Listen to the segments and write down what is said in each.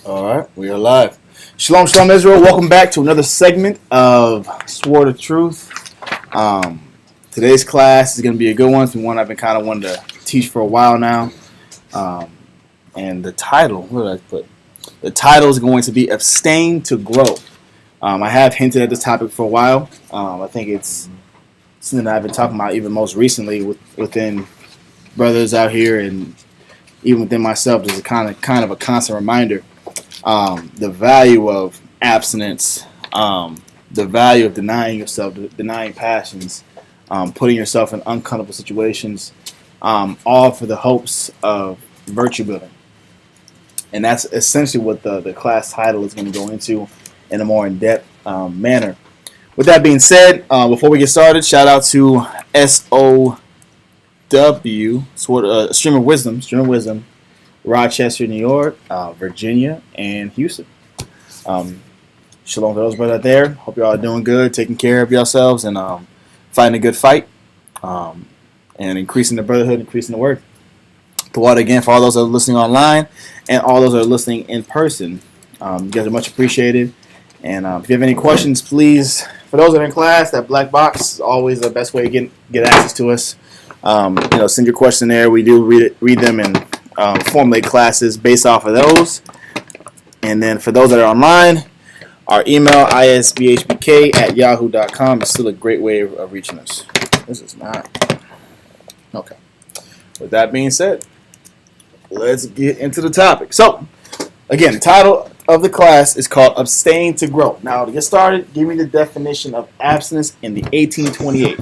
All right, we are live. Shalom, shalom, Israel. Welcome back to another segment of Sword of Truth. Today's class is going to be a good one. It's one I've been kind of wanting to teach for a while now. And the title, what did I put? The title is going to be Abstain To Grow. I have hinted at this topic for a while. I think it's something that I've been talking about even most recently within brothers out here and even within myself. There's a kind of a constant reminder. The value of abstinence, the value of denying yourself, denying passions, putting yourself in uncomfortable situations, all for the hopes of virtue building. And that's essentially what the class title is going to go into in a more in-depth manner. With that being said, before we get started, shout out to SOW, Stream of Wisdom, Rochester, New York, Virginia, and Houston. Shalom to those brothers out there. Hope you all are doing good, taking care of yourselves, and fighting a good fight, and increasing the brotherhood, increasing the word. The water again for all those that are listening online and all those that are listening in person. You guys are much appreciated. And if you have any questions, please, for those that are in class, that black box is always the best way to get access to us. Send your question there. We do read them and formulate classes based off of those. And then for those that are online, our email, isbhbk@yahoo.com, is still a great way of reaching us. This is not. Okay. With that being said, let's get into the topic. So, again, the title of the class is called Abstain To Grow. Now, to get started, give me the definition of abstinence in the 1828.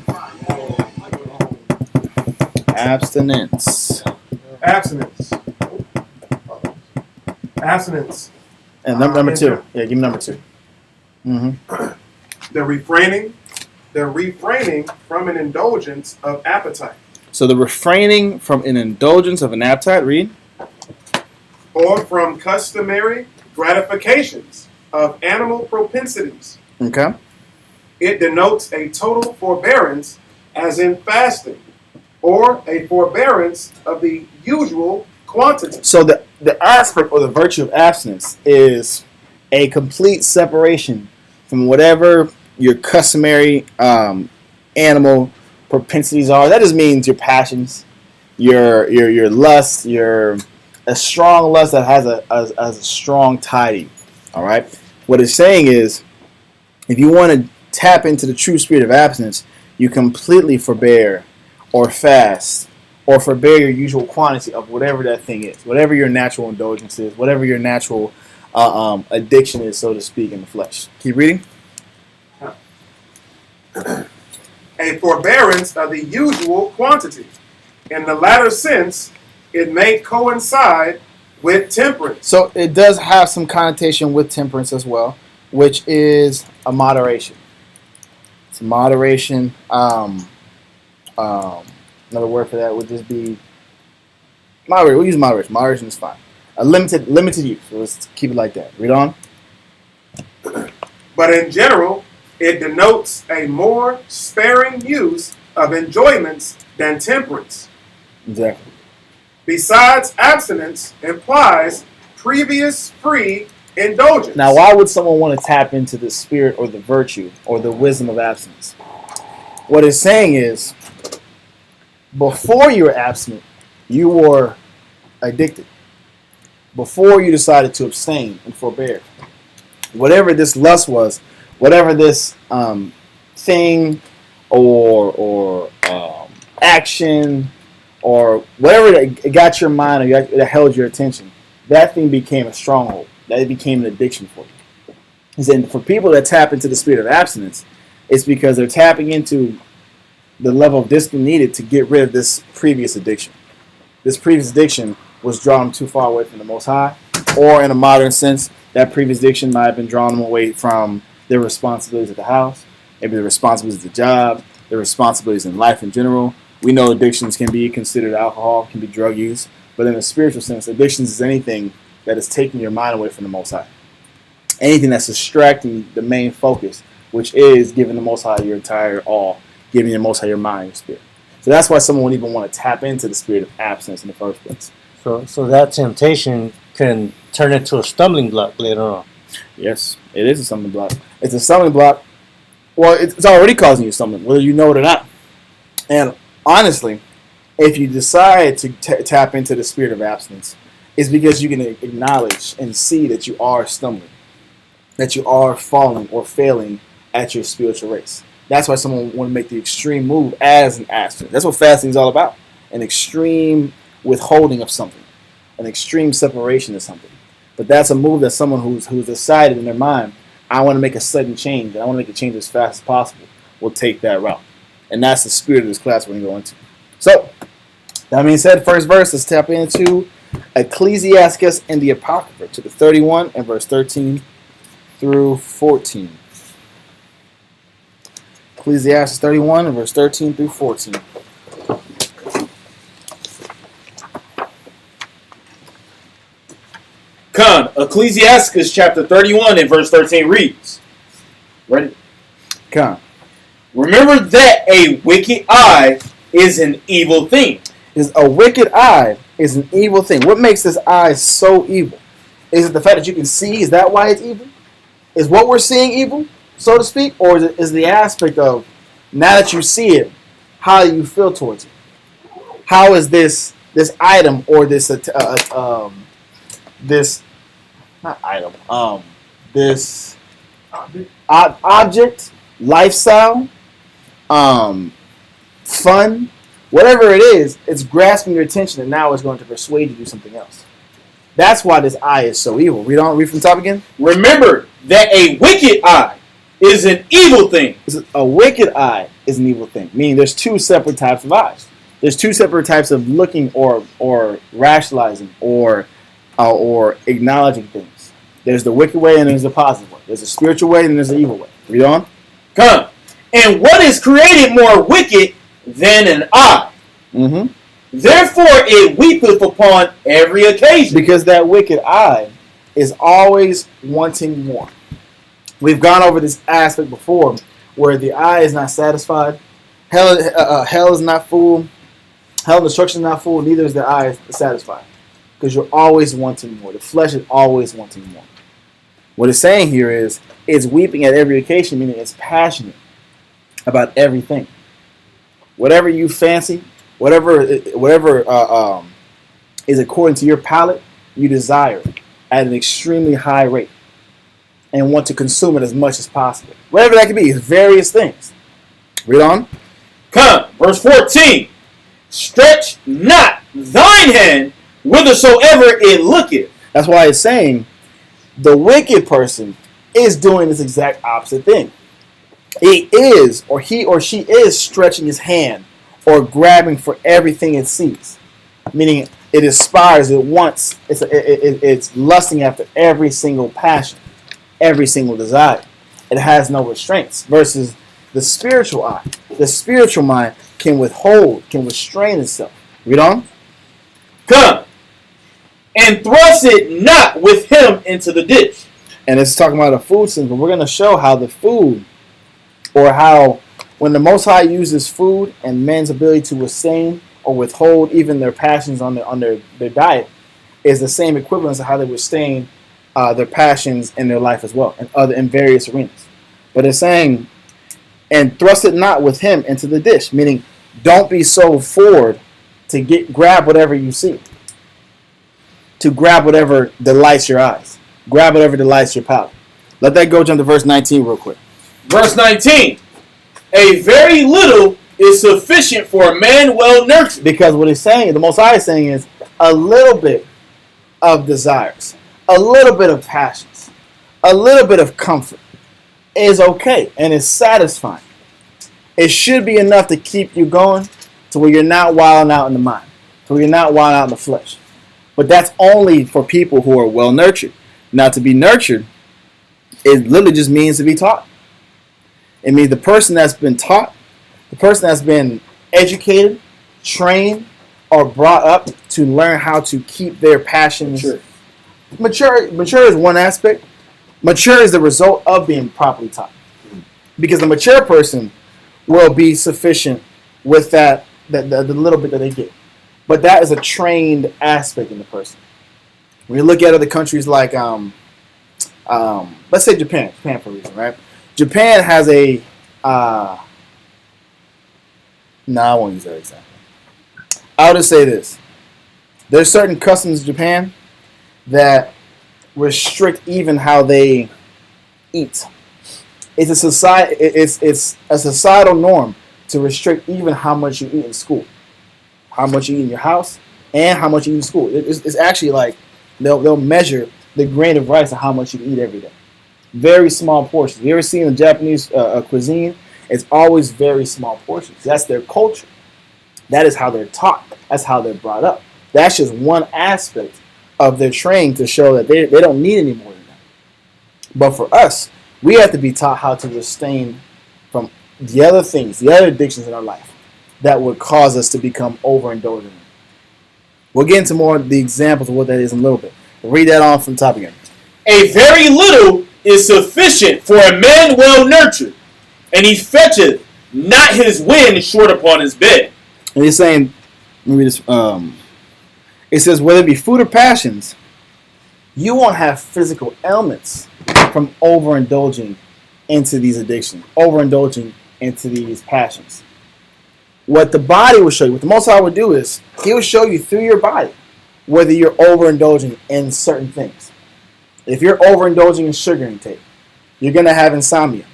Abstinence. And number two. Yeah, give me number two. Mm-hmm. The refraining from an indulgence of appetite. So the refraining from an indulgence of an appetite, read. Or from customary gratifications of animal propensities. Okay. It denotes a total forbearance, as in fasting, or a forbearance of the usual quantity. So the aspect or the virtue of abstinence is a complete separation from whatever your customary animal propensities are. That just means your passions, your lust, a strong lust that has a strong tie. All right. What it's saying is, if you want to tap into the true spirit of abstinence, you completely forbear or fast or forbear your usual quantity of whatever that thing is, whatever your natural indulgence is, whatever your natural addiction is, so to speak, in the flesh. Keep reading. A forbearance of the usual quantity. In the latter sense, it may coincide with temperance. So it does have some connotation with temperance as well, which is a moderation. It's moderation. Another word for that would just be moderate. We'll use moderation. Moderation is fine. A limited use. So let's keep it like that. Read on. But in general, it denotes a more sparing use of enjoyments than temperance. Exactly. Besides, abstinence implies previous free indulgence. Now, why would someone want to tap into the spirit or the virtue or the wisdom of abstinence? What it's saying is, before you were abstinent, you were addicted. Before you decided to abstain and forbear, whatever this lust was, whatever this thing or action or whatever that got your mind or that held your attention, that thing became a stronghold. That became an addiction for you. And for people that tap into the spirit of abstinence, it's because they're tapping into the level of discipline needed to get rid of this previous addiction. This previous addiction was drawing them too far away from the Most High, or in a modern sense, that previous addiction might have been drawing them away from their responsibilities at the house, maybe the responsibilities at the job, their responsibilities in life in general. We know addictions can be considered alcohol, can be drug use, but in a spiritual sense, addictions is anything that is taking your mind away from the Most High. Anything that's distracting the main focus, which is giving the Most High your entire all, giving the Most High your mind, your spirit. So that's why someone would even want to tap into the spirit of abstinence in the first place. So that temptation can turn into a stumbling block later on. Yes, it is a stumbling block. It's a stumbling block. Well, it's already causing you something, whether you know it or not. And honestly, if you decide to tap into the spirit of abstinence, it's because you can acknowledge and see that you are stumbling, that you are falling or failing at your spiritual race. That's why someone want to make the extreme move as an abstinence. That's what fasting is all about. An extreme withholding of something, an extreme separation of something. But that's a move that someone who's decided in their mind, I want to make a sudden change, and I want to make a change as fast as possible, will take that route. And that's the spirit of this class we're going to go into. So, that being said, first verse, let's tap into Ecclesiastes and the Apocrypha, to the 31 and verse 13 through 14. Ecclesiastes 31 and verse 13 through 14. Come, Ecclesiastes chapter 31 and verse 13 reads. Ready? Come. Remember that a wicked eye is an evil thing. Is a wicked eye is an evil thing. What makes this eye so evil? Is it the fact that you can see? Is that why it's evil? Is what we're seeing evil, so to speak? Or is the aspect of, now that you see it, how do you feel towards it? How is this item or this not item, this object, lifestyle, fun, whatever it is, it's grasping your attention, and now it's going to persuade you to do something else. That's why this eye is so evil. Read from the top again. Remember that a wicked eye is an evil thing. A wicked eye is an evil thing, meaning there's two separate types of eyes. There's two separate types of looking or rationalizing or acknowledging things. There's the wicked way and there's the positive way. There's a spiritual way and there's the evil way. Read on. Come. And what is created more wicked than an eye? Mm-hmm. Therefore it weepeth upon every occasion. Because that wicked eye is always wanting more. We've gone over this aspect before where the eye is not satisfied. Hell is not full. Hell and destruction is not full. Neither is the eye satisfied. Because you're always wanting more. The flesh is always wanting more. What it's saying here is it's weeping at every occasion, meaning it's passionate about everything. Whatever you fancy, whatever is according to your palate, you desire it at an extremely high rate and want to consume it as much as possible. Whatever that could be, it's various things. Read on. Come, verse 14. Stretch not thine hand whithersoever it looketh. That's why it's saying the wicked person is doing this exact opposite thing. He or she is stretching his hand or grabbing for everything it sees. Meaning it aspires, it wants, it's lusting after every single passion, every single desire. It has no restraints. Versus the spiritual eye. The spiritual mind can withhold, can restrain itself. Read on. Come. And thrust it not with him into the ditch. And it's talking about a food sense, but we're going to show how the food, or how when the Most High uses food and men's ability to abstain or withhold even their passions on their diet, is the same equivalence of how they restrain their passions in their life as well, and in various arenas. But it's saying, and thrust it not with him into the dish, meaning don't be so forward to grab whatever you see. To grab whatever delights your eyes. Grab whatever delights your palate. Let that go jump to verse 19 real quick. Verse 19. A very little is sufficient for a man well nurtured. Because what he's saying, the Most High is saying is a little bit of desires, a little bit of passions, a little bit of comfort is okay and is satisfying. It should be enough to keep you going to where you're not wilding out in the mind, to where you're not wilding out in the flesh. But that's only for people who are well nurtured. Now, to be nurtured, it literally just means to be taught. It means the person that's been taught, the person that's been educated, trained, or brought up to learn how to keep their passions mature. Mature is one aspect. Mature is the result of being properly taught. Because the mature person will be sufficient with the little bit that they get. But that is a trained aspect in the person. When you look at other countries like, let's say Japan for a reason, right? Japan has a, no, I won't use that example. I'll just say this. There's certain customs in Japan that restrict even how they eat. It's a societal norm to restrict even how much you eat in school, how much you eat in your house, and how much you eat in school. It's actually like they'll measure the grain of rice and how much you eat every day. Very small portions. You ever seen the Japanese cuisine? It's always very small portions. That's their culture. That is how they're taught. That's how they're brought up. That's just one aspect of their training to show that they don't need any more than that. But for us, we have to be taught how to abstain from the other things, the other addictions in our life that would cause us to become overindulgent. We'll get into more of the examples of what that is in a little bit. We'll read that on from the top again. A very little is sufficient for a man well nurtured, and he fetcheth not his wind short upon his bed. And he's saying, let me read this. It says, whether it be food or passions, you won't have physical ailments from overindulging into these addictions, overindulging into these passions. What the body will show you, what the Most High will do is, He will show you through your body whether you're overindulging in certain things. If you're overindulging in sugar intake, you're going to have insomnia.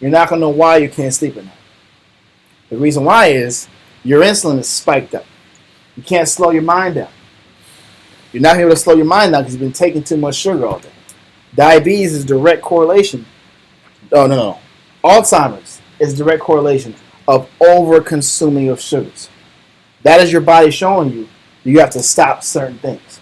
You're not going to know why you can't sleep at night. The reason why is your insulin is spiked up. You can't slow your mind down. You're not able to slow your mind down because you've been taking too much sugar all day. Diabetes is direct correlation. Oh, no. Alzheimer's is direct correlation of over-consuming of sugars. That is your body showing you you have to stop certain things.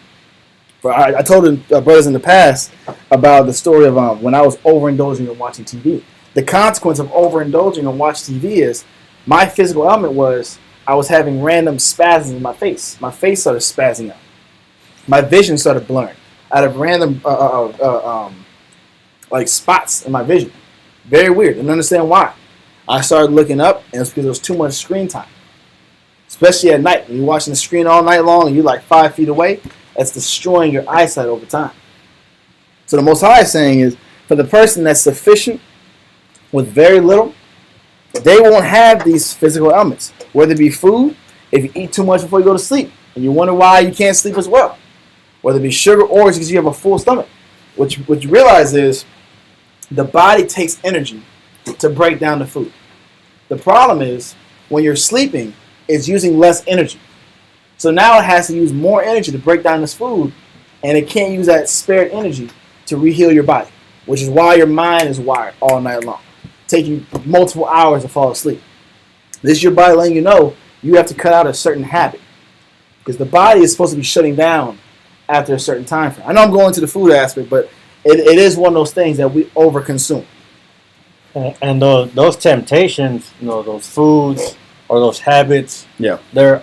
I told brothers in the past about the story of when I was overindulging in watching TV. The consequence of overindulging in watching TV is my physical ailment was I was having random spasms in my face. My face started spazzing out. My vision started blurring out of random like spots in my vision. Very weird. Didn't understand why. I started looking up, and it's because there was too much screen time. Especially at night. When you're watching the screen all night long and you're like 5 feet away, that's destroying your eyesight over time. So the Most High is saying is, for the person that's sufficient with very little, they won't have these physical ailments. Whether it be food, if you eat too much before you go to sleep, and you wonder why you can't sleep as well. Whether it be sugar or it's because you have a full stomach. What you realize is the body takes energy to break down the food. The problem is when you're sleeping, it's using less energy. So now it has to use more energy to break down this food, and it can't use that spared energy to reheal your body, which is why your mind is wired all night long, taking multiple hours to fall asleep. This is your body letting you know you have to cut out a certain habit, because the body is supposed to be shutting down after a certain time frame. I know I'm going to the food aspect, but it is one of those things that we overconsume. And those temptations, those foods or those habits, Yeah. they're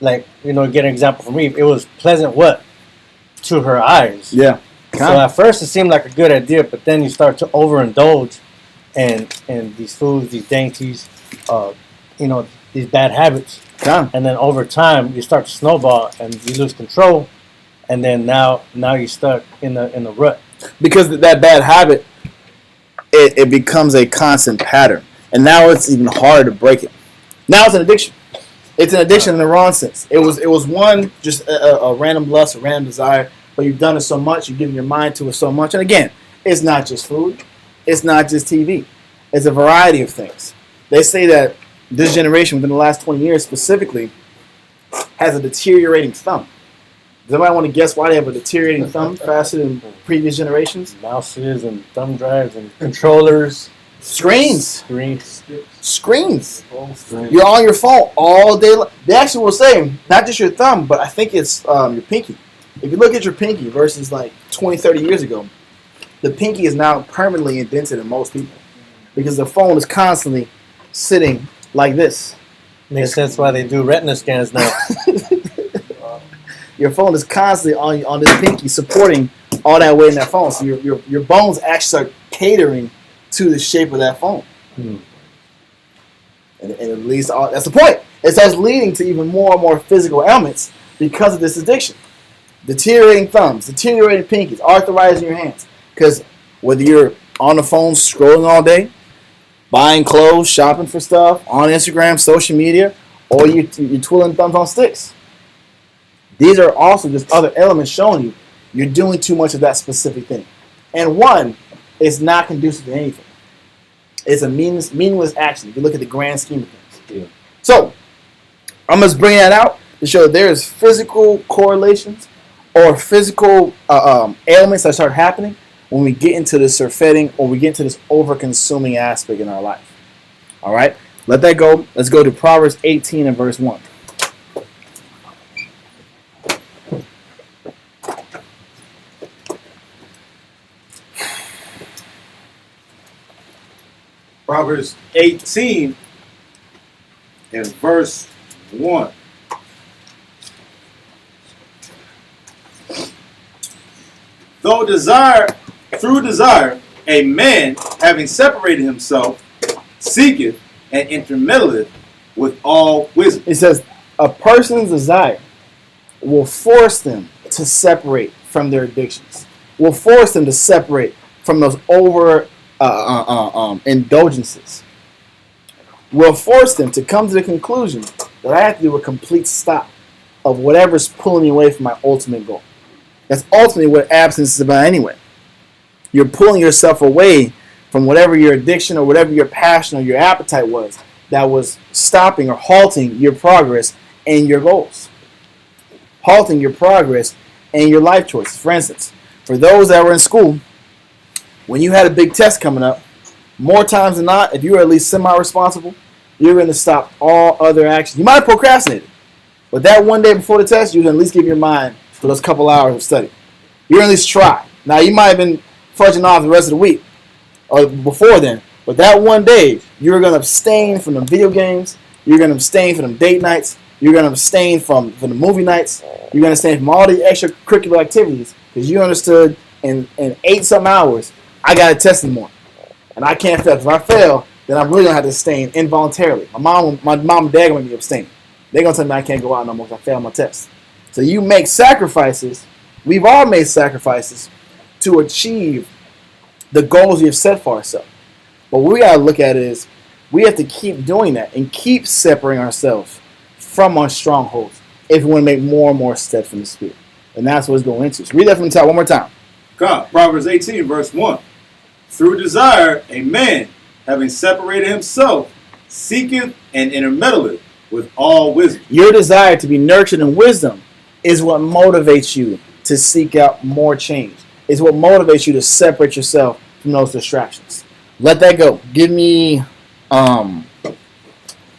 like, get an example for me. It was pleasant what? To her eyes. Yeah. So at first it seemed like a good idea, but then you start to overindulge in these foods, these dainties, these bad habits. And then over time you start to snowball and you lose control, and then now you're stuck in the rut. Because that bad habit, it becomes a constant pattern, and now it's even harder to break it. Now it's an addiction. It's an addiction in the wrong sense. It was one just a random lust, a random desire, but you've done it so much, you've given your mind to it so much. And again, it's not just food, it's not just TV. It's a variety of things. They say that this generation, within the last 20 years specifically, has a deteriorating thumb. Does anybody want to guess why they have a deteriorating thumb faster than previous generations? Mouses and thumb drives and controllers. Screens. Screens. You're on your phone all day long. They actually will say, not just your thumb, but I think it's your pinky. If you look at your pinky versus like 20, 30 years ago, the pinky is now permanently indented in most people because the phone is constantly sitting like this. Makes sense why they do retina scans now. Your phone is constantly on this pinky, supporting all that weight in that phone. So your bones actually start catering to the shape of that phone. And it leads that's the point. It starts leading to even more and more physical ailments because of this addiction. deteriorating thumbs, deteriorating pinkies, arthritis in your hands. Because whether you're on the phone scrolling all day, buying clothes, shopping for stuff, on Instagram, social media, or you're twiddling thumbs on sticks. These are also just other elements showing you you're doing too much of that specific thing. And one is not conducive to anything. It's a meaningless action if you look at the grand scheme of things. Yeah. So, I'm just bringing that out to show that there is physical correlations or physical ailments that start happening when we get into the surfeiting or we get into this over-consuming aspect in our life. All right? Let that go. Let's go to Proverbs 18 and verse 1. Proverbs 18 and verse 1. Through desire, a man, having separated himself, seeketh and intermeddleth with all wisdom. It says, a person's desire will force them to separate from their addictions, will force them to separate from those indulgences, will force them to come to the conclusion that I have to do a complete stop of whatever's pulling me away from my ultimate goal. That's ultimately what abstinence is about anyway. You're pulling yourself away from whatever your addiction or whatever your passion or your appetite was that was stopping or halting your progress and your goals. Halting your progress and your life choices. For instance, for those that were in school, when you had a big test coming up, more times than not, if you were at least semi-responsible, you're going to stop all other actions. You might have procrastinated, but that one day before the test, you're going to at least give your mind for those couple hours of study. You're going to at least try. Now, you might have been fudging off the rest of the week or before then, but that one day, you're going to abstain from the video games. You're going to abstain from them date nights. You're going to abstain from the movie nights. You're going to abstain from all the extracurricular activities because you understood in 8-something hours, I got a test in the morning, and I can't fail. If I fail, then I'm really going to have to abstain involuntarily. My mom and dad are going to be abstaining. They're going to tell me I can't go out no more because I failed my test. So you make sacrifices. We've all made sacrifices to achieve the goals we have set for ourselves. But what we got to look at is we have to keep doing that and keep separating ourselves from our strongholds if we want to make more and more steps from the Spirit. And that's what it's going into. So read that from the top one more time. God, Proverbs 18 verse 1. Through desire, a man, having separated himself, seeketh and intermeddleth with all wisdom. Your desire to be nurtured in wisdom is what motivates you to seek out more change. It's what motivates you to separate yourself from those distractions. Let that go. Give me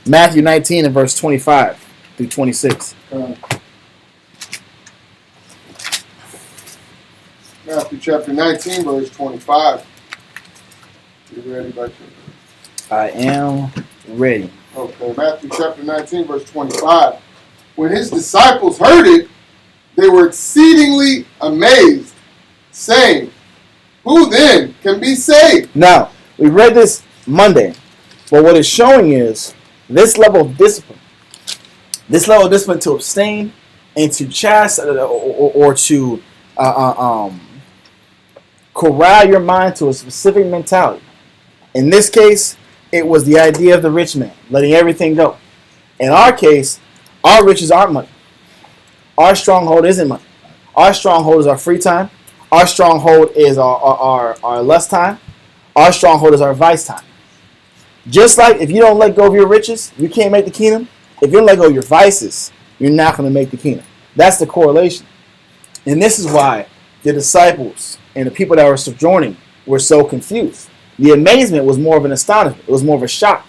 Matthew 19 and verse 25 through 26. Matthew chapter 19, verse 25. You ready, Bucky? I am ready. Okay, Matthew chapter 19, verse 25. When his disciples heard it, they were exceedingly amazed, saying, who then can be saved? Now, we read this Monday, but what it's showing is this level of discipline. This level of discipline to abstain and to chastise or to corral your mind to a specific mentality. In this case, it was the idea of the rich man, letting everything go. In our case, our riches aren't money. Our stronghold isn't money. Our stronghold is our free time. Our stronghold is our lust time. Our stronghold is our vice time. Just like if you don't let go of your riches, you can't make the kingdom. If you don't let go of your vices, you're not going to make the kingdom. That's the correlation. And this is why the disciples and the people that were sojourning were so confused. The amazement was more of an astonishment. It was more of a shock.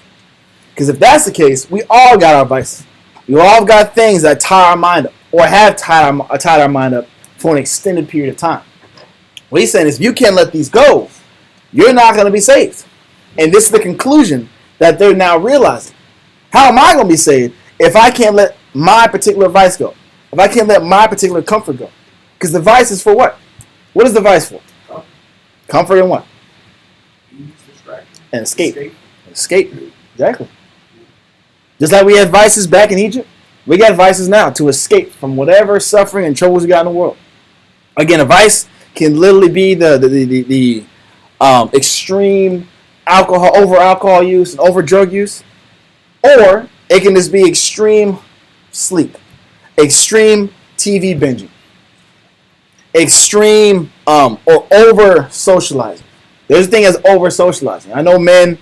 Because if that's the case, we all got our vices. We all got things that tie our mind up or have tied our mind up for an extended period of time. What he's saying is if you can't let these go, you're not going to be saved. And this is the conclusion that they're now realizing. How am I going to be saved if I can't let my particular vice go? If I can't let my particular comfort go? Because the vice is for what? What is the vice for? Comfort and what? And escape. Escape. Exactly. Just like we had vices back in Egypt, we got vices now to escape from whatever suffering and troubles we got in the world. Again, a vice can literally be the extreme over alcohol use and over drug use, or it can just be extreme sleep, extreme TV binging, extreme or over socializing. There's a thing as over socializing. I know men,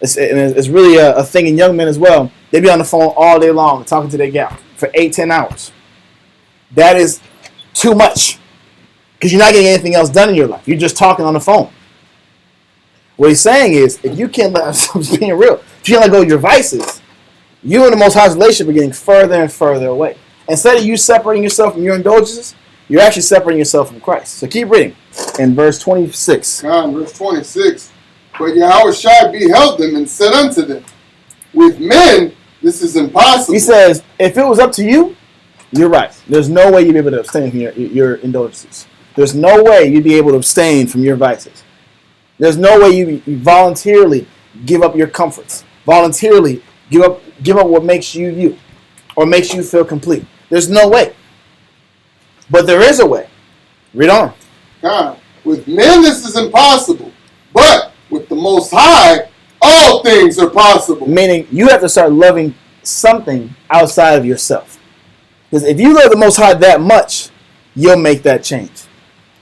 it's really a thing in young men as well. They be on the phone all day long talking to their gal for 8-10 hours. That is too much because you're not getting anything else done in your life. You're just talking on the phone. What he's saying is, if you can't let, I'm being real, if you can't let go of your vices, you and the Most High's relationship are getting further and further away. Instead of you separating yourself from your indulgences, you're actually separating yourself from Christ. So keep reading in verse 26. Verse 26. But Yahushua beheld them and said unto them, with men this is impossible. He says, if it was up to you, you're right. There's no way you'd be able to abstain from your indulgences. There's no way you'd be able to abstain from your vices. There's no way you voluntarily give up your comforts. Voluntarily give up what makes you you or makes you feel complete. There's no way. But there is a way. Read on. God, with men this is impossible, but with the Most High, all things are possible. Meaning you have to start loving something outside of yourself. Because if you love the Most High that much, you'll make that change.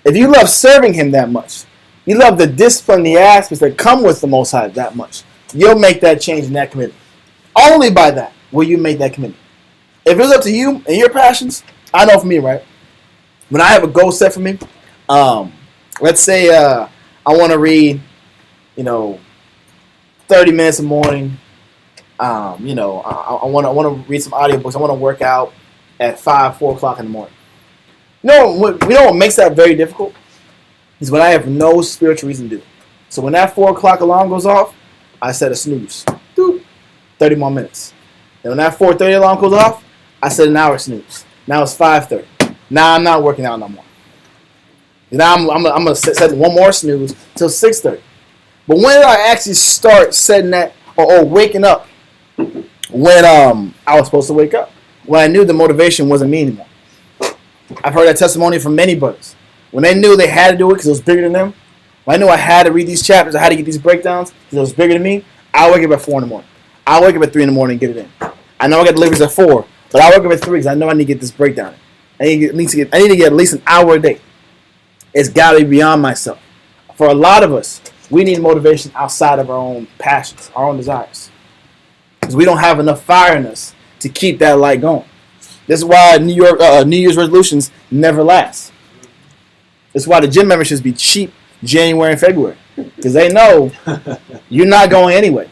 If you love serving Him that much, you love the discipline, the aspects that come with the Most High that much, you'll make that change in that commitment. Only by that will you make that commitment. If it's up to you and your passions, I know for me, right? When I have a goal set for me, let's say I want to read, 30 minutes a morning. I want to read some audiobooks. I want to work out at 4 o'clock in the morning. What makes that very difficult is when I have no spiritual reason to do it. So when that 4 o'clock alarm goes off, I set a snooze. 30 more minutes. And when that 4:30 alarm goes off, I set an hour snooze. Now it's 5:30. Now I'm not working out no more. Now I'm going to set one more snooze till 6:30. But when did I actually start setting that or waking up when I was supposed to wake up? When I knew the motivation wasn't me anymore. I've heard that testimony from many brothers. When they knew they had to do it because it was bigger than them, when I knew I had to read these chapters, I had to get these breakdowns because it was bigger than me, I wake up at 4 in the morning. I wake up at 3 in the morning and get it in. I know I got deliveries at 4, but I wake up at 3 because I know I need to get this breakdown in. I need to get at least an hour a day. It's got to be beyond myself. For a lot of us, we need motivation outside of our own passions, our own desires. Because we don't have enough fire in us to keep that light going. This is why New Year's resolutions never last. This is why the gym memberships be cheap January and February. Because they know you're not going anyway.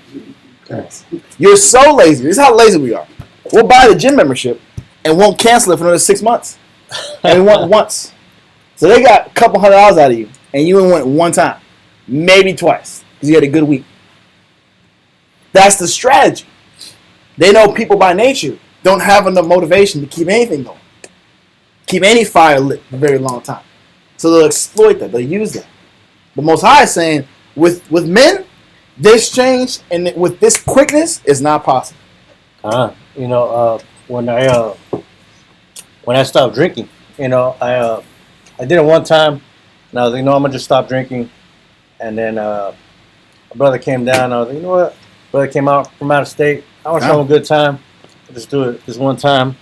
You're so lazy. This is how lazy we are. We'll buy the gym membership and won't cancel it for another 6 months. And we want it once. So they got a couple $100 out of you, and you only went one time, maybe twice, because you had a good week. That's the strategy. They know people by nature don't have enough motivation to keep anything going, keep any fire lit for a very long time. So they'll exploit that. They'll use that. The Most High is saying, with men, this change and with this quickness is not possible. When I stopped drinking, I did it one time, and I was like, I'm gonna just stop drinking. And then a brother came down. I was like, you know what? Brother came out from out of state. I want to show him a good time. I'll just do it this one time.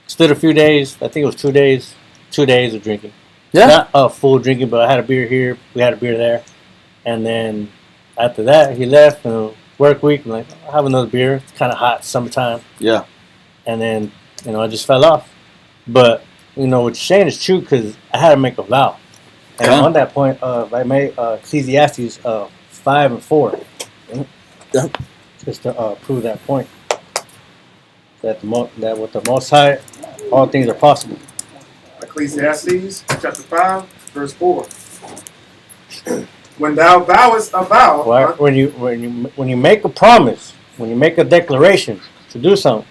Stood a few days. I think it was 2 days. 2 days of drinking. Yeah. Not full drinking, but I had a beer here. We had a beer there. And then after that, he left. Work week. I'm like, I'll have another beer. It's kind of hot summertime. Yeah. And then, I just fell off. But, what you're saying is true because I had to make a vow. And on that point, I made Ecclesiastes 5 and 4. Yeah. Just to prove that point. That with the Most High, all things are possible. Ecclesiastes chapter 5, verse 4. When thou vowest a vow, Well, when you make a promise, when you make a declaration to do something,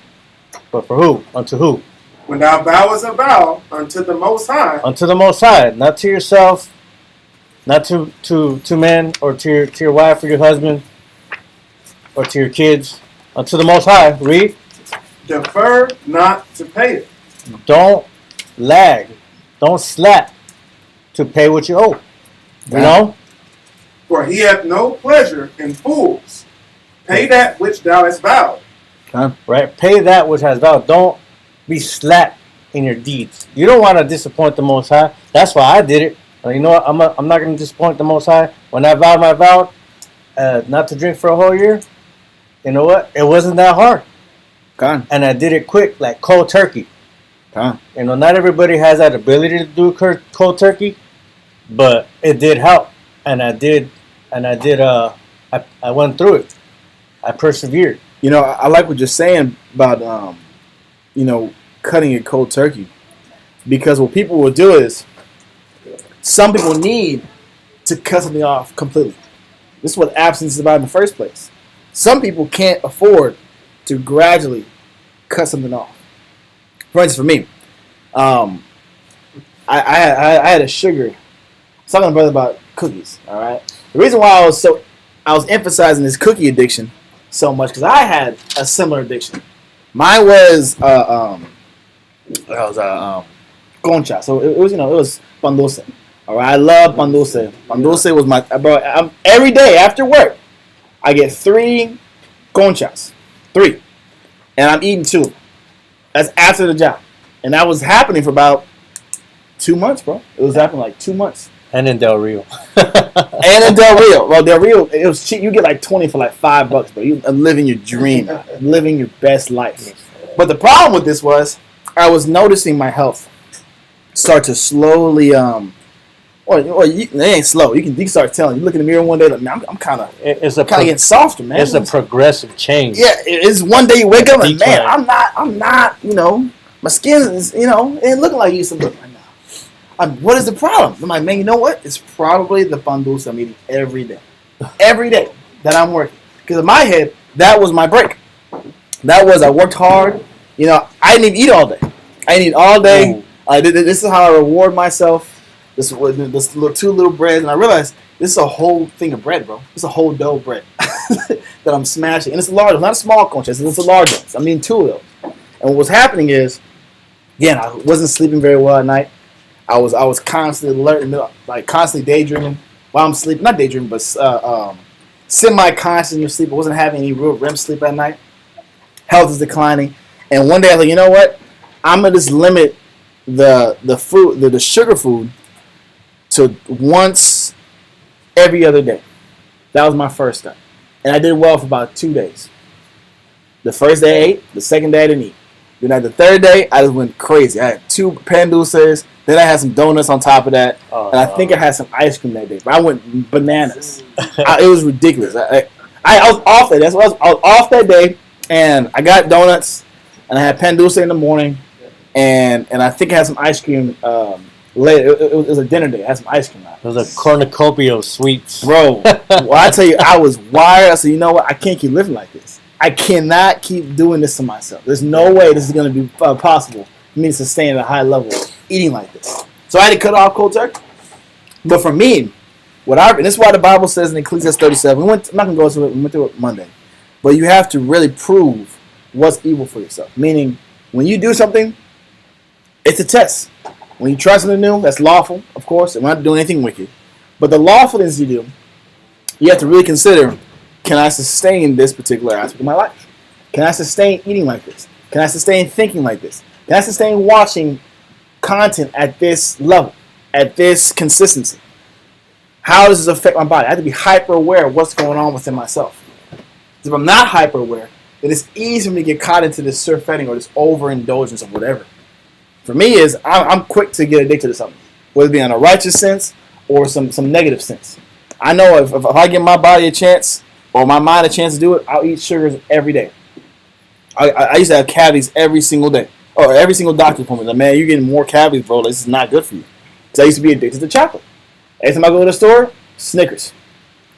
but for who? Unto who? when thou vowest a vow unto the Most High, Unto the Most High, not to yourself, not to men or to your wife or your husband or to your kids. Unto the Most High. Read. defer not to pay it. Don't lag Don't slap to pay what you owe. You know? For he hath no pleasure in fools. Pay that which thou hast vowed. Right? Pay that which has vowed. Don't be slack in your deeds. You don't want to disappoint the Most High. That's why I did it. You know what? I'm not going to disappoint the Most High. When I vowed my vow not to drink for a whole year, you know what? It wasn't that hard. And I did it quick, like cold turkey. You know, not everybody has that ability to do cold turkey, but it did help. And I went through it. I persevered. You know, I like what you're saying about, you know, cutting it cold turkey. Because what people will do is, some people need to cut something off completely. This is what abstinence is about in the first place. Some people can't afford to gradually cut something off. For instance, for me, I had a sugar. I was talking to my brother about cookies. All right. The reason why I was emphasizing this cookie addiction so much because I had a similar addiction. Mine was concha. So it was pan dulce. All right, I love pan dulce. Pan dulce was my bro. Every day after work, I get 3 conchas, 3, and I'm eating 2. That's after the job, and that was happening for about 2 months, bro. It was happening like 2 months. And in Del Rio. And in Del Rio. Well, Del Rio, it was cheap. You get like 20 for like $5, bro. You are living your dream, living your best life. But the problem with this was, I was noticing my health start to slowly, it ain't slow. You can start telling. You look in the mirror one day, like, man, I'm kind of getting softer, man. It's a progressive change. Yeah, it's one day you wake up and, man, I'm not, you know, my skin is, you know, it ain't looking like it used to look right now. What is the problem? I'm like, man, you know what? It's probably the pan dulce I'm eating every day. Every day that I'm working. Because in my head, that was my break. That was, I worked hard. You know, I didn't even eat all day. I didn't eat all day. This is how I reward myself. This 2 little breads. And I realized this is a whole thing of bread, bro. It's a whole dough bread that I'm smashing. And it's a large one, not a small concha. It's a large one. I mean, 2 of those. And what was happening is, again, I wasn't sleeping very well at night. I was constantly alert, like constantly daydreaming while I'm sleeping. Not daydreaming, but semi-conscious in your sleep. I wasn't having any real REM sleep at night. Health is declining. And one day I was like, you know what? I'm gonna just limit the sugar food to once every other day. That was my first step, and I did well for about 2 days. The first day I ate. The second day I didn't eat. Then at the third day, I just went crazy. I had 2 pan dulces. Then I had some donuts on top of that, and I think I had some ice cream that day. But I went bananas. It was ridiculous. I was off that. I was off that day, and I got donuts, and I had pan dulce in the morning, and I think I had some ice cream later. It was a dinner day. I had some ice cream. It was a cornucopia of sweets, bro. Well, I tell you, I was wired. I said, you know what? I can't keep living like this. I cannot keep doing this to myself. There's no way this is going to be possible for me to sustain at a high level eating like this. So I had to cut off cold turkey. But for me, and this is why the Bible says in Ecclesiastes 37, I'm not going to go into it, we went through it Monday, but you have to really prove what's evil for yourself. Meaning, when you do something, it's a test. When you try something new, that's lawful, of course, and we're not doing anything wicked. But the lawfulness you do, you have to really consider, can I sustain this particular aspect of my life? Can I sustain eating like this? Can I sustain thinking like this? Can I sustain watching content at this level, at this consistency? How does this affect my body? I have to be hyper aware of what's going on within myself. If I'm not hyper aware, then it's easy for me to get caught into this surfeiting or this overindulgence of whatever. For me, I'm quick to get addicted to something, whether it be in a righteous sense or some negative sense. I know if I give my body a chance or my mind a chance to do it, I'll eat sugars every day. I used to have cavities every single day. Or every single doctor appointment. Like, man, you're getting more cavities, bro. This is not good for you. So I used to be addicted to chocolate. Every time I go to the store, Snickers.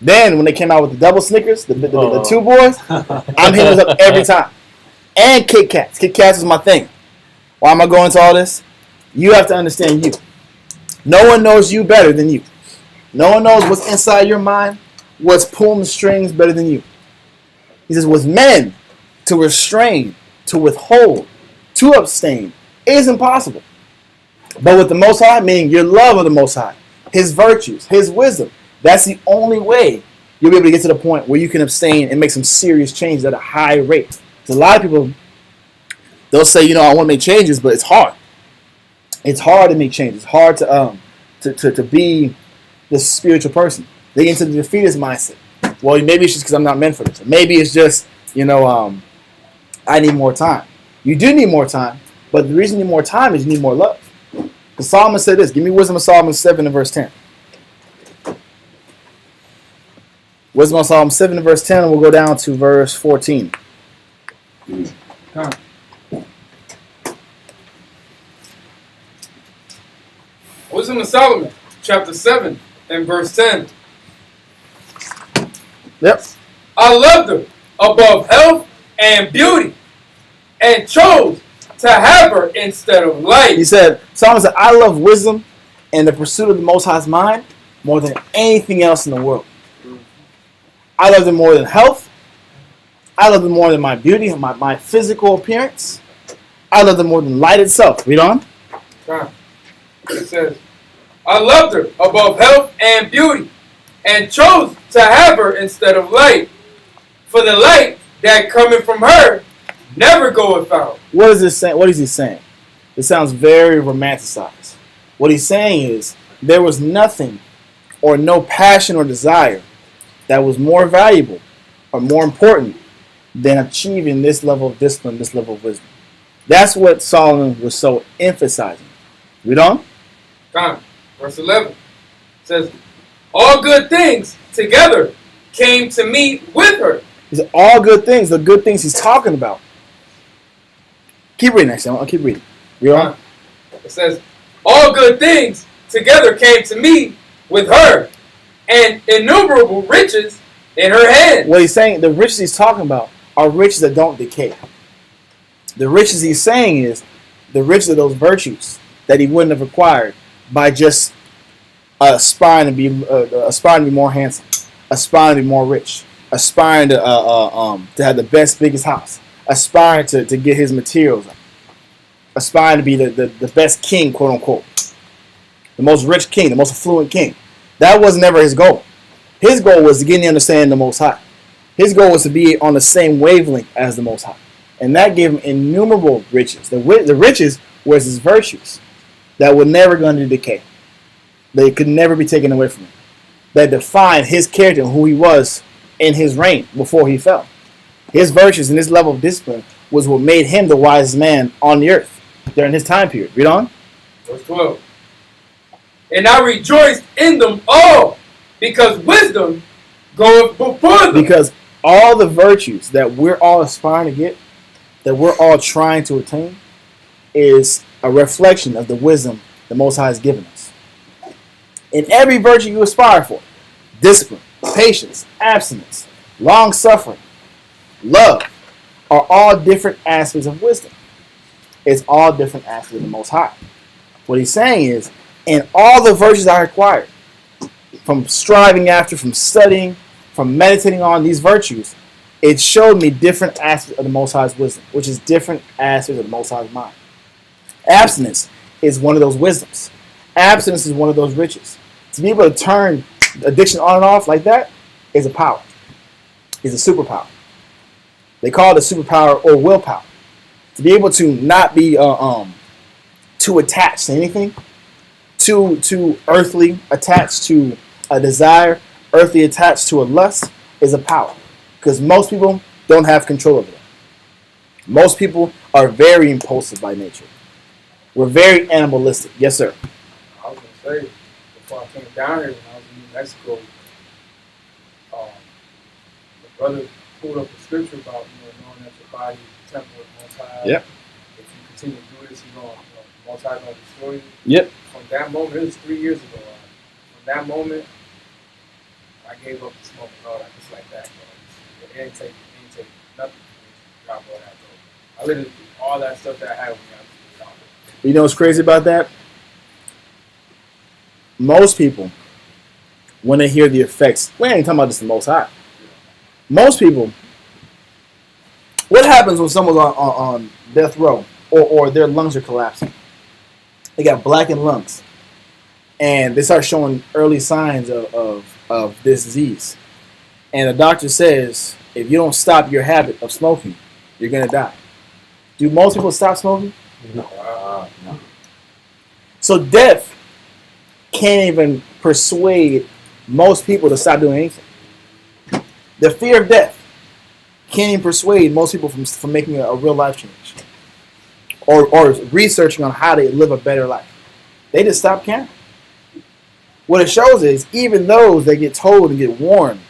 Then when they came out with the double Snickers, the 2 boys, I'm hitting those up every time. And Kit Kats. Kit Kats is my thing. Why am I going into all this? You have to understand you. No one knows you better than you. No one knows what's inside your mind, what's pulling the strings better than you. He says, with men, to restrain, to withhold, to abstain is impossible. But with the Most High, meaning your love of the Most High, His virtues, His wisdom, that's the only way you'll be able to get to the point where you can abstain and make some serious changes at a high rate. Because a lot of people, they'll say, I want to make changes, but it's hard. It's hard to make changes. It's hard to be this spiritual person. They get into the defeatist mindset. Well, maybe it's just because I'm not meant for this. Or maybe it's just, I need more time. You do need more time, but the reason you need more time is you need more love. Because Solomon said this. Give me Wisdom of Solomon 7 and verse 10. Wisdom of Solomon 7 and verse 10, and we'll go down to verse 14. Wisdom of Solomon, chapter 7 and verse 10. Yep. I loved her above health and beauty, and chose to have her instead of life. He said, Solomon said, I love wisdom and the pursuit of the Most High's mind more than anything else in the world. I love them more than health. I love them more than my beauty, my physical appearance. I love them more than light itself. Read on. It says, I loved her above health and beauty, and chose to have her instead of light. For the light that cometh from her never goeth out. What is this saying? What is he saying? It sounds very romanticized. What he's saying is there was nothing or no passion or desire that was more valuable or more important than achieving this level of discipline, this level of wisdom. That's what Solomon was so emphasizing. Read on. Verse 11 says, all good things together came to me with her. He said, all good things, the good things he's talking about. Keep reading, actually. I'll keep reading. Read on. It says, all good things together came to me with her, and innumerable riches in her hand. What he's saying, the riches he's talking about are riches that don't decay. The riches he's saying is the riches of those virtues that he wouldn't have acquired by just aspiring to be more handsome, aspiring to be more rich, aspiring to have the best, biggest house, aspiring to get his materials, aspiring to be the best king, quote unquote, the most rich king, the most affluent king. That was never his goal. His goal was to get in the understanding of the Most High. His goal was to be on the same wavelength as the Most High. And that gave him innumerable riches. The riches was his virtues that were never going to decay. They could never be taken away from him. That defined his character and who he was in his reign before he fell. His virtues and his level of discipline was what made him the wisest man on the earth during his time period. Read on. Verse 12. And I rejoiced in them all, because wisdom goeth before them. Because all the virtues that we're all aspiring to get, that we're all trying to attain, is a reflection of the wisdom the Most High has given us. In every virtue you aspire for, discipline, patience, abstinence, long-suffering, love, are all different aspects of wisdom. It's all different aspects of the Most High. What he's saying is, in all the virtues I acquired, from striving after, from studying, from meditating on these virtues, it showed me different aspects of the Most High's wisdom, which is different aspects of the Most High's mind. Abstinence is one of those wisdoms. Abstinence is one of those riches. To be able to turn addiction on and off like that is a power. It's a superpower. They call it a superpower or willpower. To be able to not be too attached to anything, too earthly, attached to a desire, earthly attached to a lust, is a power. Because most people don't have control over that. Most people are very impulsive by nature. We're very animalistic. Yes, sir. I was going to say, before I came down here when I was in New Mexico, the brother pulled up a scripture about, knowing that your body is the temple of the Most High. Yep. If you continue to do this, the Most High is going to destroy you. Yep. From that moment, it was 3 years ago. From that moment, I gave up the smoke and all that, just like that. It didn't take nothing to drop all that. I literally did all that stuff that I had when I was down there. You know what's crazy about that? Most people, when they hear the effects, we ain't talking about this the Most High. Most people, what happens when someone's on death row or their lungs are collapsing? They got blackened lungs, and they start showing early signs of this disease. And the doctor says, if you don't stop your habit of smoking, you're gonna die. Do most people stop smoking? No. No. So death can't even persuade most people to stop doing anything. The fear of death can't even persuade most people from making a real life change or researching on how to live a better life. They just stop caring. What it shows is even those that get told and get warned,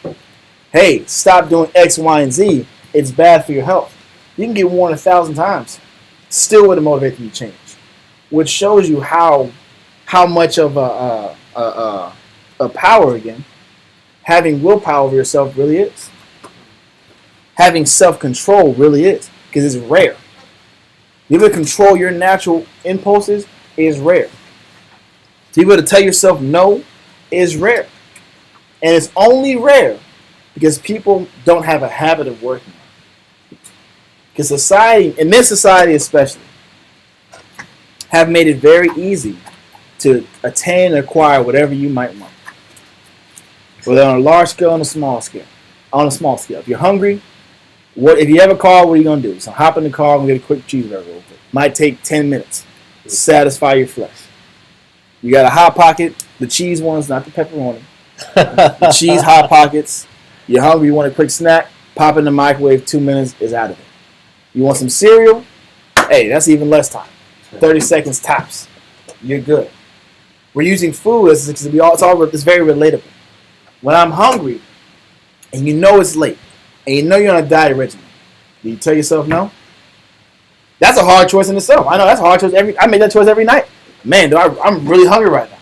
hey, stop doing X, Y, and Z, it's bad for your health. You can get warned 1,000 times. Still wouldn't motivate them to change. Which shows you how much of a power, again, having willpower over yourself really is. Having self-control really is. Because it's rare. To be able to control your natural impulses is rare. To be able to tell yourself no is rare. And it's only rare because people don't have a habit of working. Because society, in this society especially, have made it very easy to attain and acquire whatever you might want. Whether on a large scale or on a small scale. On a small scale. If you're hungry, if you have a car, what are you going to do? So hop in the car and get a quick cheeseburger real quick. Might take 10 minutes to satisfy your flesh. You got a Hot Pocket, the cheese ones, not the pepperoni. The cheese Hot Pockets. You're hungry, you want a quick snack, pop in the microwave, 2 minutes, is out of it. You want some cereal? Hey, that's even less time. 30 seconds tops. You're good. We're using food as it's very relatable. When I'm hungry and you know it's late and you know you're on a diet regimen, do you tell yourself no? That's a hard choice in itself. I know that's a hard choice. I make that choice every night. Man, I'm really hungry right now.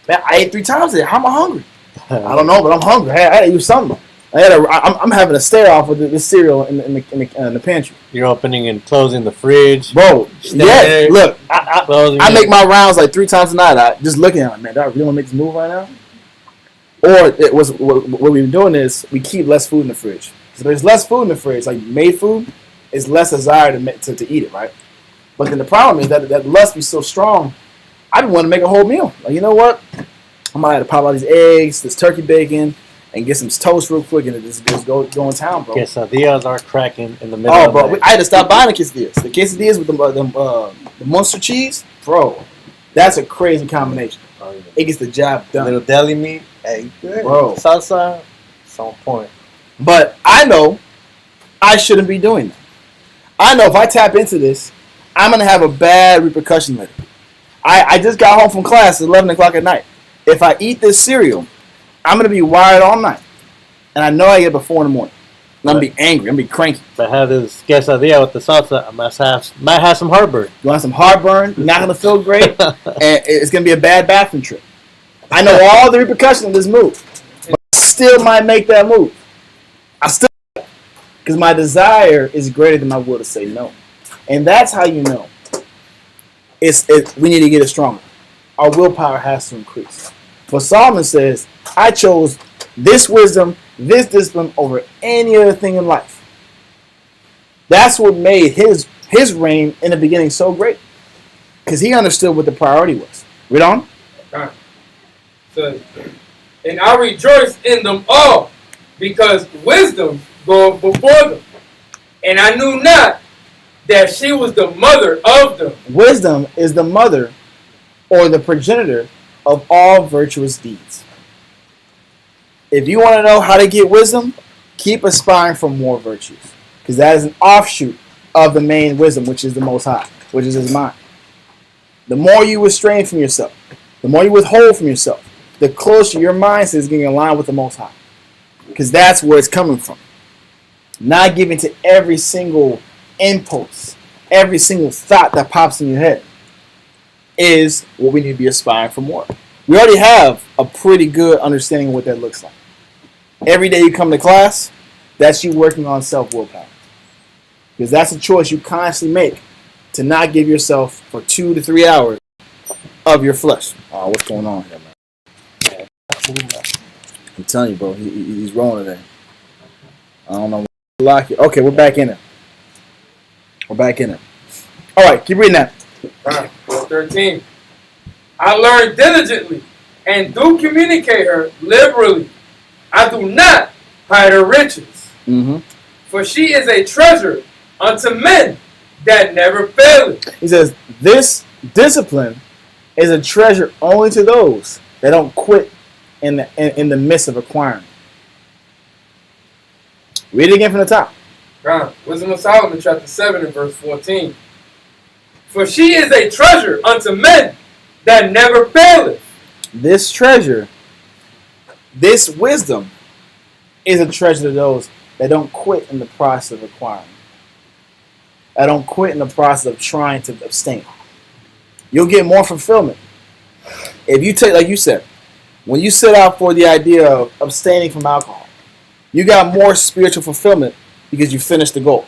Man, I ate 3 times today. How am I hungry? I don't know, but I'm hungry. I had to use something. I'm having a stare off with this cereal in the pantry. You're opening and closing the fridge. Bro, yeah, look, I make my rounds like 3 times a night. Just looking at it, man, do I really want to make this move right now? Or what we've been doing is we keep less food in the fridge. So there's less food in the fridge, like made food, it's less desire to eat it, right? But then the problem is that lust be so strong, I want to make a whole meal. Like, you know what? I might have to pop out these eggs, this turkey bacon, and get some toast real quick and just go in town, bro. Quesadillas are cracking in the middle of the night. Bro, I had to stop buying the quesadillas. The quesadillas with the monster cheese, bro, that's a crazy combination. Oh, yeah. It gets the job done. A little deli meat, hey, bro. Salsa, it's on point. But I know I shouldn't be doing that. I know if I tap into this, I'm going to have a bad repercussion later. I just got home from class at 11 o'clock at night. If I eat this cereal, I'm going to be wired all night. And I know I get before in the morning. And I'm going to be angry. I'm going to be cranky. If I have this quesadilla with the salsa, I might have some heartburn. You want some heartburn? You're not going to feel great. And it's going to be a bad bathroom trip. I know all the repercussions of this move. But I still might make that move. I still, because my desire is greater than my will to say no. And that's how you know. We need to get it stronger. Our willpower has to increase. But Solomon says, I chose this wisdom, this discipline over any other thing in life. That's what made his reign in the beginning so great. Because he understood what the priority was. Read on. So, and I rejoice in them all, because wisdom goeth before them. And I knew not that she was the mother of them. Wisdom is the mother or the progenitor of all virtuous deeds. If you want to know how to get wisdom, keep aspiring for more virtues. Because that is an offshoot of the main wisdom, which is the Most High, which is His mind. The more you restrain from yourself, the more you withhold from yourself, the closer your mindset is getting aligned with the Most High. Because that's where it's coming from. Not giving to every single impulse, every single thought that pops in your head is what we need to be aspiring for more. We already have a pretty good understanding of what that looks like. Every day you come to class, that's you working on self-willpower. Because that's a choice you constantly make to not give yourself for 2 to 3 hours of your flesh. Oh, what's going on here, man? I'm telling you, bro, he's rolling today. I don't know. Lock it. Okay, we're back in it. We're back in it. All right, keep reading that. Verse 13. I learn diligently and do communicate her liberally. I do not hide her riches. Mm-hmm. For she is a treasure unto men that never faileth. He says, this discipline is a treasure only to those that don't quit in the midst of acquiring. Read it again from the top. Wisdom of Solomon, chapter 7 and verse 14. For she is a treasure unto men that never faileth. This treasure, this wisdom, is a treasure to those that don't quit in the process of acquiring. That don't quit in the process of trying to abstain. You'll get more fulfillment. If you take, like you said, when you set out for the idea of abstaining from alcohol, you got more spiritual fulfillment because you finished the goal.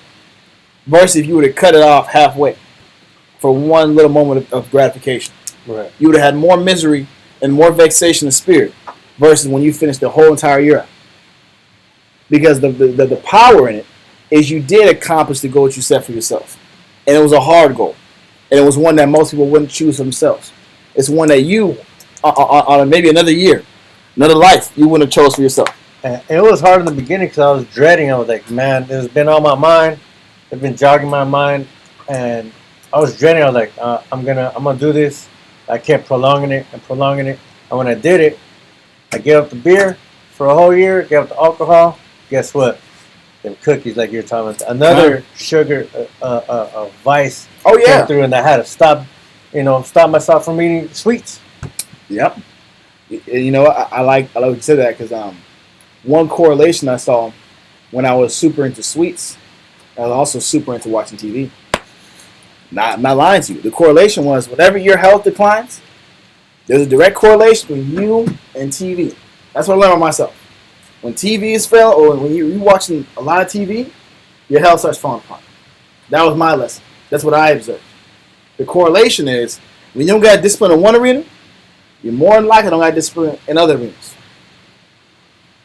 Versus if you were to cut it off halfway for one little moment of gratification. Right. You would have had more misery and more vexation of spirit versus when you finish the whole entire year out. Because the power in it is you did accomplish the goal that you set for yourself. And it was a hard goal. And it was one that most people wouldn't choose for themselves. It's one that you, on maybe another year, another life, you wouldn't have chose for yourself. And it was hard in the beginning because I was dreading. I was like, man, it's been on my mind. It's been jogging my mind. And I was dreading. I was like, I'm gonna do this. I kept prolonging it. And when I did it, I gave up the beer for a whole year, gave up the alcohol. Guess what? Them cookies, like you're talking about, another sugar vice. Oh yeah. Came through, and I had to stop myself from eating sweets. Yep. You know, I like you said that because one correlation I saw when I was super into sweets, I was also super into watching TV. Not lying to you. The correlation was whenever your health declines, there's a direct correlation between you and TV. That's what I learned about myself. When TV is failing, or when you're watching a lot of TV, your health starts falling apart. That was my lesson. That's what I observed. The correlation is when you don't got discipline in one arena, you're more than likely don't got discipline in other arenas.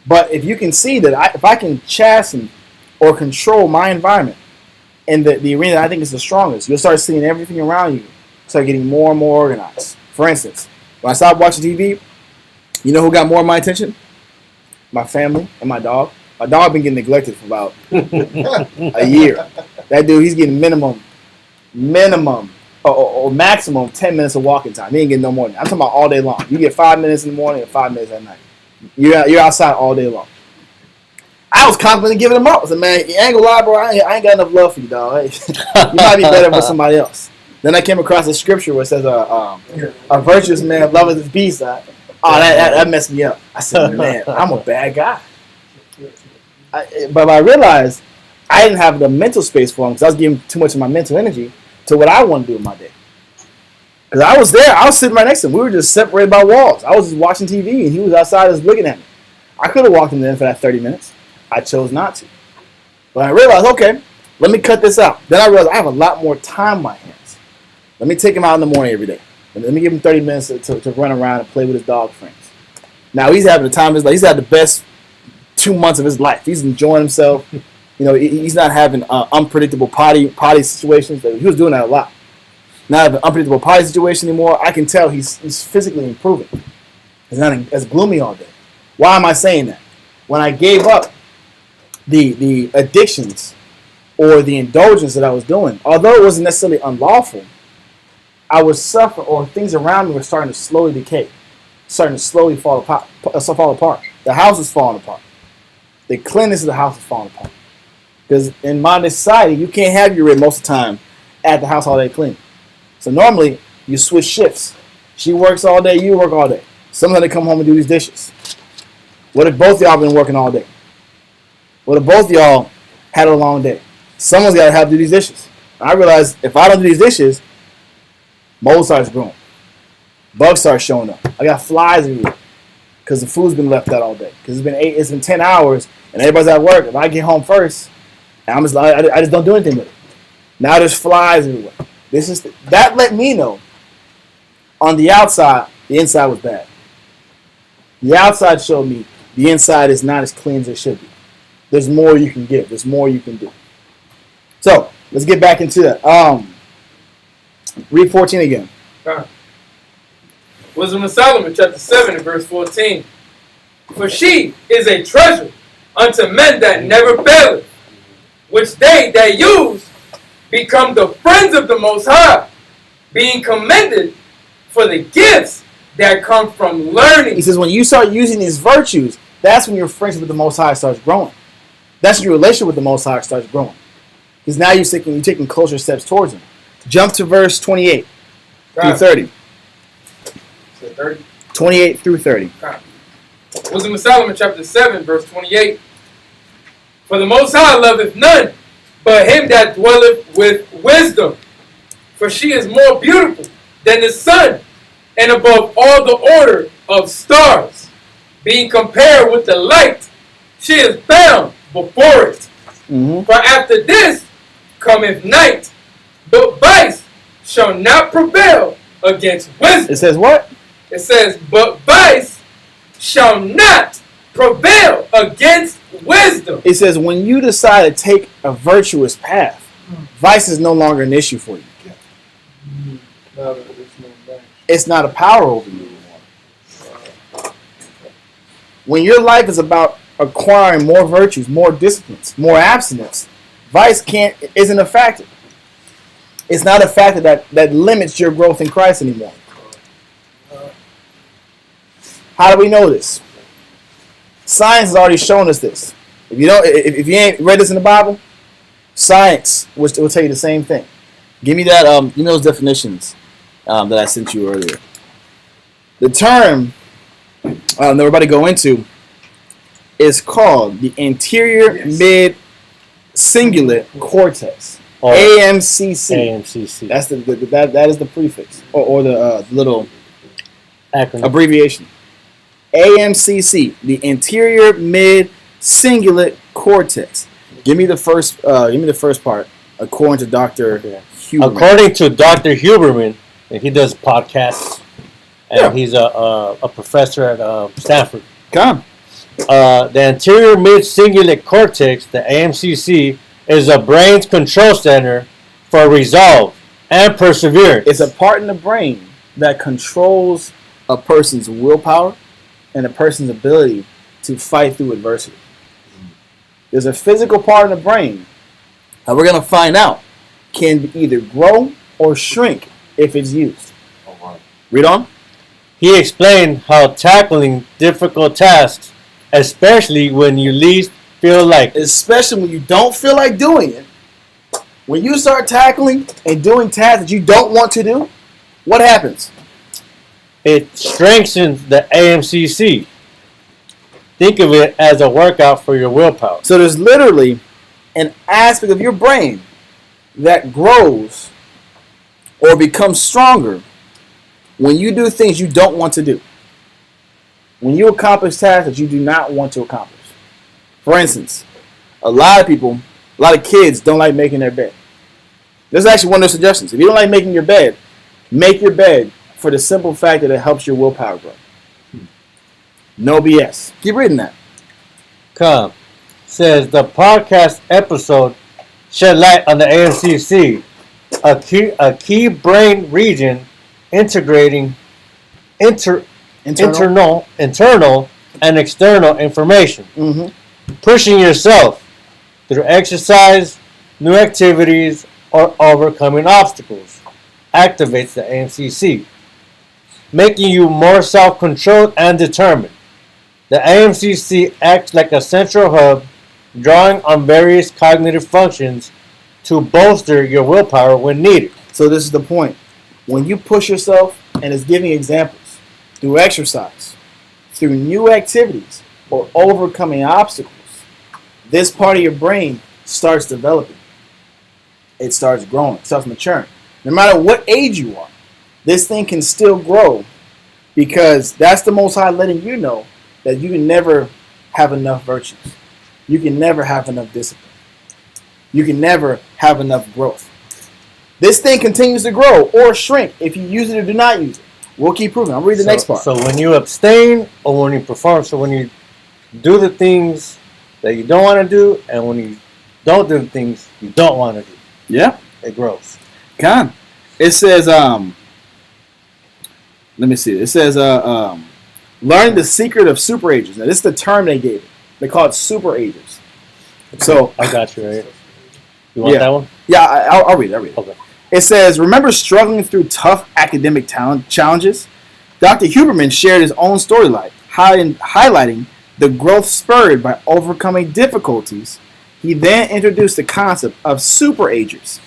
But if you can see that if I can chasten or control my environment in the arena that I think is the strongest, you'll start seeing everything around you start getting more and more organized. For instance, when I stopped watching TV, you know who got more of my attention? My family and my dog. My dog been getting neglected for about a year. That dude, he's getting minimum or maximum 10 minutes of walking time. He ain't getting no more than that. I'm talking about all day long. You get 5 minutes in the morning and 5 minutes at night. You're outside all day long. I was confident giving him up. I said, man, you ain't gonna lie, bro. I ain't got enough love for you, dog. You might be better with somebody else. Then I came across a scripture where it says, a virtuous man loveth his beast. That messed me up. I said, man, I'm a bad guy. But I realized I didn't have the mental space for him because I was giving too much of my mental energy to what I want to do with my day. Because I was there, I was sitting right next to him. We were just separated by walls. I was just watching TV, and he was outside just looking at me. I could have walked him in for that 30 minutes. I chose not to. But I realized, okay, let me cut this out. Then I realized I have a lot more time on my hands. Let me take him out in the morning every day. Let me give him 30 minutes to run around and play with his dog friends. Now he's having the time of his life. He's had the best 2 months of his life. He's enjoying himself. You know, he's not having unpredictable potty situations. He was doing that a lot. Not having an unpredictable potty situation anymore. I can tell he's physically improving. He's not as gloomy all day. Why am I saying that? When I gave up the addictions or the indulgence that I was doing, although it wasn't necessarily unlawful, I was suffering, or things around me were starting to slowly decay, starting to slowly fall apart. The house is falling apart. The cleanliness of the house is falling apart. Because in modern society, you can't have your rib most of the time at the house all day clean. So normally, you switch shifts. She works all day, you work all day. Sometimes they come home and do these dishes. What if both of y'all been working all day? What if both of y'all had a long day? Someone's got to have to do these dishes. I realized if I don't do these dishes, mold starts growing. Bugs start showing up. I got flies everywhere because the food's been left out all day. Because it's been 10 hours and everybody's at work. If I get home first, and I just don't do anything with it. Now there's flies everywhere. That let me know on the outside, the inside was bad. The outside showed me the inside is not as clean as it should be. There's more you can give. There's more you can do. So let's get back into that. Read 14 again. Wisdom of Solomon, chapter 7, and verse 14. For she is a treasure unto men that never faileth, which they that use become the friends of the Most High, being commended for the gifts that come from learning. He says when you start using these virtues, that's when your friendship with the Most High starts growing. That's when your relationship with the Most High starts growing. Because now you're taking closer steps towards Him. Jump to verse 28 through 30. 30. 28 through 30. Wisdom of Solomon, chapter 7, verse 28. For the Most High loveth none but him that dwelleth with wisdom. For she is more beautiful than the sun, and above all the order of stars. Being compared with the light, she is found before it. For after this cometh night, but vice shall not prevail against wisdom. It says what? It says, but vice shall not prevail against wisdom. It says when you decide to take a virtuous path, vice is no longer an issue for you. It's not a power over you anymore. When your life is about acquiring more virtues, more disciplines, more abstinence, vice isn't a factor. It's not a factor that limits your growth in Christ anymore. How do we know this? Science has already shown us this. If you ain't read this in the Bible, science will tell you the same thing. Give me that. Give me those definitions that I sent you earlier. The term that we're about to go into is called the anterior mid cingulate cortex. AMCC. AMCC. That's that is the prefix or the little acronym abbreviation. AMCC, the anterior mid cingulate cortex. Give me the first part according to Dr. Huberman. According to Dr. Huberman, and he does podcasts, and he's a professor at Stanford. Come. The anterior mid-cingulate cortex, the AMCC, is the brain's control center for resolve and perseverance. It's a part in the brain that controls a person's willpower and a person's ability to fight through adversity. There's a physical part in the brain that we're going to find out can either grow or shrink if it's used. Read on. He explained how tackling difficult tasks, especially when you least feel like it. Especially when you don't feel like doing it. When you start tackling and doing tasks that you don't want to do, what happens? It strengthens the AMCC. Think of it as a workout for your willpower. So there's literally an aspect of your brain that grows or becomes stronger when you do things you don't want to do. When you accomplish tasks that you do not want to accomplish. For instance, a lot of kids don't like making their bed. This is actually one of the suggestions. If you don't like making your bed, make your bed for the simple fact that it helps your willpower grow. No BS. Keep reading that. Come. Says the podcast episode shed light on the AMCC, a key brain region integrating internal and external information. Pushing yourself through exercise, new activities, or overcoming obstacles activates the AMCC, making you more self-controlled and determined. The AMCC acts like a central hub, drawing on various cognitive functions to bolster your willpower when needed. So this is the point. When you push yourself, and it's giving examples, through exercise, through new activities, or overcoming obstacles, this part of your brain starts developing. It starts growing, it starts maturing. No matter what age you are, this thing can still grow because that's the Most High letting you know that you can never have enough virtues. You can never have enough discipline. You can never have enough growth. This thing continues to grow or shrink if you use it or do not use it. We'll keep proving. I'll read the next part. So when you abstain or when you perform, so when you do the things that you don't want to do and when you don't do the things you don't want to do. Yeah. It grows. Come. It says, Let me see. It says, learn the secret of superagers. Now, this is the term they gave it. They call it superagers. So I got you right here. You want that one? Yeah, I'll read it. Okay. It says, remember struggling through tough academic challenges? Dr. Huberman shared his own story life, highlighting the growth spurred by overcoming difficulties. He then introduced the concept of superagers,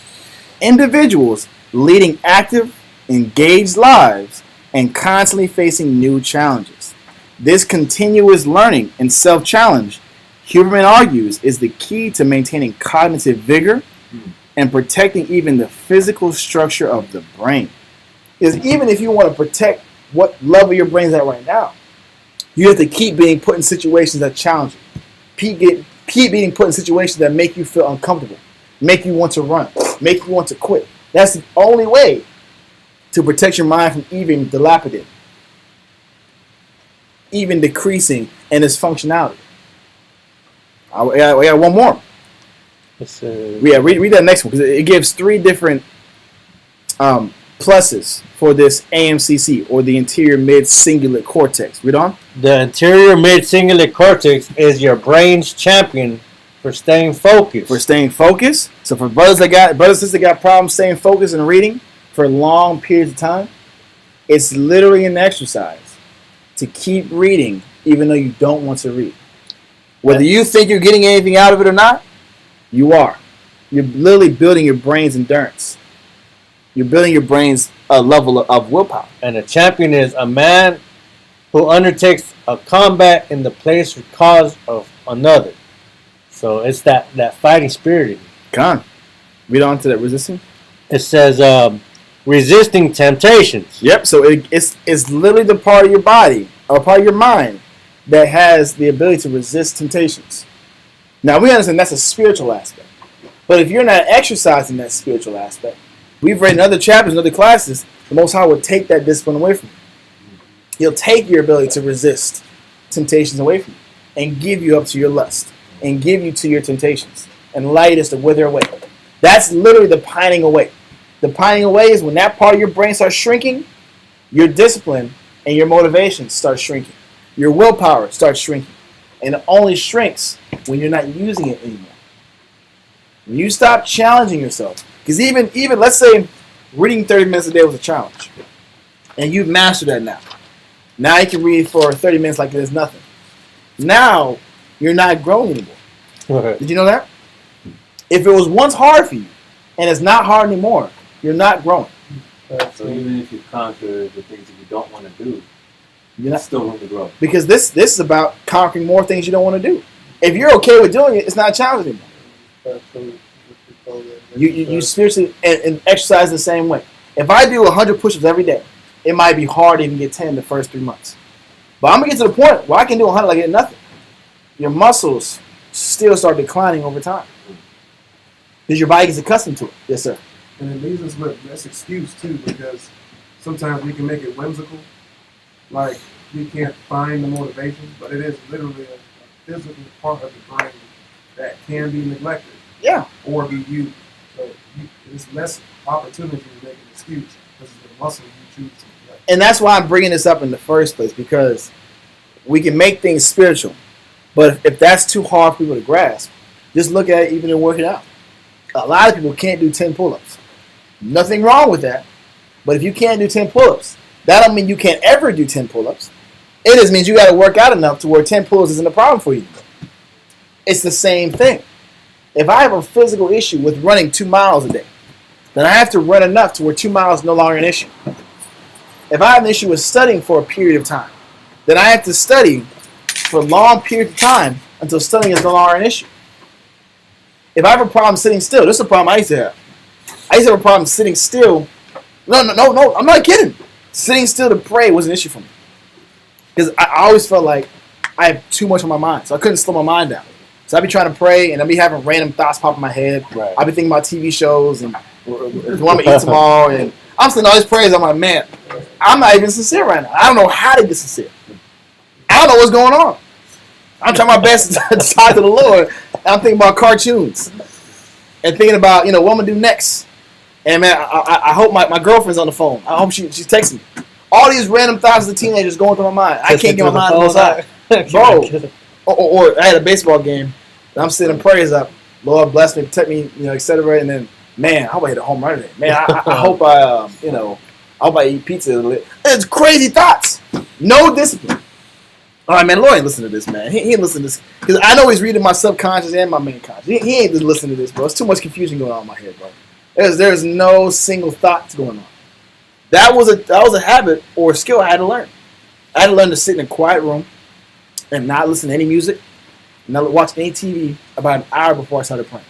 individuals leading active, engaged lives and constantly facing new challenges. This continuous learning and self-challenge, Huberman argues, is the key to maintaining cognitive vigor and protecting even the physical structure of the brain. Because even if you want to protect what level your brain's at right now, you have to keep being put in situations that challenge you. Keep being put in situations that make you feel uncomfortable, make you want to run, make you want to quit. That's the only way to protect your mind from even dilapidating, even decreasing in its functionality. I got one more. Read that next one because it gives 3 different pluses for this AMCC, or the anterior mid-cingulate cortex. Read on. The anterior mid-cingulate cortex is your brain's champion for staying focused. So for brothers and sisters that got problems staying focused and reading for long periods of time, it's literally an exercise to keep reading even though you don't want to read. Whether you think you're getting anything out of it or not, you are. You're literally building your brain's endurance. You're building your brain's level of willpower. And a champion is a man who undertakes a combat in the place or cause of another. So it's that fighting spirit. Come on. Read on to that resisting. It says resisting temptations. Yep. So it's literally the part of your body or part of your mind that has the ability to resist temptations. Now we understand that's a spiritual aspect. But if you're not exercising that spiritual aspect, we've read in other chapters and other classes, the Most High will take that discipline away from you. He'll take your ability to resist temptations away from you and give you up to your lust and give you to your temptations and light is to wither away. That's literally the pining away. The pining away is when that part of your brain starts shrinking, your discipline and your motivation starts shrinking. Your willpower starts shrinking. And it only shrinks when you're not using it anymore. When you stop challenging yourself, because even let's say reading 30 minutes a day was a challenge, and you've mastered that now. Now you can read for 30 minutes like there's nothing. Now you're not growing anymore. Did you know that? If it was once hard for you, and it's not hard anymore, you're not growing. So even if you conquer the things that you don't want to do, you're not still room to grow. Because this is about conquering more things you don't want to do. If you're okay with doing it, it's not a challenge anymore. You spiritually and exercise the same way. If I do 100 push-ups every day, it might be hard to even get 10 the first 3 months. But I'm going to get to the point where I can do 100 like I get nothing. Your muscles still start declining over time. Because your body gets accustomed to it. Yes, sir. And it leaves us with less excuse, too, because sometimes we can make it whimsical. Like, we can't find the motivation, but it is literally a physical part of the brain that can be neglected. Yeah. Or be used. So it's less opportunity to make an excuse because it's the muscle you choose to neglect. And that's why I'm bringing this up in the first place, because we can make things spiritual. But if that's too hard for people to grasp, just look at it even in working out. A lot of people can't do 10 pull-ups. Nothing wrong with that. But if you can't do 10 pull-ups, that don't mean you can't ever do 10 pull-ups. It just means you got to work out enough to where 10 pull-ups isn't a problem for you. It's the same thing. If I have a physical issue with running 2 miles a day, then I have to run enough to where 2 miles is no longer an issue. If I have an issue with studying for a period of time, then I have to study for a long period of time until studying is no longer an issue. If I have a problem sitting still, this is a problem I used to have. I used to have a problem sitting still. No, I'm not kidding. Sitting still to pray was an issue for me. Because I always felt like I have too much on my mind, so I couldn't slow my mind down. So I'd be trying to pray, and I'd be having random thoughts pop in my head. Right. I'd be thinking about TV shows and what I'm going to eat tomorrow. And I'm saying all these prayers. I'm like, man, I'm not even sincere right now. I don't know how to get sincere. I don't know what's going on. I'm trying my best to talk to the Lord. And I'm thinking about cartoons and thinking about, what I'm going to do next. And, man, I hope my girlfriend's on the phone. I hope she's texting me. All these random thoughts as a teenager going through my mind. I can't get my mind on the bro. Or I had a baseball game, and I'm sitting prayers up. Lord bless me, protect me, etc. And then, man, I hope I hit a home run today. Man, I hope I hope I eat pizza. It's crazy thoughts. No discipline. All right, man, Lord ain't listening to this, man. He ain't listening to this. Because I know he's reading my subconscious and my main conscious. He ain't listening to this, bro. It's too much confusion going on in my head, bro. There's no single thoughts going on. That was a habit or a skill I had to learn. I had to learn to sit in a quiet room and not listen to any music, not watch any TV about an hour before I started praying.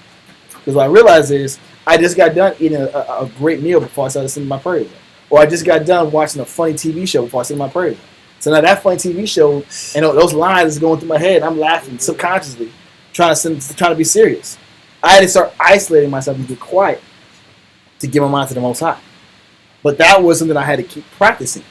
Because what I realized is I just got done eating a great meal before I started singing my prayers. Or I just got done watching a funny TV show before I sang my prayers. So now that funny TV show and those lines is going through my head, I'm laughing subconsciously, trying to be serious. I had to start isolating myself and be quiet to give my mind to the Most High. But that was something I had to keep practicing.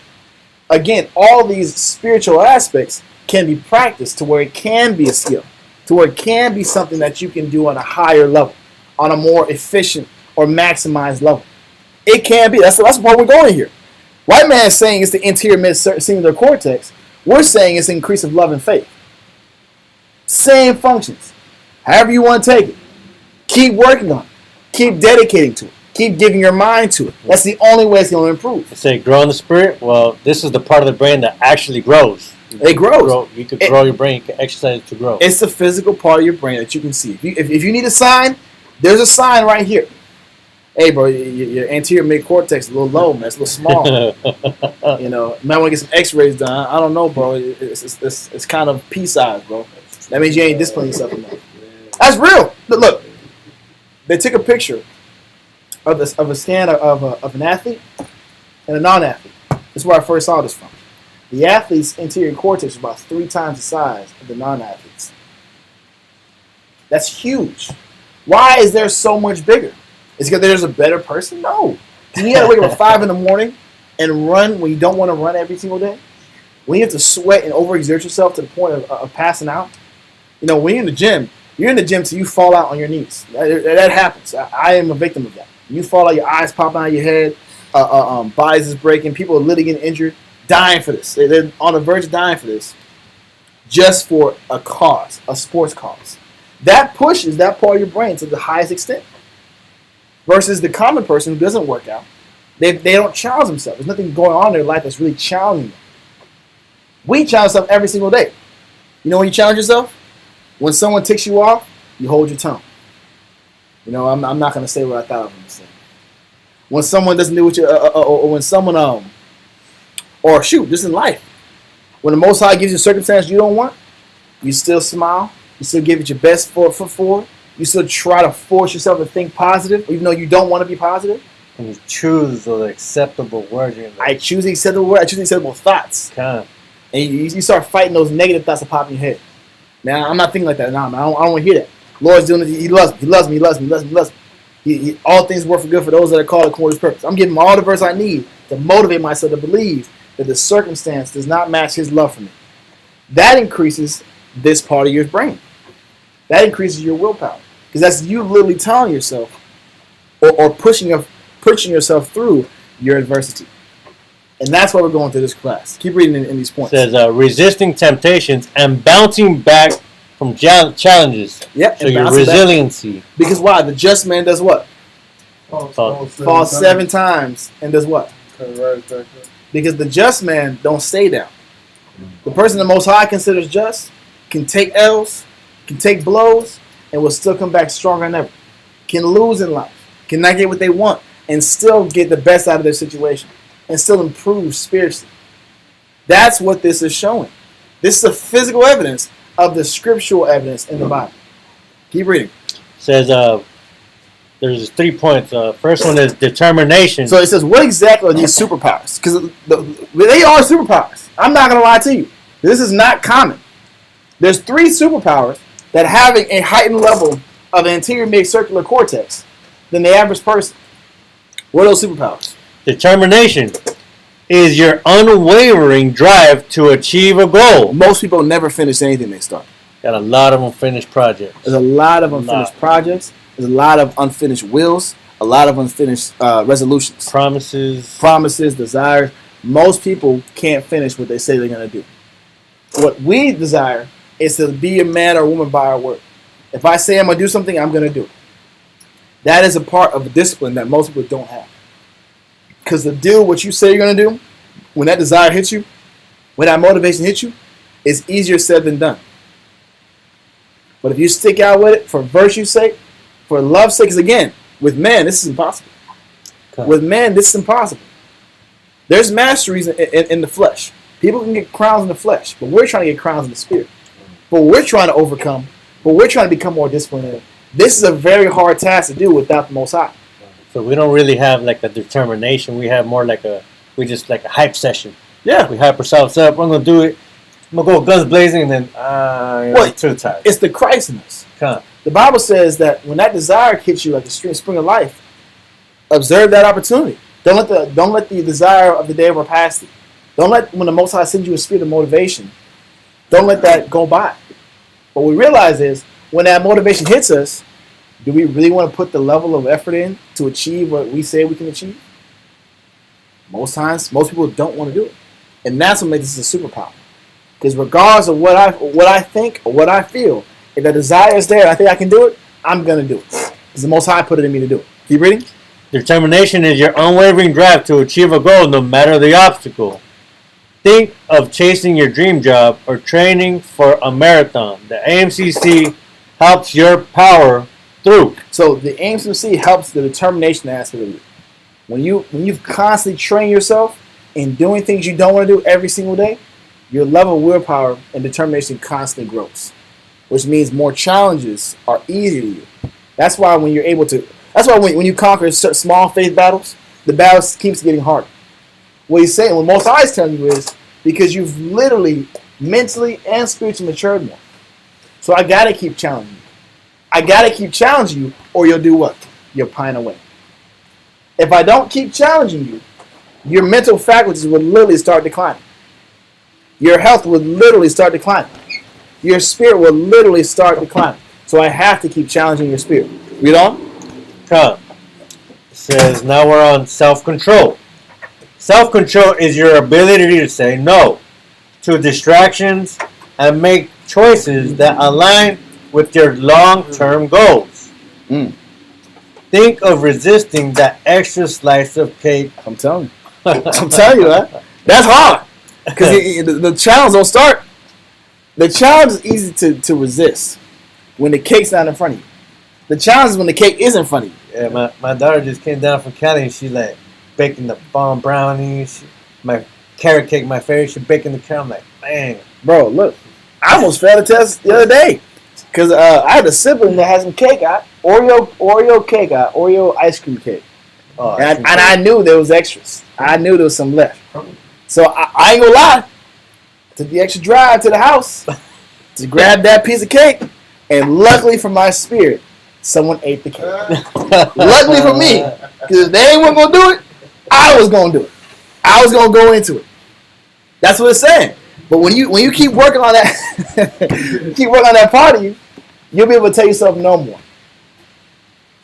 Again, all these spiritual aspects can be practiced to where it can be a skill, to where it can be something that you can do on a higher level, on a more efficient or maximized level. It can be. That's why we're going here. White man is saying it's the interior mid-singular cortex. We're saying it's increase of love and faith. Same functions. However you want to take it. Keep working on it. Keep dedicating to it. Keep giving your mind to it. That's the only way it's going to improve. You say grow in the spirit? Well, this is the part of the brain that actually grows. It grows. You can grow your brain. You can exercise it to grow. It's the physical part of your brain that you can see. If you need a sign, there's a sign right here. Hey, bro, your anterior mid-cortex is a little low, man. It's a little small. You might want to get some x-rays done. I don't know, bro. It's kind of pea-size, bro. That means you ain't disciplining yourself enough. That's real. Look, they took a picture of a scan of an athlete and a non-athlete. This is where I first saw this from. The athlete's anterior cortex is about 3 times the size of the non-athlete's. That's huge. Why is there so much bigger? Is it because there's a better person? No. You got to wake up at 5 in the morning and run when you don't want to run every single day? When you have to sweat and overexert yourself to the point of passing out? When you're in the gym, till you fall out on your knees. That happens. I am a victim of that. You fall out, your eyes popping out of your head, bodies is breaking, people are literally getting injured, dying for this. They're on the verge of dying for this. Just for a cause, a sports cause. That pushes that part of your brain to the highest extent. Versus the common person who doesn't work out. They don't challenge themselves. There's nothing going on in their life that's really challenging them. We challenge ourselves every single day. You know when you challenge yourself? When someone ticks you off, you hold your tongue. I'm not going to say what I thought I was going to say. When someone doesn't do what you, or when someone, or shoot, just in life. When the Most High gives you a circumstance you don't want, you still smile. You still give it your best foot forward. You still try to force yourself to think positive, even though you don't want to be positive. And you choose the acceptable words. I choose the acceptable words. I choose the acceptable thoughts. And you start fighting those negative thoughts that pop in your head. Now, I'm not thinking like that. No, I don't want to hear that. Lord's doing it. He loves me. He loves me. He loves me. He loves me. He loves me. All things work for good for those that are called according to his purpose. I'm giving him all the verse I need to motivate myself to believe that the circumstance does not match his love for me. That increases this part of your brain. That increases your willpower. Because that's you literally telling yourself or pushing yourself through your adversity. And that's why we're going through this class. Keep reading in these points. It says, resisting temptations and bouncing back from challenges. Yep. So your resiliency. Back. Because why? The just man does what? Falls 7 times and does what? Because the just man don't stay down. The person the Most High considers just can take L's, can take blows, and will still come back stronger than ever. Can lose in life, can not get what they want, and still get the best out of their situation, and still improve spiritually. That's what this is showing. This is the physical evidence of the scriptural evidence in the Bible. Keep reading. It says, there's 3 points. First one is determination. So it says, what exactly are these superpowers? Because they are superpowers. I'm not going to lie to you. This is not common. There's 3 superpowers that have a heightened level of anterior mid-circular cortex than the average person. What are those superpowers? Determination is your unwavering drive to achieve a goal. Most people never finish anything they start. Got a lot of unfinished projects. There's a lot of unfinished projects. There's a lot of unfinished wills. A lot of unfinished resolutions. Promises, desires. most people can't finish what they say they're going to do. What we desire is to be a man or woman by our word. If I say I'm going to do something, I'm going to do it. That is a part of a discipline that most people don't have. Because to do what you say you're going to do, when that desire hits you, when that motivation hits you, it's easier said than done. But if you stick out with it for virtue's sake, for love's sake, because again, with men, this is impossible. Okay. With men, this is impossible. There's masteries in the flesh. People can get crowns in the flesh, but we're trying to get crowns in the spirit. But we're trying to overcome, but we're trying to become more disciplined. This is a very hard task to do without the Most High. So we don't really have like a determination. We have more like a hype session. Yeah. We hype ourselves up. I'm going to do it. I'm going to go guns blazing, and then I'm too tired. It's the Christ in us. The Bible says that when that desire hits you like a spring of life, observe that opportunity. Don't let the desire of the day overpass you. Don't let, when the Most High sends you a spirit of motivation, don't let that go by. What we realize is, when that motivation hits us, do we really want to put the level of effort in to achieve what we say we can achieve? Most times, most people don't want to do it. And that's what makes this a superpower. Because regardless of what I think or what I feel, if the desire is there and I think I can do it, I'm going to do it. Because the Most High put it in me to do it. Keep reading. Determination is your unwavering drive to achieve a goal no matter the obstacle. Think of chasing your dream job or training for a marathon. The AMCC helps your power through. So the AMCC helps the determination aspect of you. When you constantly train yourself in doing things you don't want to do every single day, your level of willpower and determination constantly grows, which means more challenges are easier to you. That's why when you conquer small faith battles, the battle keeps getting harder. What he's saying, what Most High is telling you is because you've literally, mentally, and spiritually matured more. So I got to keep challenging you. I got to keep challenging you, or you'll do what? You'll pine away. If I don't keep challenging you, your mental faculties will literally start declining. Your health will literally start declining. Your spirit will literally start declining. So I have to keep challenging your spirit. Read on. Come. It says, now we're on self-control. Self-control is your ability to say no to distractions and make choices that align with your long-term goals. Think of resisting that extra slice of cake. I'm telling you. I'm telling you, man. That's hard. Because the challenge don't start. The challenge is easy to resist when the cake's not in front of you. The challenge is when the cake is in front of you. Yeah, my daughter just came down from Cali and she like baking the bomb brownies. My carrot cake, my favorite. She baking the carrot. I'm like, man. Bro, look. I almost failed a test the other day. Because I had a sibling that had some cake. Oreo cake. Oreo ice cream cake. Oh, and I knew there was extras. I knew there was some left. So I ain't gonna lie. Took the extra drive to the house to grab that piece of cake. And luckily for my spirit, someone ate the cake. Luckily for me. Because if they weren't going to do it, I was going to do it. I was going to go into it. That's what it's saying. But when you keep working on that, keep working on that part of you, you'll be able to tell yourself no more.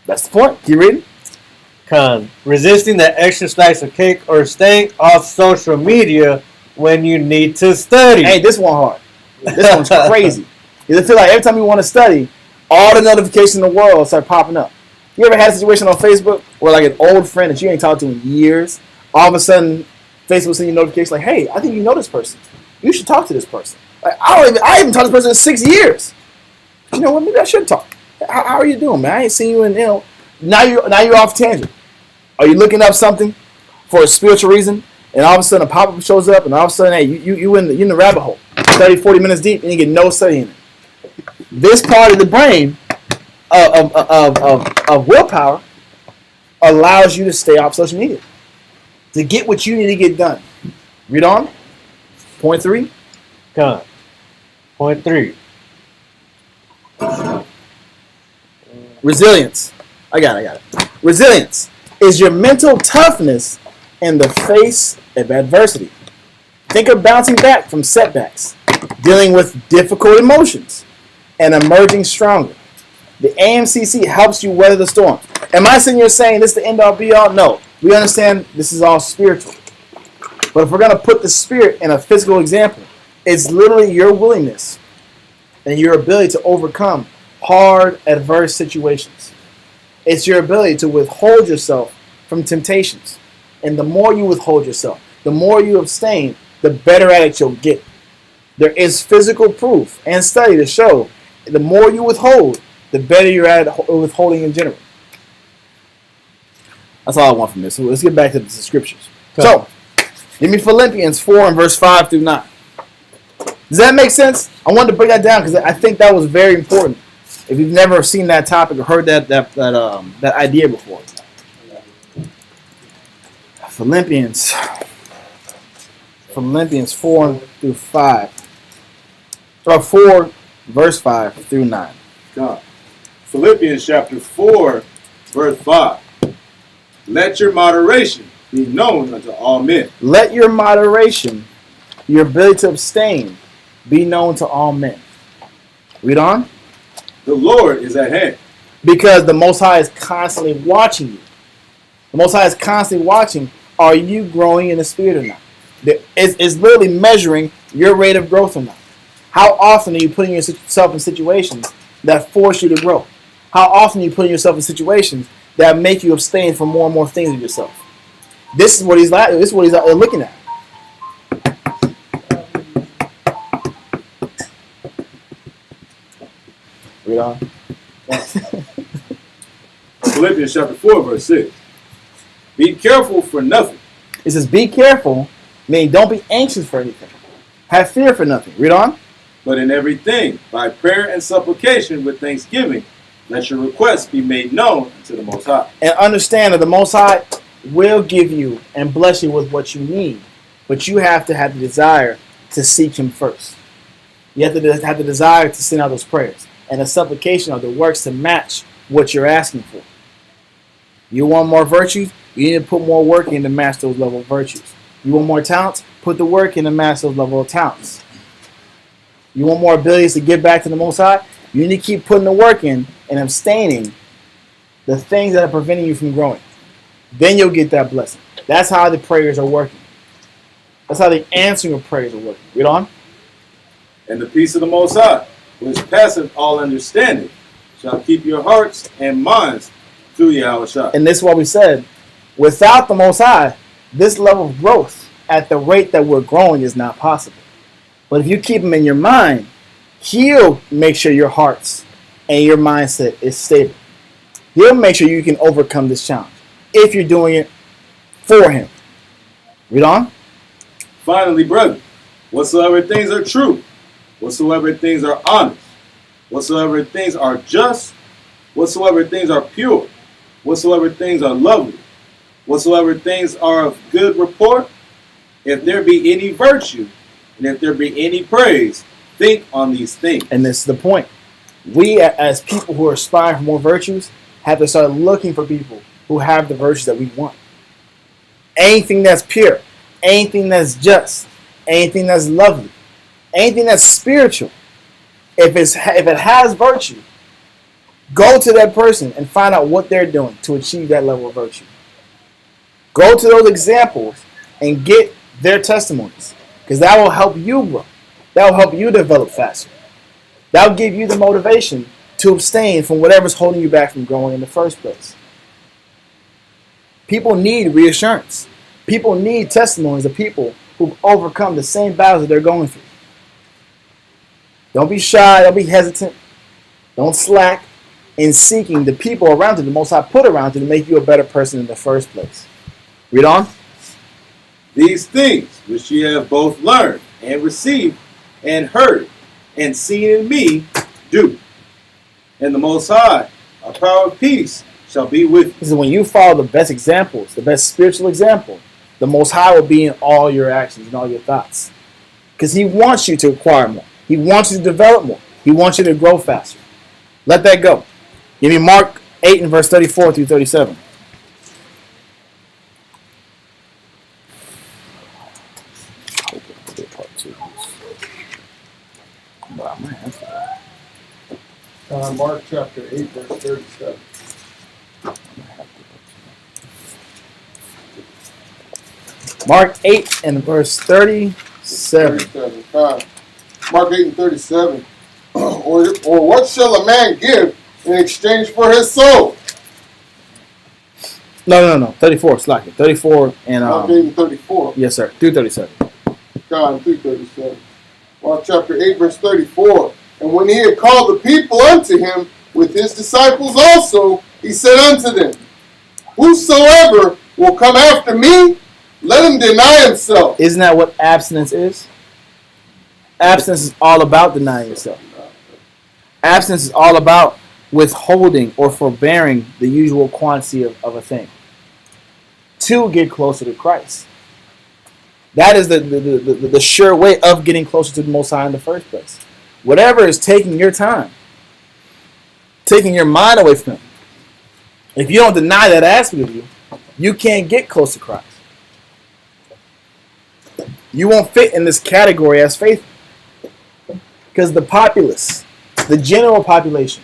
That's the point. Keep reading. Con. Resisting that extra slice of cake or staying off social media when you need to study. Hey, this one hard. This one's crazy. Because I feel like every time you want to study, all the notifications in the world start popping up. You ever had a situation on Facebook where like an old friend that you ain't talked to in years, all of a sudden Facebook sends you a notification like, hey, I think you know this person. You should talk to this person. Like, I haven't talked to this person in 6 years. But you know what? Maybe I should talk. How are you doing, man? I ain't seen you in, now you're off tangent. Are you looking up something for a spiritual reason? And all of a sudden a pop-up shows up and all of a sudden, hey, you in the rabbit hole. 30, 40 minutes deep and you get no studying it. This part of the brain of willpower allows you to stay off social media to get what you need to get done. Read on. Point 3. Come. Point 3. Resilience. I got it. Resilience is your mental toughness in the face of adversity. Think of bouncing back from setbacks, dealing with difficult emotions, and emerging stronger. The AMCC helps you weather the storm. Am I sitting here saying this is the end all be all? No. We understand this is all spiritual. But if we're going to put the Spirit in a physical example, it's literally your willingness and your ability to overcome hard, adverse situations. It's your ability to withhold yourself from temptations. And the more you withhold yourself, the more you abstain, the better at it you'll get. There is physical proof and study to show the more you withhold, the better you're at withholding in general. That's all I want from this. So let's get back to the scriptures. So, give me Philippians 4 and verse 5 through 9. Does that make sense? I wanted to break that down because I think that was very important. If you've never seen that topic or heard that idea before. Philippians 4 through 5. Or 4 verse 5 through 9. God. Philippians chapter 4 verse 5. Let your moderation be known unto all men. Let your moderation, your ability to abstain, be known to all men. Read on. The Lord is at hand. Because the Most High is constantly watching you. The Most High is constantly watching. Are you growing in the Spirit or not? It's literally measuring your rate of growth or not. How often are you putting yourself in situations that force you to grow? How often are you putting yourself in situations that make you abstain from more and more things of yourself? This is what he's like. This is what he's looking at. Read on. Philippians chapter 4 verse 6. Be careful for nothing. It says, be careful, meaning don't be anxious for anything. Have fear for nothing. Read on. But in everything, by prayer and supplication with thanksgiving, let your requests be made known to the Most High. And understand that the Most High will give you and bless you with what you need. But you have to have the desire to seek Him first. You have to have the desire to send out those prayers. And the supplication of the works to match what you're asking for. You want more virtues? You need to put more work in to match those level of virtues. You want more talents? Put the work in to match those level of talents. You want more abilities to give back to the Most High? You need to keep putting the work in and abstaining the things that are preventing you from growing. Then you'll get that blessing. That's how the prayers are working. That's how the answering of prayers are working. Read on. And the peace of the Most High, which passeth all understanding, shall keep your hearts and minds through Yahushua. And this is what we said. Without the Most High, this level of growth at the rate that we're growing is not possible. But if you keep Him in your mind, He'll make sure your hearts and your mindset is stable. He'll make sure you can overcome this challenge if you're doing it for Him. Read on. Finally, brethren, whatsoever things are true, whatsoever things are honest, whatsoever things are just, whatsoever things are pure, whatsoever things are lovely, whatsoever things are of good report, if there be any virtue, and if there be any praise, think on these things. And this is the point. We, as people who are aspiring for more virtues, have to start looking for people who have the virtues that we want. Anything that's pure, anything that's just, anything that's lovely, anything that's spiritual, if it has virtue, go to that person and find out what they're doing to achieve that level of virtue. Go to those examples and get their testimonies, because that will help you grow. That will help you develop faster. That will give you the motivation to abstain from whatever's holding you back from growing in the first place. People need reassurance. People need testimonies of people who've overcome the same battles that they're going through. Don't be shy. Don't be hesitant. Don't slack in seeking the people around you, the Most High put around you, to make you a better person in the first place. Read on. These things which ye have both learned and received and heard and seen in me, do. And the Most High, our power of peace, shall be with you. This is when you follow the best examples, the best spiritual example, the Most High will be in all your actions and all your thoughts. Because He wants you to acquire more. He wants you to develop more. He wants you to grow faster. Let that go. Give me Mark 8 and verse 34 through 37. Mark chapter 8, verse 37. Mark 8 and verse 37. 37. Mark 8 and 37. or what shall a man give in exchange for his soul? No. 34, slack it. 34 and Mark 8 and 34. yes, sir. Through 37. God, 3:37. Mark chapter 8, verse 34. And when he had called the people unto him with his disciples also, he said unto them, Whosoever will come after me, let him deny himself. Isn't that what abstinence is? Abstinence is all about denying yourself. Abstinence is all about withholding or forbearing the usual quantity of a thing to get closer to Christ. That is the sure way of getting closer to the Most High in the first place. Whatever is taking your time, taking your mind away from Him. If you don't deny that aspect of you, you can't get close to Christ. You won't fit in this category as faithful. Because the populace, the general population,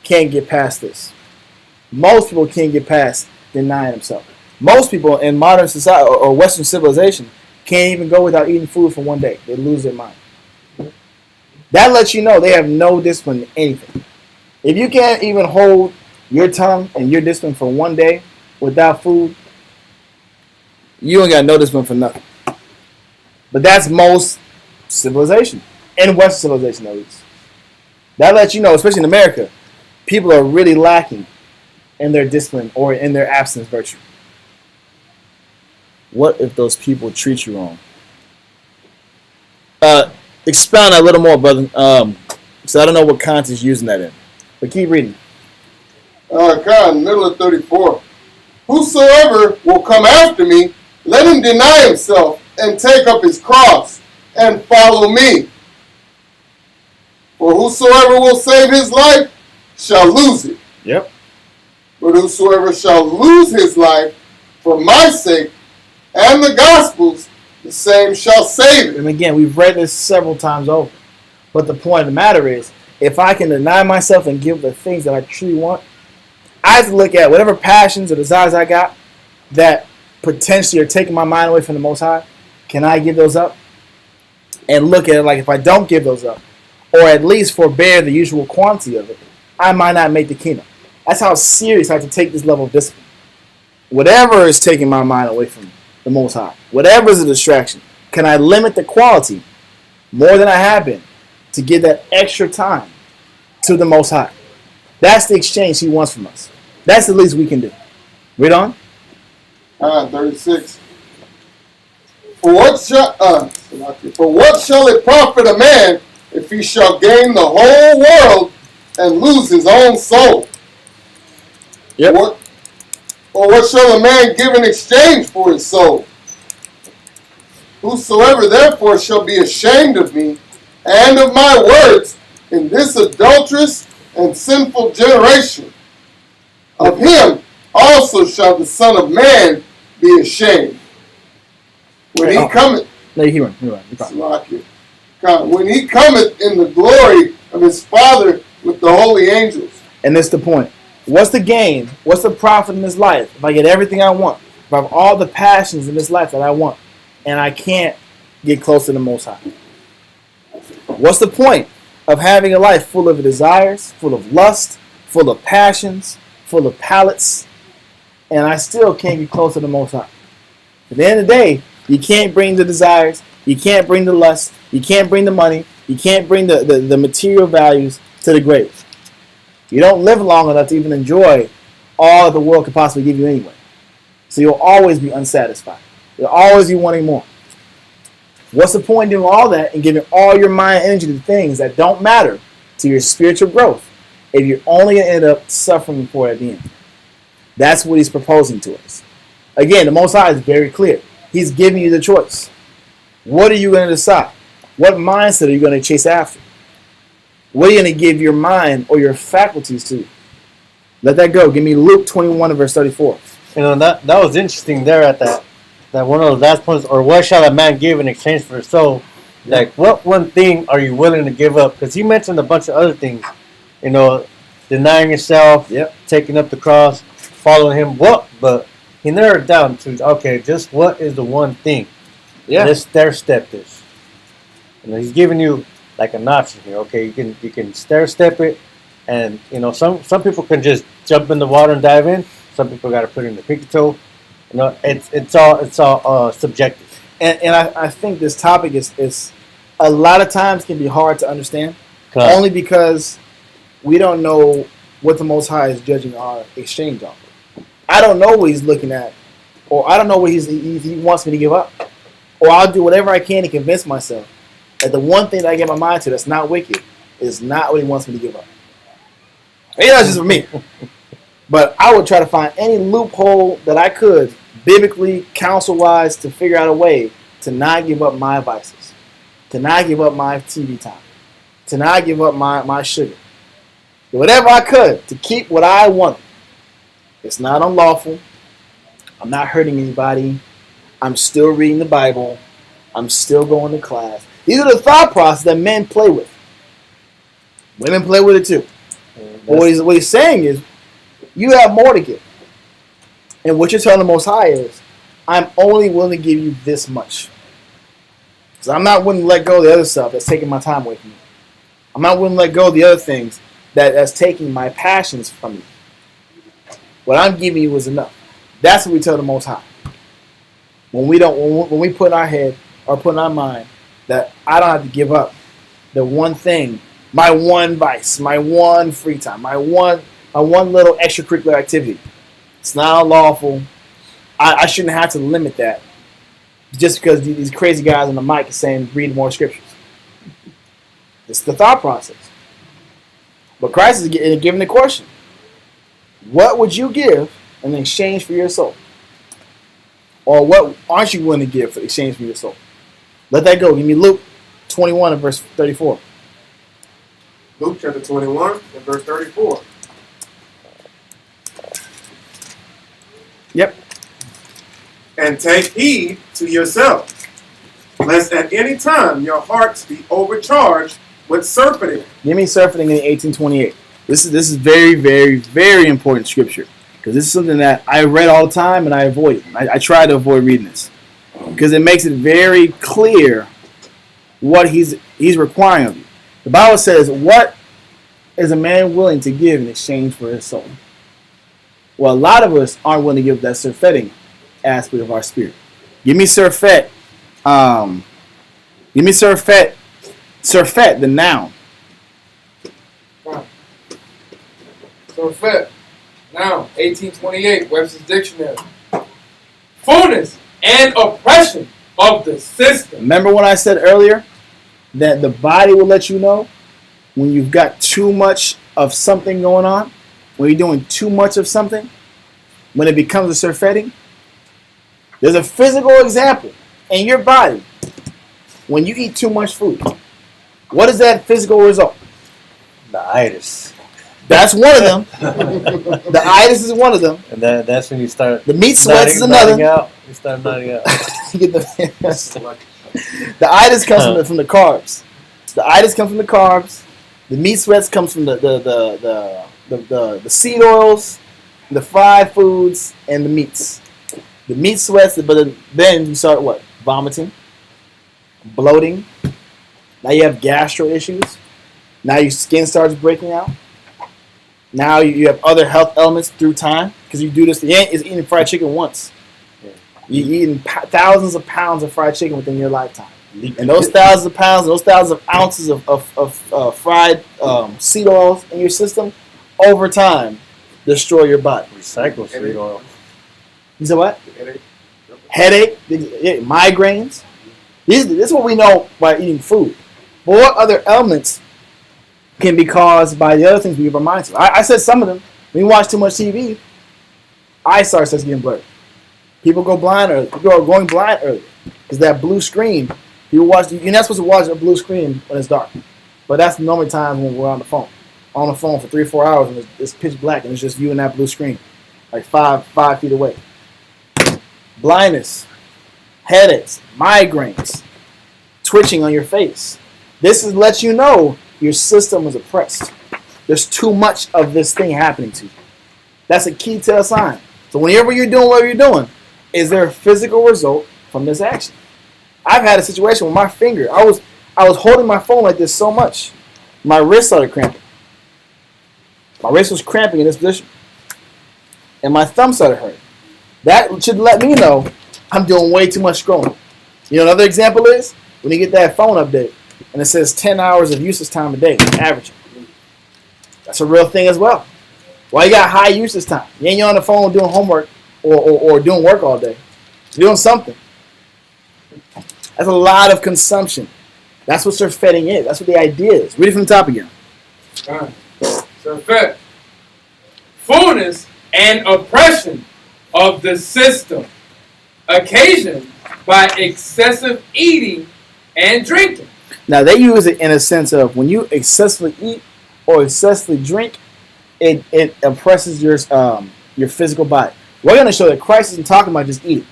can't get past this. Most people can't get past denying themselves. Most people in modern society or Western civilization can't even go without eating food for one day. They lose their mind. That lets you know they have no discipline in anything. If you can't even hold your tongue and your discipline for one day without food, you ain't got no discipline for nothing. But that's most civilization. In Western civilization, at least. That lets you know, especially in America, people are really lacking in their discipline or in their abstinence virtue. What if those people treat you wrong? Expound a little more, brother. So I don't know what context you're using that in. But keep reading. God, middle of 34. Whosoever will come after me, let him deny himself and take up his cross and follow me. For whosoever will save his life shall lose it. Yep. But whosoever shall lose his life for my sake and the gospel's, the same shall save it. And again, we've read this several times over. But the point of the matter is, if I can deny myself and give the things that I truly want, I have to look at whatever passions or desires I got that potentially are taking my mind away from the Most High. Can I give those up? And look at it like if I don't give those up, or at least forbear the usual quantity of it, I might not make the kingdom. That's how serious I have to take this level of discipline. Whatever is taking my mind away from the Most High, whatever is a distraction, can I limit the quality more than I have been to give that extra time to the Most High? That's the exchange He wants from us. That's the least we can do. Read on. 36. For what shall it profit a man if he shall gain the whole world and lose his own soul? Yep. Or what shall a man give in exchange for his soul? Whosoever therefore shall be ashamed of me and of my words in this adulterous and sinful generation, of him also shall the Son of Man be ashamed. When he cometh, when he cometh in the glory of his Father with the holy angels. And that's the point. What's the gain? What's the profit in this life? If I get everything I want, if I have all the passions in this life that I want, and I can't get close to the Most High? What's the point of having a life full of desires, full of lust, full of passions, full of palates, and I still can't get close to the Most High? At the end of the day, you can't bring the desires, you can't bring the lust, you can't bring the money, you can't bring the material values to the grave. You don't live long enough to even enjoy all the world could possibly give you anyway. So you'll always be unsatisfied. You'll always be wanting more. What's the point in doing all that and giving all your mind and energy to things that don't matter to your spiritual growth if you're only going to end up suffering for it at the end? That's what He's proposing to us. Again, the Most High is very clear. He's giving you the choice. What are you going to decide? What mindset are you going to chase after? What are you going to give your mind or your faculties to? Let that go. Give me Luke 21 and verse 34. You know, that was interesting there at that one of those last points. Or what shall a man give in exchange for his soul? Like, what one thing are you willing to give up? Because he mentioned a bunch of other things. You know, denying yourself, taking up the cross, following Him. But he narrowed it down to, okay, just what is the one thing? Yeah. Let's stair step this. He's giving you like an option here. Okay, you can stair step it, and some people can just jump in the water and dive in. Some people got to put in the pinky toe. It's all subjective. And I think this topic is a lot of times can be hard to understand, only because we don't know what the Most High is judging our exchange on. I don't know what he's looking at, or I don't know what he wants me to give up. Or I'll do whatever I can to convince myself that the one thing that I get my mind to that's not wicked is not what he wants me to give up. Maybe that's just for me. But I would try to find any loophole that I could, biblically, counsel-wise, to figure out a way to not give up my vices, to not give up my TV time, to not give up my sugar. Whatever I could to keep what I want. It's not unlawful. I'm not hurting anybody. I'm still reading the Bible. I'm still going to class. These are the thought process that men play with. Women play with it too. But what he's saying is, you have more to give. And what you're telling the Most High is, I'm only willing to give you this much. Because I'm not willing to let go of the other stuff that's taking my time away from me. I'm not willing to let go of the other things that's taking my passions from you. What I'm giving you is enough. That's what we tell the Most High. When we put in our head or put in our mind that I don't have to give up the one thing, my one vice, my one free time, my one little extracurricular activity. It's not lawful. I shouldn't have to limit that just because these crazy guys on the mic are saying read more scriptures. It's the thought process. But Christ is giving the question. What would you give in exchange for your soul? Or what aren't you willing to give in exchange for your soul? Let that go. Give me Luke 21 and verse 34. Luke chapter 21 and verse 34. Yep. And take heed to yourselves, lest at any time your hearts be overcharged with surfeiting. Give me surfeiting in 1828. This is very, very, very important scripture. Because this is something that I read all the time and I avoid it. I try to avoid reading this. Because it makes it very clear what he's requiring of you. The Bible says, what is a man willing to give in exchange for his soul? Well, a lot of us aren't willing to give that surfeiting aspect of our spirit. Give me surfeit. Give me surfeit. Surfeit, the noun. Surfeit, noun, 1828, Webster's Dictionary. Fullness and oppression of the system. Remember when I said earlier that the body will let you know when you've got too much of something going on? When you're doing too much of something? When it becomes a surfeiting? There's a physical example in your body when you eat too much food. What is that physical result? The itis. That's one of them. The itis is one of them. And that's when you start. The meat sweats is another. You start nodding out. The itis comes from the carbs. The itis comes from the carbs. The meat sweats comes from the seed oils, the fried foods, and the meats. The meat sweats, but then you start what? Vomiting, bloating. Now you have gastro issues. Now your skin starts breaking out. Now you have other health elements through time because you do this. You ain't just eating fried chicken once. You're eating thousands of pounds of fried chicken within your lifetime. And those thousands of pounds, those thousands of ounces of fried seed oils in your system, over time, destroy your body. Recycle seed oil. You said what? Headache, migraines. This is what we know by eating food. But what other elements can be caused by the other things we give our minds to? I said some of them. When you watch too much TV, eyesight starts getting blurred. People go blind early. People are going blind early because that blue screen. You're not supposed to watch a blue screen when it's dark, but that's normally times when we're on the phone for 3 or 4 hours and it's pitch black and it's just you and that blue screen, like 5 feet away. Blindness, headaches, migraines, twitching on your face. This lets you know your system is oppressed. There's too much of this thing happening to you. That's a key tell sign. So whenever you're doing whatever you're doing, is there a physical result from this action? I've had a situation with my finger. I was holding my phone like this so much, my wrist started cramping. My wrist was cramping in this position, and my thumb started hurting. That should let me know I'm doing way too much scrolling. You know, another example is when you get that phone update and it says 10 hours of usage time a day, averaging. That's a real thing as well. Why you got high usage time? You ain't on the phone doing homework or doing work all day. You're doing something. That's a lot of consumption. That's what surfetting is. That's what the idea is. Read it from the top again. Surfeit. Fullness and oppression of the system, occasioned by excessive eating and drinking. Now, they use it in a sense of when you excessively eat or excessively drink, it oppresses your physical body. We're going to show that Christ isn't talking about just eating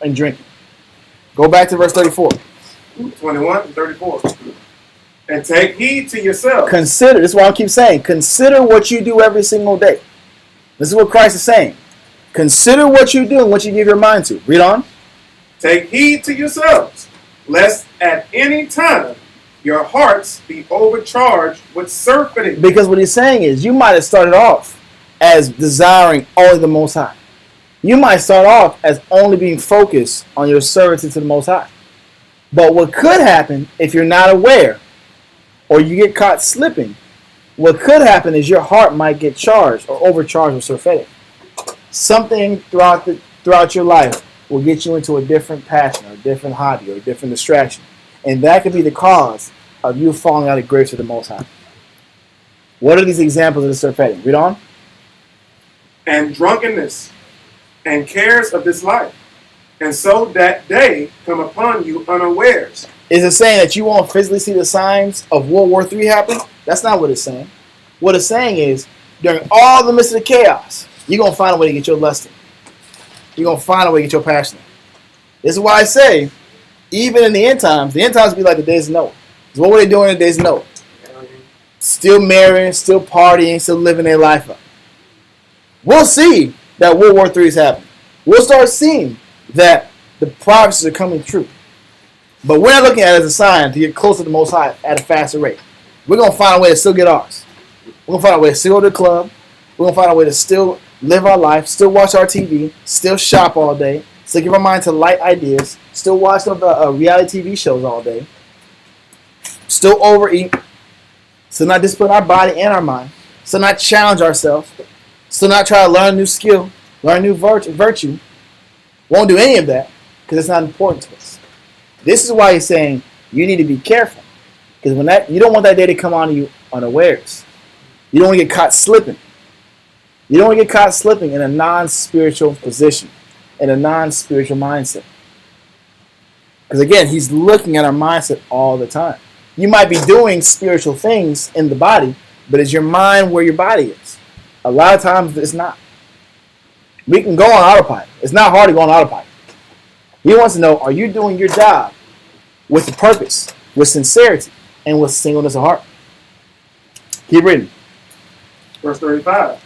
and drinking. Go back to verse 34. 21 and 34. And take heed to yourself. Consider, this is what I keep saying, consider what you do every single day. This is what Christ is saying. Consider what you do and what you give your mind to. Read on. Take heed to yourselves, lest at any time your hearts be overcharged with surfeiting. Because what he's saying is you might have started off as desiring only the Most High. You might start off as only being focused on your servitude to the Most High. But what could happen if you're not aware or you get caught slipping, what could happen is your heart might get charged or overcharged with surfeiting. Something throughout your life will get you into a different passion or a different hobby or a different distraction. And that could be the cause of you falling out of grace with the Most High. What are these examples of the surfeiting? Read on. And drunkenness and cares of this life. And so that day come upon you unawares. Is it saying that you won't physically see the signs of World War III happening? That's not what it's saying. What it's saying is, during all the midst of the chaos, you're going to find a way to get your lust in. You're going to find a way to get your passion in. This is why I say, even in the end times will be like the days of Noah. So what were they doing in the days of Noah? Still marrying, still partying, still living their life up. We'll see that World War III is happening. We'll start seeing that the prophecies are coming true. But we're not looking at it as a sign to get closer to the Most High at a faster rate. We're going to find a way to still get ours. We're going to find a way to still go to the club. We're going to find a way to still live our life, still watch our TV, still shop all day, still give our mind to light ideas, still watch some reality TV shows all day, still overeat, still not discipline our body and our mind, still not challenge ourselves, still not try to learn a new skill, learn a new virtue. Won't do any of that because it's not important to us. This is why he's saying you need to be careful, because you don't want that day to come on you unawares. You don't want to get caught slipping. You don't want to get caught slipping in a non-spiritual position, in a non-spiritual mindset. Because again, he's looking at our mindset all the time. You might be doing spiritual things in the body, but is your mind where your body is? A lot of times it's not. We can go on autopilot. It's not hard to go on autopilot. He wants to know, are you doing your job with a purpose, with sincerity, and with singleness of heart? Keep reading. Verse 35.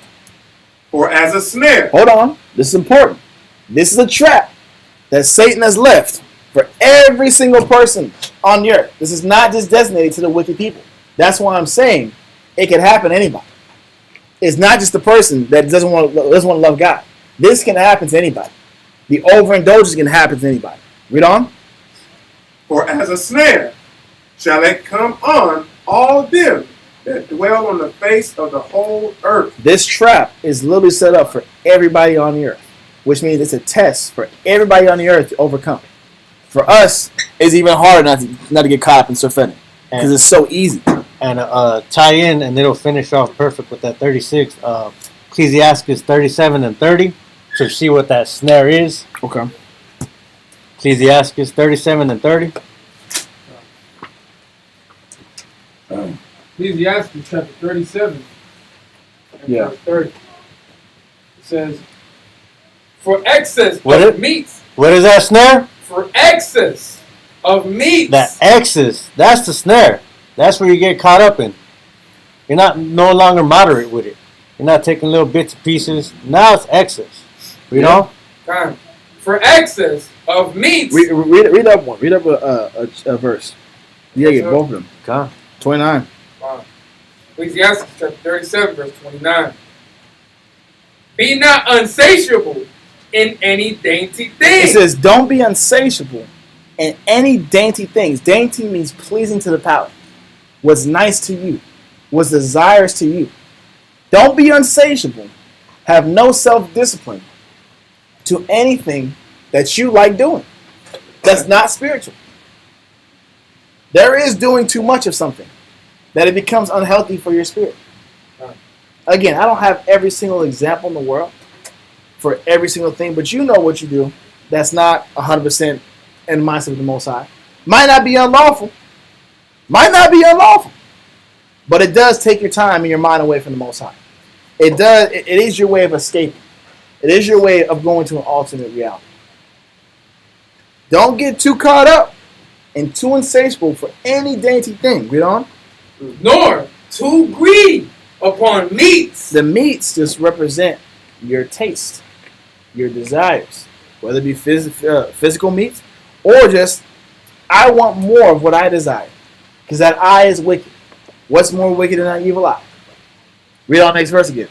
For as a snare. Hold on. This is important. This is a trap that Satan has left for every single person on the earth. This is not just designated to the wicked people. That's why I'm saying it can happen to anybody. It's not just the person that doesn't want to love God. This can happen to anybody. The overindulgence can happen to anybody. Read on. For as a snare shall it come on all them that dwell on the face of the whole earth. This trap is literally set up for everybody on the earth, which means it's a test for everybody on the earth to overcome. For us, it's even harder not to get caught up in surfeiting because it's so easy. And tie in, and it'll finish off perfect with that 36. Ecclesiastes 37 and 30 to see what that snare is. Okay. Ecclesiastes 37 and 30. Ecclesiastes chapter 37 and verse 30. It says, for excess of meats. What is that snare? For excess of meats. That excess, that's the snare. That's where you get caught up in. You're no longer moderate with it. You're not taking little bits and pieces. Now it's excess. Read on. Con. For excess of meats. Read up one. Read up a verse. Yeah, get both of them. Come. 29. Ecclesiastes chapter 37, verse 29. Be not unsatiable in any dainty thing. It says, don't be unsatiable in any dainty things. Dainty means pleasing to the palate. What's nice to you. What's desires to you. Don't be unsatiable. Have no self-discipline to anything that you like doing. That's not spiritual. There is doing too much of something that it becomes unhealthy for your spirit. Again, I don't have every single example in the world for every single thing, but you know what you do that's not 100% in the mindset of the Most High. Might not be unlawful. Might not be unlawful. But it does take your time and your mind away from the Most High. It does. It is your way of escaping. It is your way of going to an alternate reality. Don't get too caught up and too insatiable for any dainty thing. Read on. Nor too greedy upon meats. The meats just represent your taste, your desires, whether it be physical meats or just, I want more of what I desire. Because that eye is wicked. What's more wicked than an evil eye? Read on the next verse again.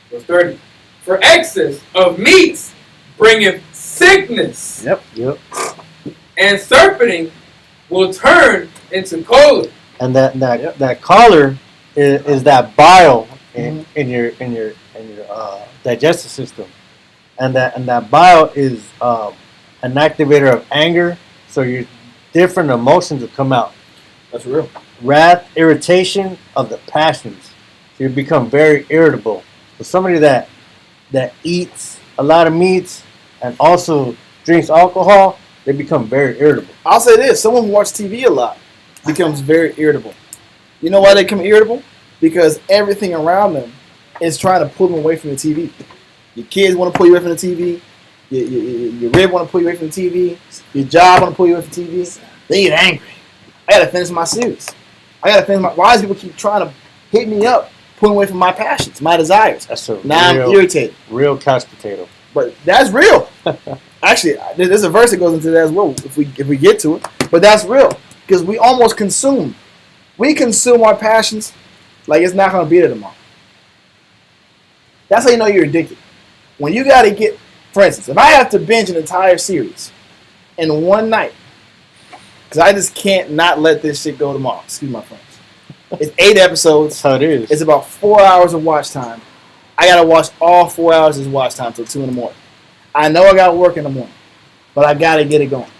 Verse 30. For excess of meats bringeth sickness. Yep. And serpenting will turn into choler. And that collar is that bile in your digestive system, and that bile is an activator of anger. So your different emotions will come out. That's real. Wrath, irritation of the passions. So you become very irritable. So somebody that eats a lot of meats and also drinks alcohol, they become very irritable. I'll say this: someone who watches TV a lot becomes very irritable. You know why they become irritable? Because everything around them is trying to pull them away from the TV. Your kids want to pull you away from the TV. Your rib want to pull you away from the TV. Your job want to pull you away from the TV. They get angry. I gotta finish my series. I gotta finish my. Why do people keep trying to hit me up, pulling away from my passions, my desires? That's a now real, I'm irritated. Real couch potato. But that's real. Actually, there's a verse that goes into that as well. If we get to it, but that's real because we almost consume. We consume our passions like it's not gonna be there tomorrow. That's how you know you're addicted. When you gotta get, for instance, if I have to binge an entire series in one night, because I just can't not let this shit go tomorrow. Excuse my friends. It's 8 episodes. That's how it is. It's about 4 hours of watch time. I gotta watch all 4 hours of watch time till 2 in the morning. I know I gotta work in the morning, but I gotta get it going.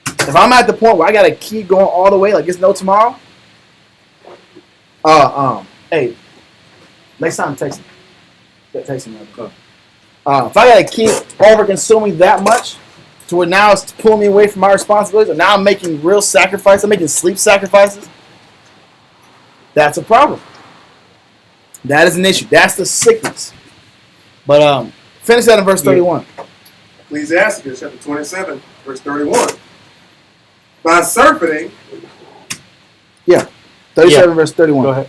If I'm at the point where I gotta keep going all the way, like it's no tomorrow. Hey, next time text me. Text me. If I gotta keep over consuming that much, to where now it's pulling me away from my responsibilities, and now I'm making real sacrifices. I'm making sleep sacrifices. That's a problem. That is an issue. That's the sickness. But finish that in verse 31. Ecclesiastes chapter 27, verse 31. By surfeiting. 37 verse 31. Go ahead.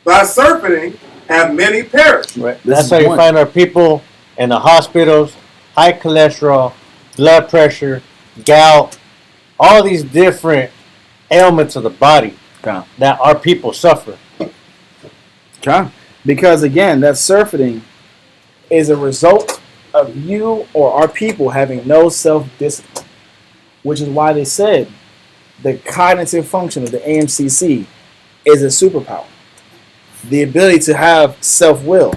By surfeiting have many perished. Right. This That's is how the you point. find our people in the hospitals, high cholesterol, blood pressure, gout, all these different ailments of the body that our people suffer. Okay. Because again, that surfeiting is a result of you or our people having no self-discipline, which is why they said the cognitive function of the AMCC is a superpower. The ability to have self-will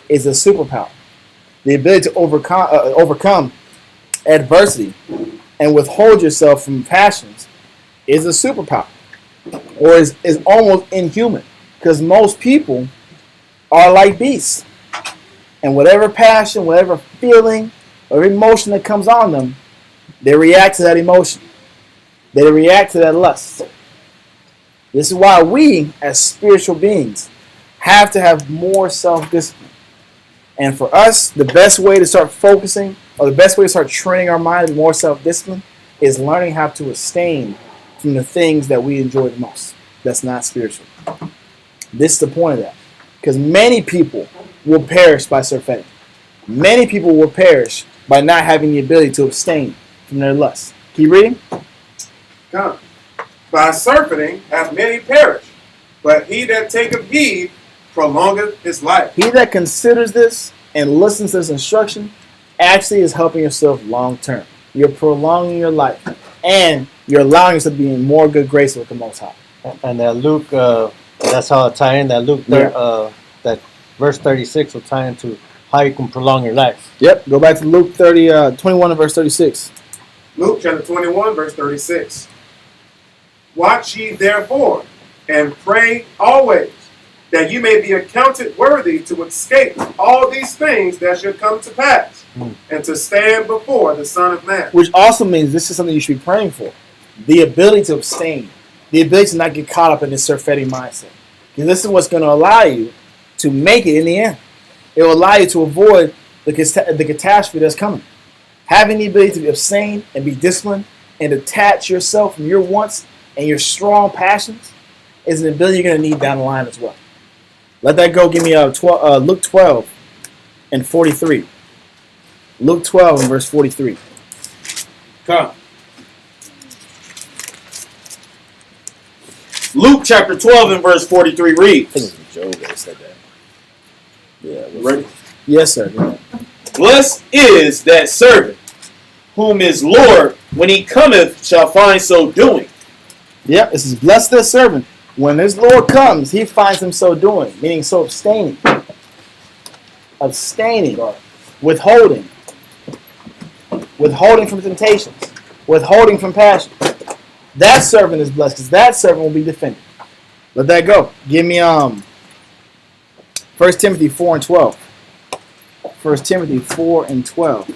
is a superpower. The ability to overcome adversity and withhold yourself from passions is a superpower, or is almost inhuman, because most people are like beasts, and whatever passion, whatever feeling or emotion that comes on them, they react to that emotion. They react to that lust. This is why we, as spiritual beings, have to have more self-discipline. And for us, the best way to start focusing, or the best way to start training our mind with more self-discipline, is learning how to abstain from the things that we enjoy the most. That's not spiritual. This is the point of that. Because many people will perish by surfeiting. Many people will perish by not having the ability to abstain from their lusts. Keep reading. Come. By surfeiting have many perished, but he that taketh heed prolongeth his life. He that considers this and listens to this instruction actually is helping yourself long term. You're prolonging your life, and you're allowing yourself to be in more good grace with the Most High. And that Luke, that's how it tie in. That Luke, that verse 36 will tie into how you can prolong your life. Yep. Go back to Luke 21 and verse 36. Luke chapter 21, verse 36. Watch ye therefore, and pray always, that you may be accounted worthy to escape all these things that should come to pass, and to stand before the Son of Man. Which also means this is something you should be praying for. The ability to abstain. The ability to not get caught up in this surfeiting mindset. Because this is what's going to allow you to make it in the end. It will allow you to avoid the catastrophe that's coming. Having the ability to abstain and be disciplined and detach yourself from your wants and your strong passions is an ability you're going to need down the line as well. Let that go. Give me Luke 12 and 43. Luke 12 and verse 43. Come. Luke chapter 12 and verse 43 reads. I think it was Job that said that. Yeah. Ready? Yes, sir. Yeah. Blessed is that servant whom his Lord, when he cometh, shall find so doing. Yep, this is blessed the servant. When his Lord comes, he finds him so doing, meaning so abstaining. Abstaining, withholding from temptations, withholding from passion. That servant is blessed because that servant will be defended. Let that go. Give me 1 Timothy 4 and 12. 1 Timothy 4 and 12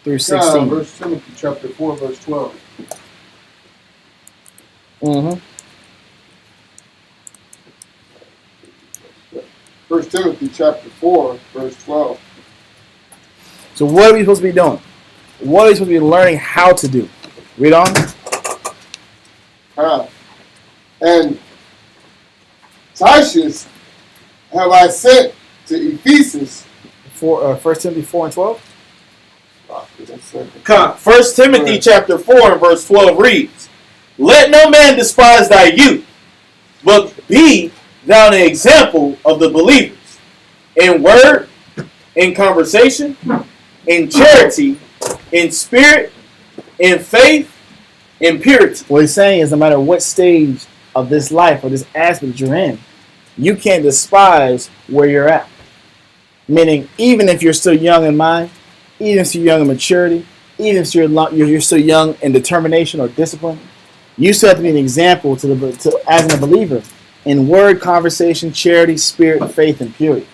through 16. 1 Timothy chapter 4, verse 12. Mm-hmm. 1 Timothy chapter 4, verse 12. So what are we supposed to be doing? What are we supposed to be learning how to do? Read on. And Titius have I sent to Ephesus. 1 Timothy 4 and 12. Come. 1 Timothy chapter 4 and verse 12 reads, Let no man despise thy youth, but be thou an example of the believers, in word, in conversation, in charity, in spirit, in faith, in purity. What he's saying is no matter what stage of this life or this aspect you're in, you can't despise where you're at. Meaning, even if you're still young in mind, even if you're young in maturity, even if you're still young in determination or discipline, you still have to be an example as a believer in word, conversation, charity, spirit, faith, and purity.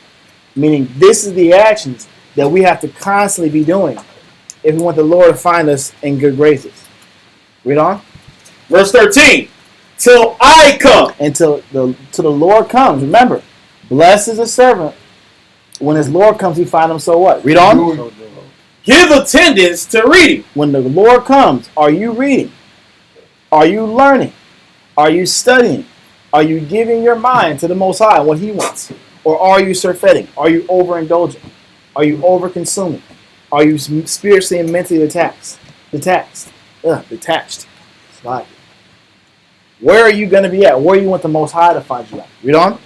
Meaning, this is the actions that we have to constantly be doing if we want the Lord to find us in good graces. Read on. Verse 13, till I come. Until the Lord comes. Remember, blessed is the servant. When his Lord comes, he finds him so what? Read on. Give attendance to reading. When the Lord comes, are you reading? Are you learning? Are you studying? Are you giving your mind to the Most High, what he wants? Or are you surfeiting? Are you overindulging? Are you over-consuming? Are you spiritually and mentally detached? Detached. Slide. Where are you going to be at? Where do you want the Most High to find you at? Read on.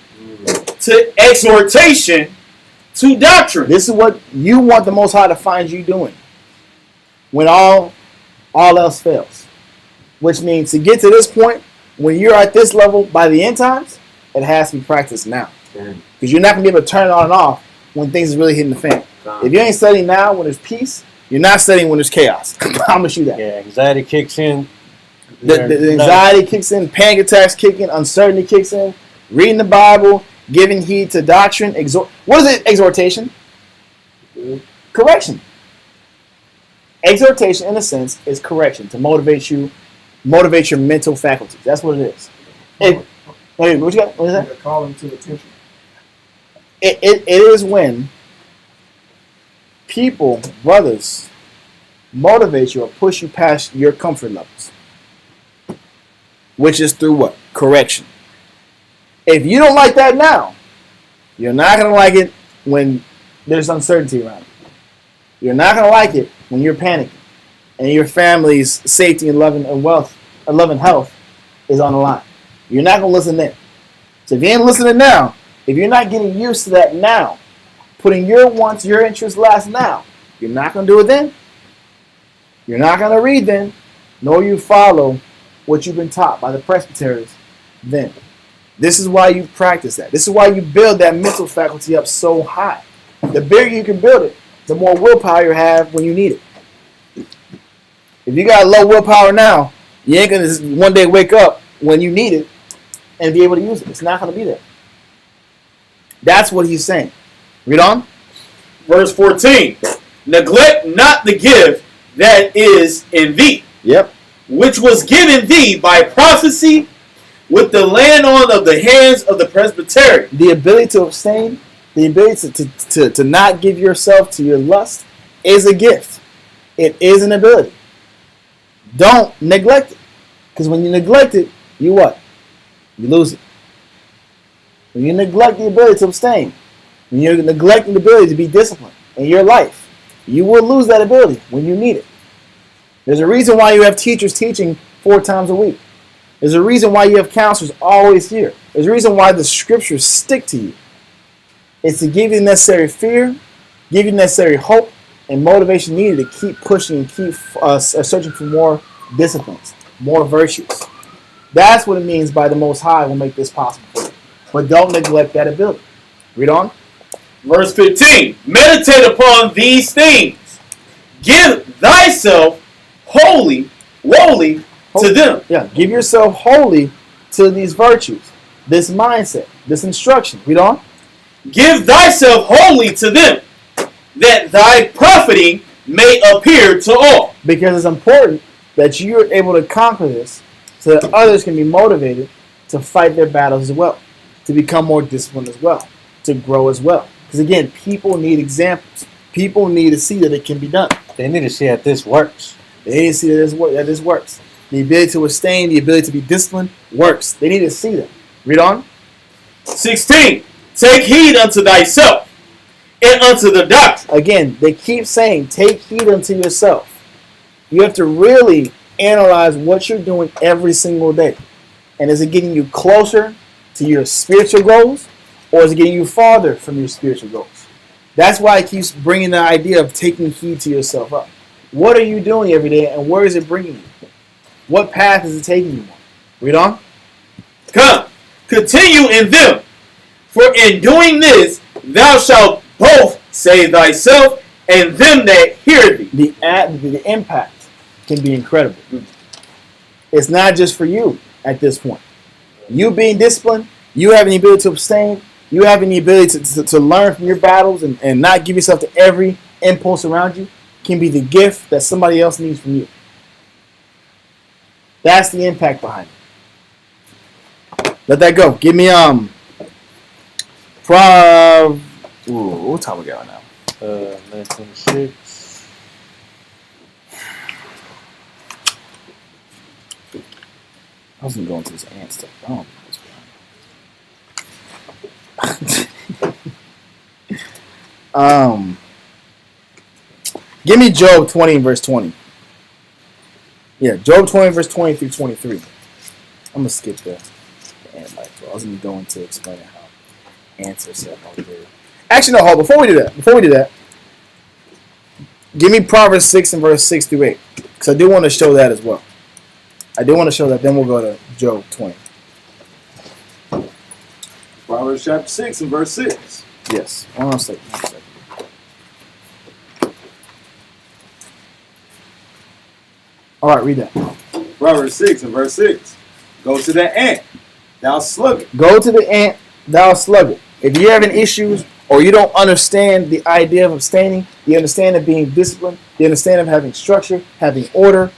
To exhortation, to doctrine. This is what you want the Most High to find you doing when all else fails. Which means to get to this point, when you're at this level by the end times, it has to be practiced now. Because you're not going to be able to turn it on and off when things is really hitting the fan. If you ain't studying now when there's peace, you're not studying when there's chaos. I promise you that. Yeah, anxiety kicks in. The anxiety kicks in, panic attacks kick in, uncertainty kicks in, reading the Bible, giving heed to doctrine. What is it? Exhortation? Correction. Exhortation, in a sense, is correction to motivate your mental faculties. That's what it is. What you got? What is that? Calling to attention. It is when people, brothers, motivate you or push you past your comfort levels. Which is through what? Correction. If you don't like that now, you're not going to like it when there's uncertainty around it. You're not going to like it when you're panicking and your family's safety and love and wealth and love and health is on the line. You're not going to listen then. So if you ain't listening now, if you're not getting used to that now, putting your wants, your interests last now, you're not going to do it then. You're not going to read then, nor you follow what you've been taught by the presbyteries then. This is why you practice that. This is why you build that mental faculty up so high. The bigger you can build it, the more willpower you have when you need it. If you got low willpower now, you ain't going to one day wake up when you need it and be able to use it. It's not going to be there. That's what he's saying. Read on. Verse 14. Neglect not the gift that is in thee. Yep. Which was given thee by prophecy with the laying on of the hands of the presbytery. The ability to abstain, the ability to not give yourself to your lust is a gift. It is an ability. Don't neglect it. Because when you neglect it, you what? You lose it. When you neglect the ability to abstain, when you're neglecting the ability to be disciplined in your life, you will lose that ability when you need it. There's a reason why you have teachers teaching 4 times a week. There's a reason why you have counselors always here. There's a reason why the scriptures stick to you. It's to give you the necessary fear, give you the necessary hope, and motivation needed to keep pushing and keep searching for more disciplines, more virtues. That's what it means by the Most High will make this possible for you. But don't neglect that ability. Read on. Verse 15. Meditate upon these things. Give thyself wholly to them. Yeah, give yourself wholly to these virtues, this mindset, this instruction. Read on. Give thyself wholly to them, that thy profiting may appear to all. Because it's important that you're able to conquer this so that others can be motivated to fight their battles as well, to become more disciplined as well, to grow as well. Because again, people need examples. People need to see that it can be done. They need to see that this works. They need to see that this works. The ability to abstain, the ability to be disciplined works. They need to see that. Read on. 16. Take heed unto thyself and unto the doctrine. Again, they keep saying, take heed unto yourself. You have to really analyze what you're doing every single day. And is it getting you closer to your spiritual goals, or is it getting you farther from your spiritual goals? That's why it keeps bringing the idea of taking heed to yourself up. What are you doing every day, and where is it bringing you? What path is it taking you on? Read on. Come, continue in them, for in doing this thou shalt both save thyself and them that hear thee. The impact can be incredible. It's not just for you at this point. You being disciplined, you having the ability to abstain, you having the ability to learn from your battles and not give yourself to every impulse around you can be the gift that somebody else needs from you. That's the impact behind it. Let that go. Give me what time we got now? 9:26. I wasn't going to this ant stuff. I don't know give me Job 20 and verse 20. Yeah, Job 20 verse 20 through 23. I'm gonna skip the ant life. I was gonna go into explaining how ants are set up there. Actually, no, hold. Before we do that, give me Proverbs 6 and verse 6 through 8, because I do want to show that as well. I do want to show that. Then we'll go to Job 20. Proverbs chapter 6 and verse 6. Yes. One second. All right, read that. Proverbs 6 and verse 6. Go to the ant, thou sluggard. Go to the ant, thou sluggard. If you're having issues or you don't understand the idea of abstaining, you understand of being disciplined, you understand of having structure, having order,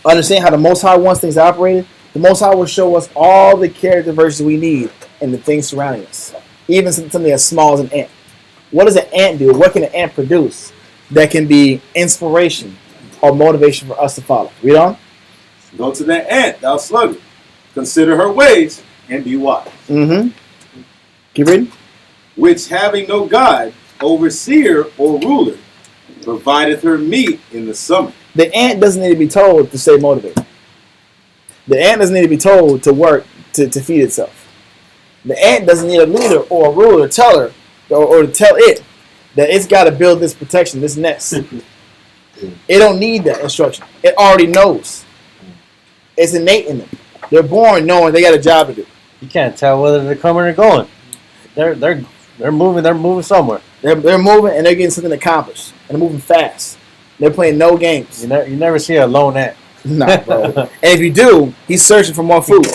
understand how the Most High wants things operated, the Most High will show us all the character virtues we need in the things surrounding us. Even something as small as an ant. What does an ant do? What can an ant produce that can be inspiration or motivation for us to follow? Read on. Go to the ant, thou sluggard. Consider her ways and be wise. Mm-hmm. Keep reading. Which having no guide, overseer, or ruler, provideth her meat in the summer. The ant doesn't need to be told to stay motivated. The ant doesn't need to be told to work to feed itself. The ant doesn't need a leader or a ruler to tell her or to tell it that it's got to build this protection, this nest. It don't need that instruction. It already knows. It's innate in them. They're born knowing they got a job to do. You can't tell whether they're coming or going. They're moving. They're moving somewhere. They're moving and they're getting something accomplished. And they're moving fast. They're playing no games. You never see a lone ant. Nah, bro. And if you do, he's searching for more food.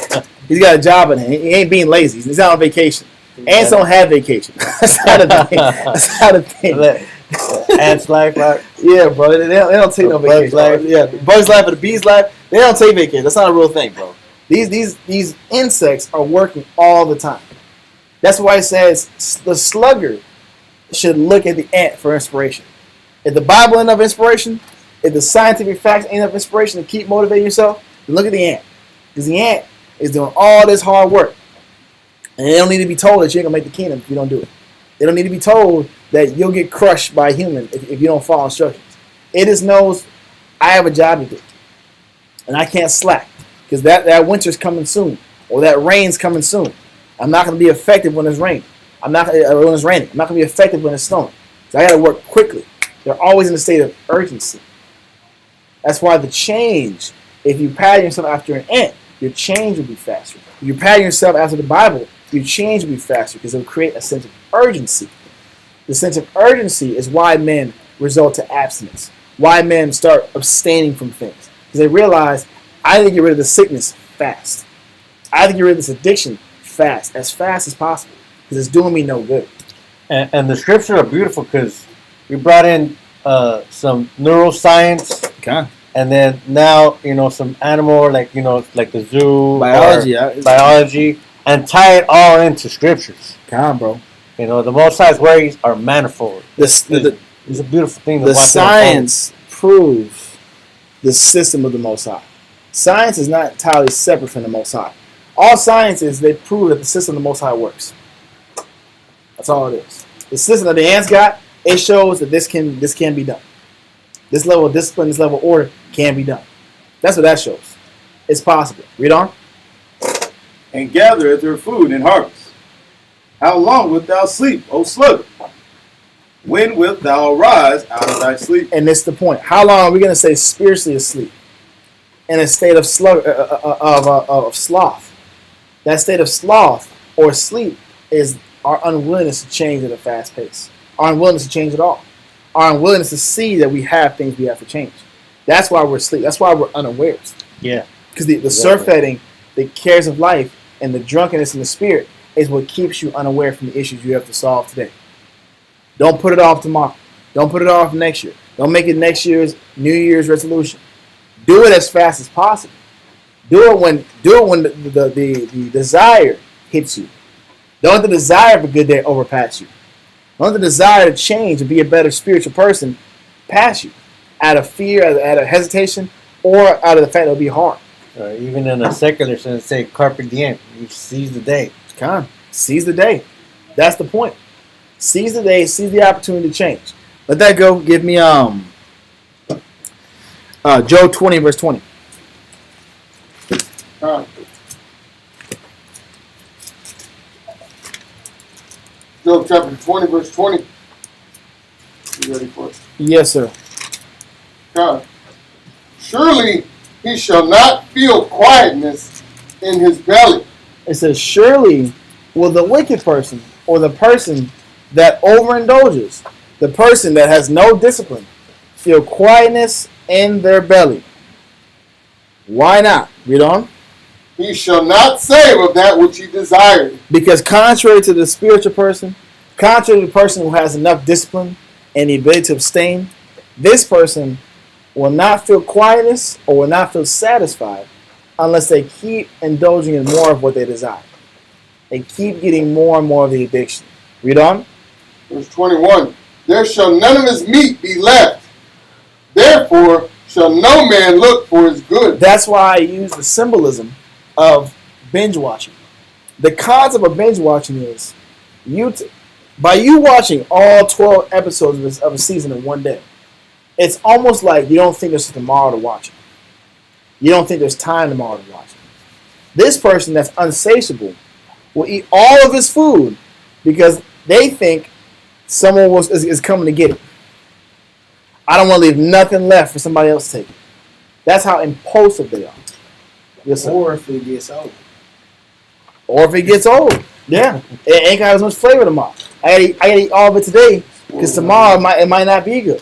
He's got a job in him. He ain't being lazy. He's not on vacation. Ants don't have vacation. That's not a thing. That's not a thing. Ants life, right? Yeah, bro. They don't take no vacation. Life. Yeah, the bug's life or the bee's life. They don't take vacation. That's not a real thing, bro. These insects are working all the time. That's why it says the sluggard should look at the ant for inspiration. If the Bible ain't enough inspiration, if the scientific facts ain't enough inspiration to keep motivating yourself, then look at the ant. Because the ant is doing all this hard work. And they don't need to be told that you ain't going to make the kingdom if you don't do it. They don't need to be told that you'll get crushed by a human if you don't follow instructions. It just knows I have a job to do. And I can't slack. Because that winter's coming soon. Or that rain's coming soon. I'm not going to be effective when it's raining. When it's raining. I'm not going to be effective when it's snowing. So I got to work quickly. They're always in a state of urgency. That's why the change, if you pattern yourself after an ant, your change will be faster. If you pattern yourself after the Bible, your change will be faster because it'll create a sense of urgency. The sense of urgency is why men result to abstinence. Why men start abstaining from things. Because they realize, I need to get rid of the sickness fast. I have to get rid of this addiction fast as possible. Because it's doing me no good. And the scriptures are beautiful because we brought in some neuroscience. Okay. And then now, some animal, like the zoo. Biology. And tie it all into scriptures. Come on, bro. The Most High's ways are manifold. It's a beautiful thing to watch. The science proves the system of the Most High. Science is not entirely separate from the Most High. All science is they prove that the system of the Most High works. That's all it is. The system that the ants got, it shows that this can be done. This level of discipline, this level of order can be done. That's what that shows. It's possible. Read on. And gathereth her food in harvest. How long wilt thou sleep, O sluggard? When wilt thou arise out of thy sleep? And that's the point. How long are we going to stay spiritually asleep? In a state of sloth. That state of sloth or sleep is our unwillingness to change at a fast pace. Our unwillingness to change at all. Our unwillingness to see that we have things we have to change. That's why we're asleep. That's why we're unawares. Yeah. Because the surfeiting, the cares of life, and the drunkenness in the spirit is what keeps you unaware from the issues you have to solve today. Don't put it off tomorrow. Don't put it off next year. Don't make it next year's New Year's resolution. Do it as fast as possible. Do it when the desire hits you. Don't let the desire of a good day overpass you. Don't let the desire to change and be a better spiritual person pass you out of fear, out of hesitation, or out of the fact that it'll be hard. Even in a secular sense, say carpe diem, you seize the day. Come on, seize the day. That's the point. Seize the day, seize the opportunity to change. Let that go. Give me Job 20, verse 20. Job chapter 20, verse 20. You ready for it? Yes, sir. God. Surely he shall not feel quietness in his belly. It says, surely will the wicked person, or the person that overindulges, the person that has no discipline, feel quietness in their belly. Why not? Read on. He shall not save of that which he desired. Because contrary to the spiritual person, contrary to the person who has enough discipline and the ability to abstain, this person will not feel quietness or will not feel satisfied unless they keep indulging in more of what they desire. They keep getting more and more of the addiction. Read on. Verse 21. There shall none of his meat be left. Therefore shall no man look for his good. That's why I use the symbolism of binge watching. The concept of binge watching is by you watching all 12 episodes of a season in one day, it's almost like you don't think there's tomorrow to watch it. You don't think there's time tomorrow to watch it. This person that's unsatiable will eat all of his food because they think someone is coming to get it. I don't want to leave nothing left for somebody else to take it. That's how impulsive they are. Yes, sir. Or if it gets old. Or if it gets old. Yeah. It ain't got as much flavor tomorrow. I gotta eat all of it today because tomorrow it might not be good.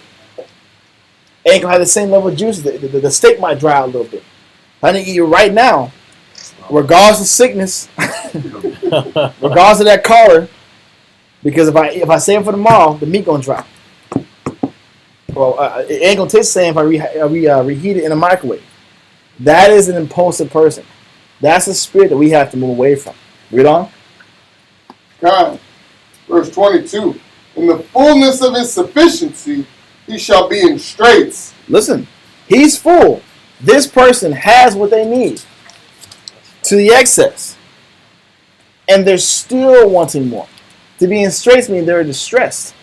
It ain't gonna have the same level of juice. The steak might dry out a little bit. I need to eat it right now, regardless of sickness, regardless of that color, because if I save it for tomorrow, the meat gonna dry. Well, it ain't gonna taste the same if I reheat it in a microwave. That is an impulsive person. That's a spirit that we have to move away from. Read on. God, verse 22. In the fullness of his sufficiency, he shall be in straits. Listen, he's full. This person has what they need to the excess. And they're still wanting more. To be in straits means they're distressed.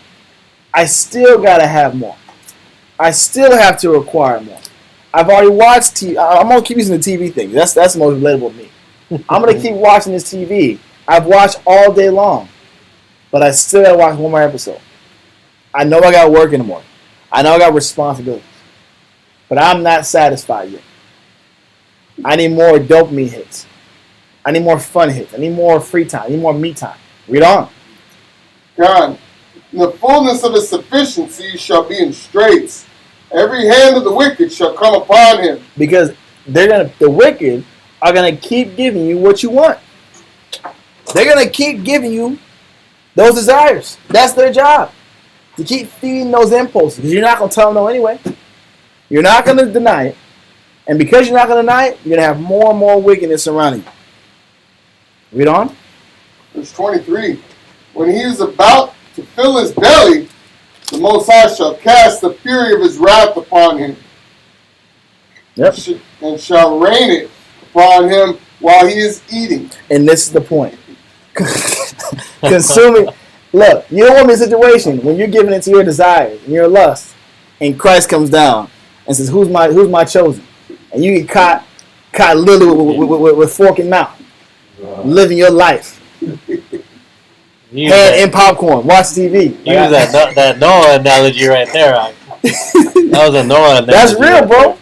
I still got to have more. I still have to acquire more. I've already watched TV. I'm going to keep using the TV thing. That's the most relatable to me. I'm going to keep watching this TV. I've watched all day long. But I still got to watch one more episode. I know I got work in the morning. I know I got responsibilities. But I'm not satisfied yet. I need more dopamine hits. I need more fun hits. I need more free time. I need more me time. Read on. God, in the fullness of his sufficiency shall be in straits. Every hand of the wicked shall come upon him. Because the wicked are gonna keep giving you what you want. They're gonna keep giving you those desires. That's their job. To keep feeding those impulses. Because you're not gonna tell them no anyway. You're not gonna deny it. And because you're not gonna deny it, you're gonna have more and more wickedness surrounding you. Read on. Verse 23. When he is about to fill his belly, the Most High shall cast the fury of his wrath upon him. Yep. And shall rain it upon him while he is eating. And this is the point. Consuming. Look, you don't want to be in a situation when you're giving it to your desires and your lust, and Christ comes down and says, "Who's my chosen?" And you get caught literally with fork in mouth, living your life. Hand in popcorn, watch TV. Use that Noah analogy right there. That was a Noah analogy. That's real, right bro. there.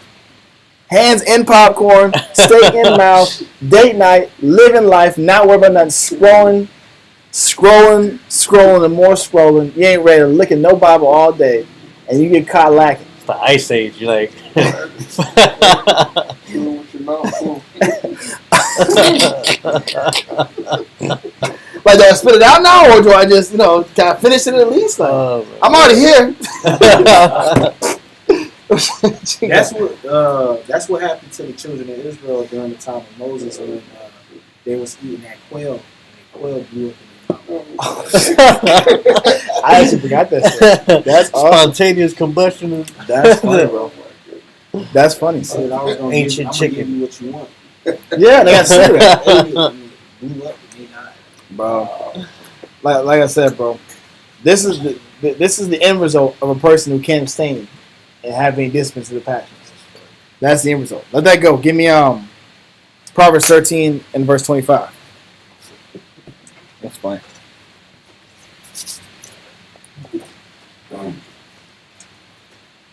Hands in popcorn, steak in mouth, date night, living life, not worry about nothing, scrolling, and more scrolling. You ain't ready to look at no Bible all day, and you get caught lacking. It's the Ice Age. You're like. Like, do I spit it out now, or do I just, can I finish it at least? Like, I'm already here. That's what happened to the children of Israel during the time of Moses when they was eating that quail, and the quail blew up in their mouth. I actually forgot that shit. That's spontaneous combustion. That's funny, bro. That's funny. Said I was gonna Ancient chicken. give you what you want. Yeah, they got cigarette. Blew up and they died. Bro, like I said, bro, this is the end result of a person who can't abstain and have any discipline to the passions. That's the end result. Let that go. Give me Proverbs 13 and verse 25. That's fine.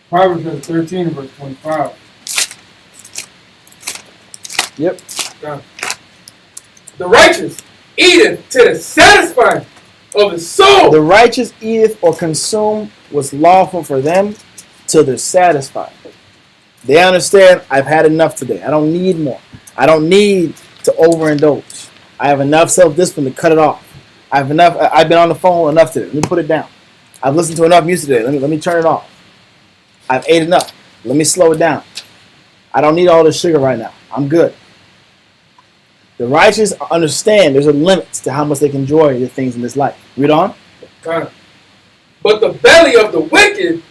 Proverbs 13 and verse 25. Yep. The righteous eateth to the satisfying of the soul. The righteous eateth or consume what's lawful for them till they're satisfied. They understand, I've had enough today. I don't need more. I don't need to overindulge. I have enough self-discipline to cut it off. I've been on the phone enough today. Let me put it down. I've listened to enough music today. Let me turn it off. I've ate enough. Let me slow it down. I don't need all this sugar right now. I'm good. The righteous understand there's a limit to how much they can enjoy the things in this life. Read on. But the belly of the wicked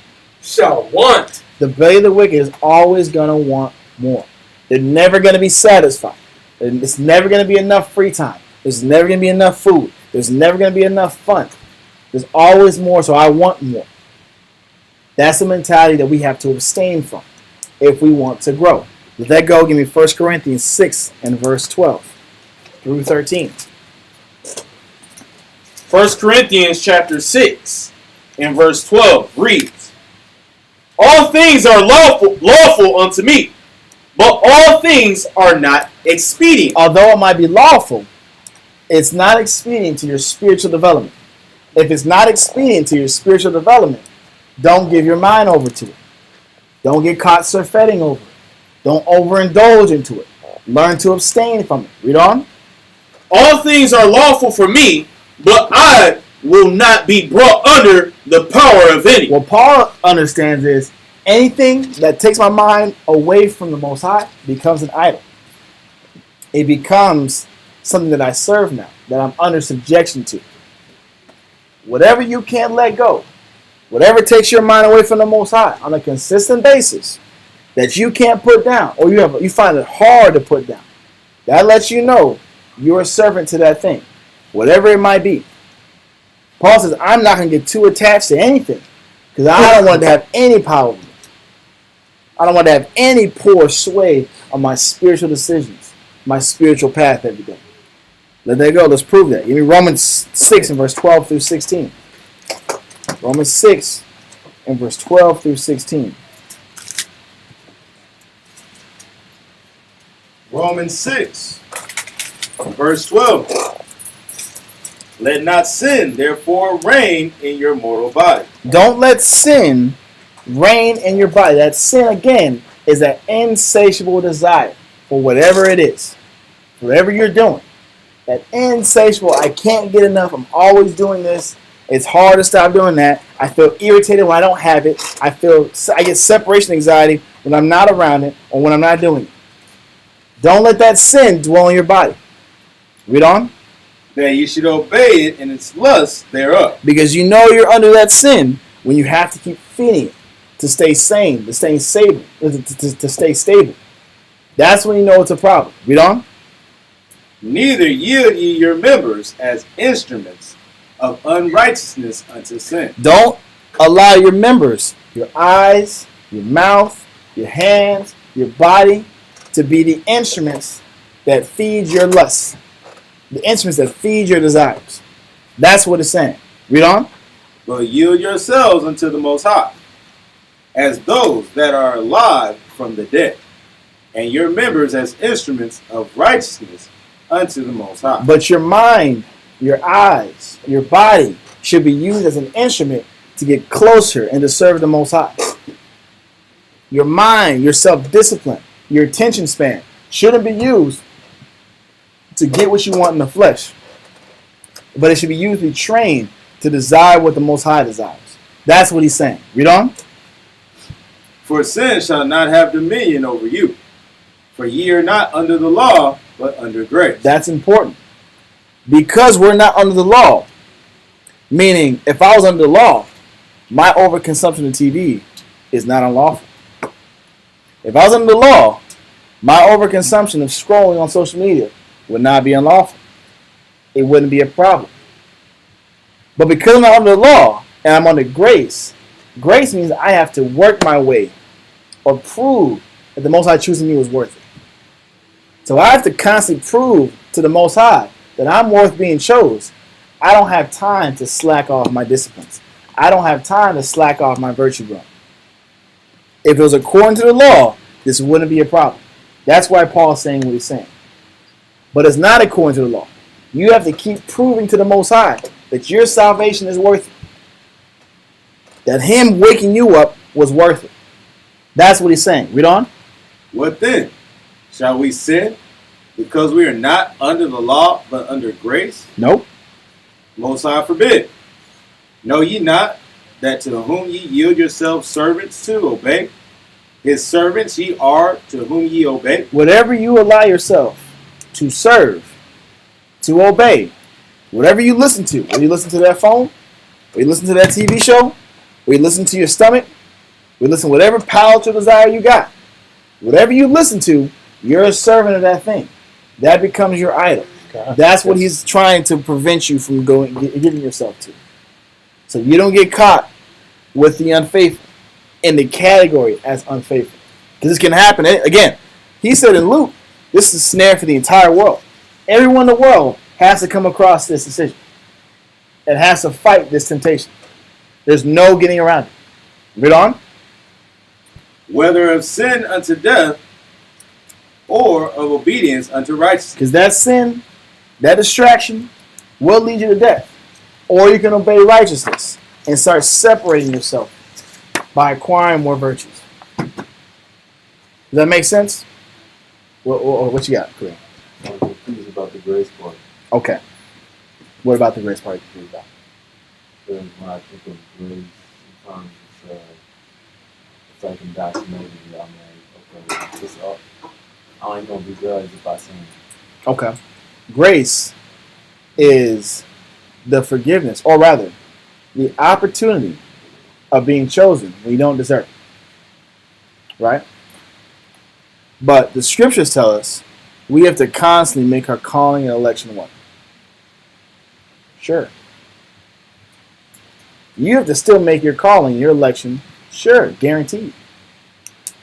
shall want. The belly of the wicked is always going to want more. They're never going to be satisfied. It's never going to be enough free time. There's never going to be enough food. There's never going to be enough fun. There's always more, so I want more. That's a mentality that we have to abstain from if we want to grow. Let that go. Give me 1 Corinthians 6 and verse 12 through 13. 1 Corinthians chapter 6 and verse 12 reads, all things are lawful unto me, but all things are not expedient. Although it might be lawful, it's not expedient to your spiritual development. If it's not expedient to your spiritual development, don't give your mind over to it. Don't get caught surfeiting over it. Don't overindulge into it. Learn to abstain from it. Read on. All things are lawful for me, but I will not be brought under the power of any. What Paul understands is anything that takes my mind away from the Most High becomes an idol. It becomes something that I serve now, that I'm under subjection to. Whatever you can't let go, whatever takes your mind away from the Most High on a consistent basis that you can't put down, or you find it hard to put down, that lets you know you're a servant to that thing, whatever it might be. Paul says, I'm not going to get too attached to anything because I don't want to have any power over me. I don't want to have any poor sway on my spiritual decisions, my spiritual path every day. Let that go. Let's prove that. Give me Romans 6 and verse 12 through 16. Romans 6 and verse 12 through 16. Romans 6, verse 12. Let not sin, therefore, reign in your mortal body. Don't let sin reign in your body. That sin, again, is that insatiable desire for whatever it is. Whatever you're doing. That insatiable, I can't get enough. I'm always doing this. It's hard to stop doing that. I feel irritated when I don't have it. I get separation anxiety when I'm not around it or when I'm not doing it. Don't let that sin dwell in your body. Read on. That you should obey it in its lust thereof. Because you know you're under that sin when you have to keep feeding it to stay sane, to stay stable, to stay stable. That's when you know it's a problem. Read on. Neither yield ye your members as instruments of unrighteousness unto sin. Don't allow your members, your eyes, your mouth, your hands, your body, to be the instruments that feed your lusts. The instruments that feed your desires. That's what it's saying. Read on. But yield yourselves unto the Most High, as those that are alive from the dead, and your members as instruments of righteousness unto the Most High. But your mind, your eyes, your body should be used as an instrument to get closer and to serve the Most High. Your mind, your self-discipline, your attention span shouldn't be used to get what you want in the flesh. But it should be used to be trained to desire what the Most High desires. That's what he's saying. Read on. For sin shall not have dominion over you. For ye are not under the law, but under grace. That's important. Because we're not under the law. Meaning, if I was under the law, my overconsumption of TV is not unlawful. If I was under the law, my overconsumption of scrolling on social media would not be unlawful. It wouldn't be a problem. But because I'm not under the law and I'm under grace, grace means I have to work my way or prove that the Most High choosing me was worth it. So I have to constantly prove to the Most High that I'm worth being chose. I don't have time to slack off my disciplines. I don't have time to slack off my virtue growth. If it was according to the law, this wouldn't be a problem. That's why Paul's saying what he's saying. But it's not according to the law. You have to keep proving to the Most High that your salvation is worth it. That him waking you up was worth it. That's what he's saying. Read on. What then? Shall we sin because we are not under the law, but under grace? Nope. Most High forbid. Know ye not that to whom ye yield yourselves servants to obey, his servants ye are to whom ye obey? Whatever you allow yourself to serve, to obey, whatever you listen to, when you listen to that phone, or you listen to that TV show, or you listen to your stomach, or you listen to whatever palatable desire you got, whatever you listen to, you're a servant of that thing. That becomes your idol. Okay. That's what he's trying to prevent you from getting yourself to. So you don't get caught with the unfaithful. in the category as unfaithful. Because this can happen. Again, he said in Luke, this is a snare for the entire world. Everyone in the world has to come across this decision. It has to fight this temptation. There's no getting around it. Read on. Whether of sin unto death or of obedience unto righteousness. Because that sin, that distraction, will lead you to death. Or you can obey righteousness and start separating yourself by acquiring more virtues. Does that make sense? What you got, Kareem? I was confused about the grace part. Okay. What about the grace part you confused about? Because when I think of grace, sometimes it's like indoctrinated. I'm like, okay, it's up. I ain't gonna be judged if I sin. Okay. Grace is the forgiveness, or rather, the opportunity of being chosen when you don't deserve it. Right? But the scriptures tell us we have to constantly make our calling and election one. Sure. You have to still make your calling, your election, sure, guaranteed.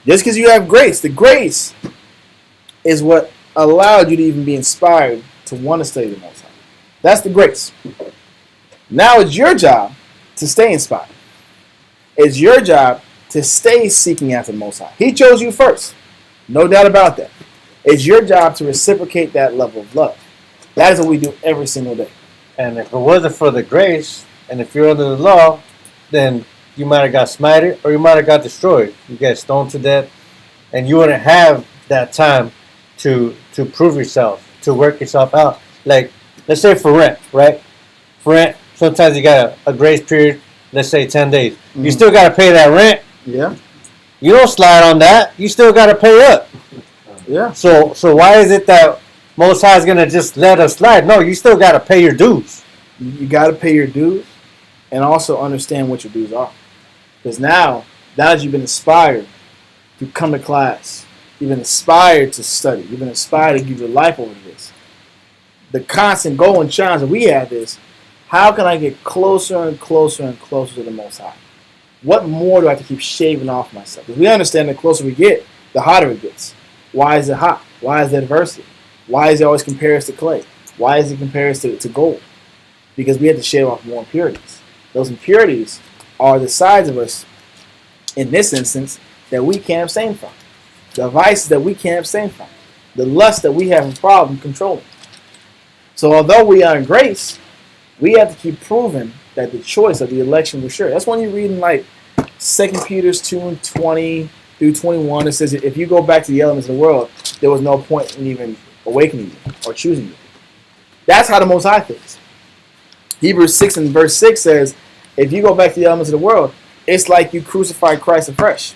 Just because you have grace, the grace is what allowed you to even be inspired to want to study the Most High. That's the grace. Now it's your job to stay inspired. It's your job to stay seeking after the Most High. He chose you first. No doubt about that. It's your job to reciprocate that level of love. That is what we do every single day. And if it wasn't for the grace, and if you're under the law, then you might have got smited or you might have got destroyed. You get stoned to death, and you wouldn't have that time to prove yourself, to work yourself out. Like, let's say for rent, right? For rent, sometimes you got a grace period, let's say 10 days. Mm-hmm. You still got to pay that rent. Yeah. You don't slide on that. You still got to pay up. Yeah. So why is it that Most High is going to just let us slide? No, you still got to pay your dues. You got to pay your dues and also understand what your dues are. Because now that you've been inspired to come to class, you've been inspired to study, you've been inspired to give your life over to this. The constant goal and challenge that we have is, how can I get closer and closer and closer to the Most High? What more do I have to keep shaving off myself? Because we understand the closer we get, the hotter it gets. Why is it hot? Why is it adversity? Why is it always compare us to clay? Why is it compare us to gold? Because we have to shave off more impurities. Those impurities are the sides of us, in this instance, that we can't abstain from. The vices that we can't abstain from. The lust that we have a problem controlling. So although we are in grace, we have to keep proving that the choice of the election was sure. That's when you read in like 2 Peter 2:20 through 21. It says, if you go back to the elements of the world, there was no point in even awakening you or choosing you. That's how the Most High thinks. Hebrews 6 and verse 6 says, if you go back to the elements of the world, it's like you crucified Christ afresh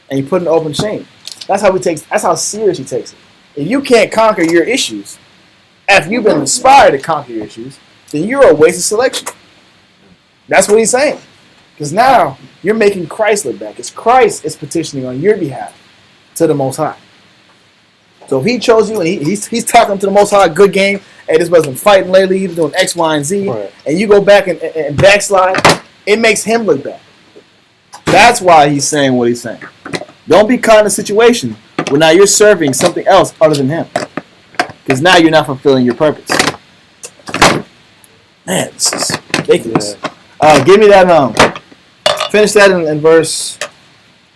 and you put in open shame. That's how serious he takes it. If you can't conquer your issues, after you've been inspired to conquer your issues, then you're a wasted selection. That's what he's saying. Because now you're making Christ look back. It's Christ is petitioning on your behalf to the Most High. So if he chose you and he's talking to the Most High, good game, hey, this wasn't fighting lately, he was doing X, Y, and Z, right, and you go back and backslide, it makes him look bad. That's why he's saying what he's saying. Don't be caught in a situation where now you're serving something else other than him. Because now you're not fulfilling your purpose. Man, this is ridiculous. Yeah. Give me that, finish that in verse,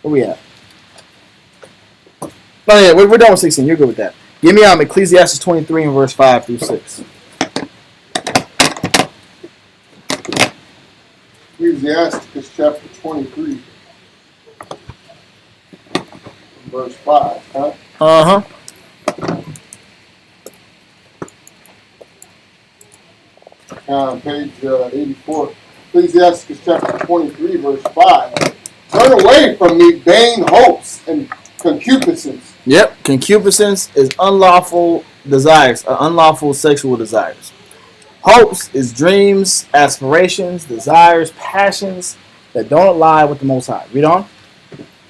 where we at? Oh yeah, we're done with 16. You're good with that. Give me Ecclesiastes 23 and verse 5 through 6. Ecclesiastes chapter 23, verse 5, huh? Uh-huh. Page 84. Ecclesiastes chapter 23, verse 5. Turn away from me vain hopes and concupiscence. Yep, concupiscence is unlawful desires, unlawful sexual desires. Hopes is dreams, aspirations, desires, passions that don't align with the Most High. Read on.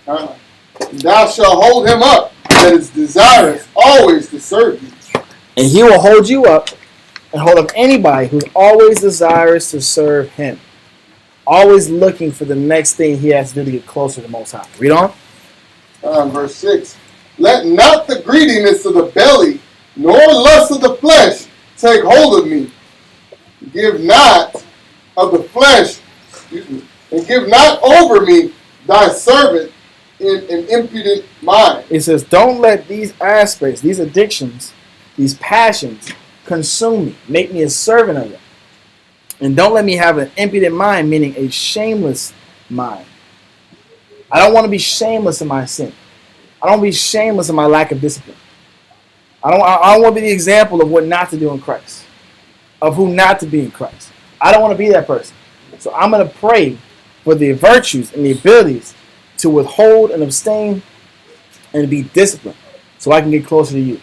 Thou shalt hold him up that is desirous always to serve you. And he will hold you up and hold up anybody who's always desirous to serve him. Always looking for the next thing he has to do to get closer to the Most High. Read on. Verse 6. Let not the greediness of the belly, nor lust of the flesh take hold of me. Give not of the flesh, and give not over me thy servant in an impudent mind. It says, don't let these aspects, these addictions, these passions consume me. Make me a servant of them. And don't let me have an impudent mind, meaning a shameless mind. I don't want to be shameless in my sin. I don't want to be shameless in my lack of discipline. I don't want to be the example of what not to do in Christ, of who not to be in Christ. I don't want to be that person. So I'm going to pray for the virtues and the abilities to withhold and abstain and be disciplined so I can get closer to you.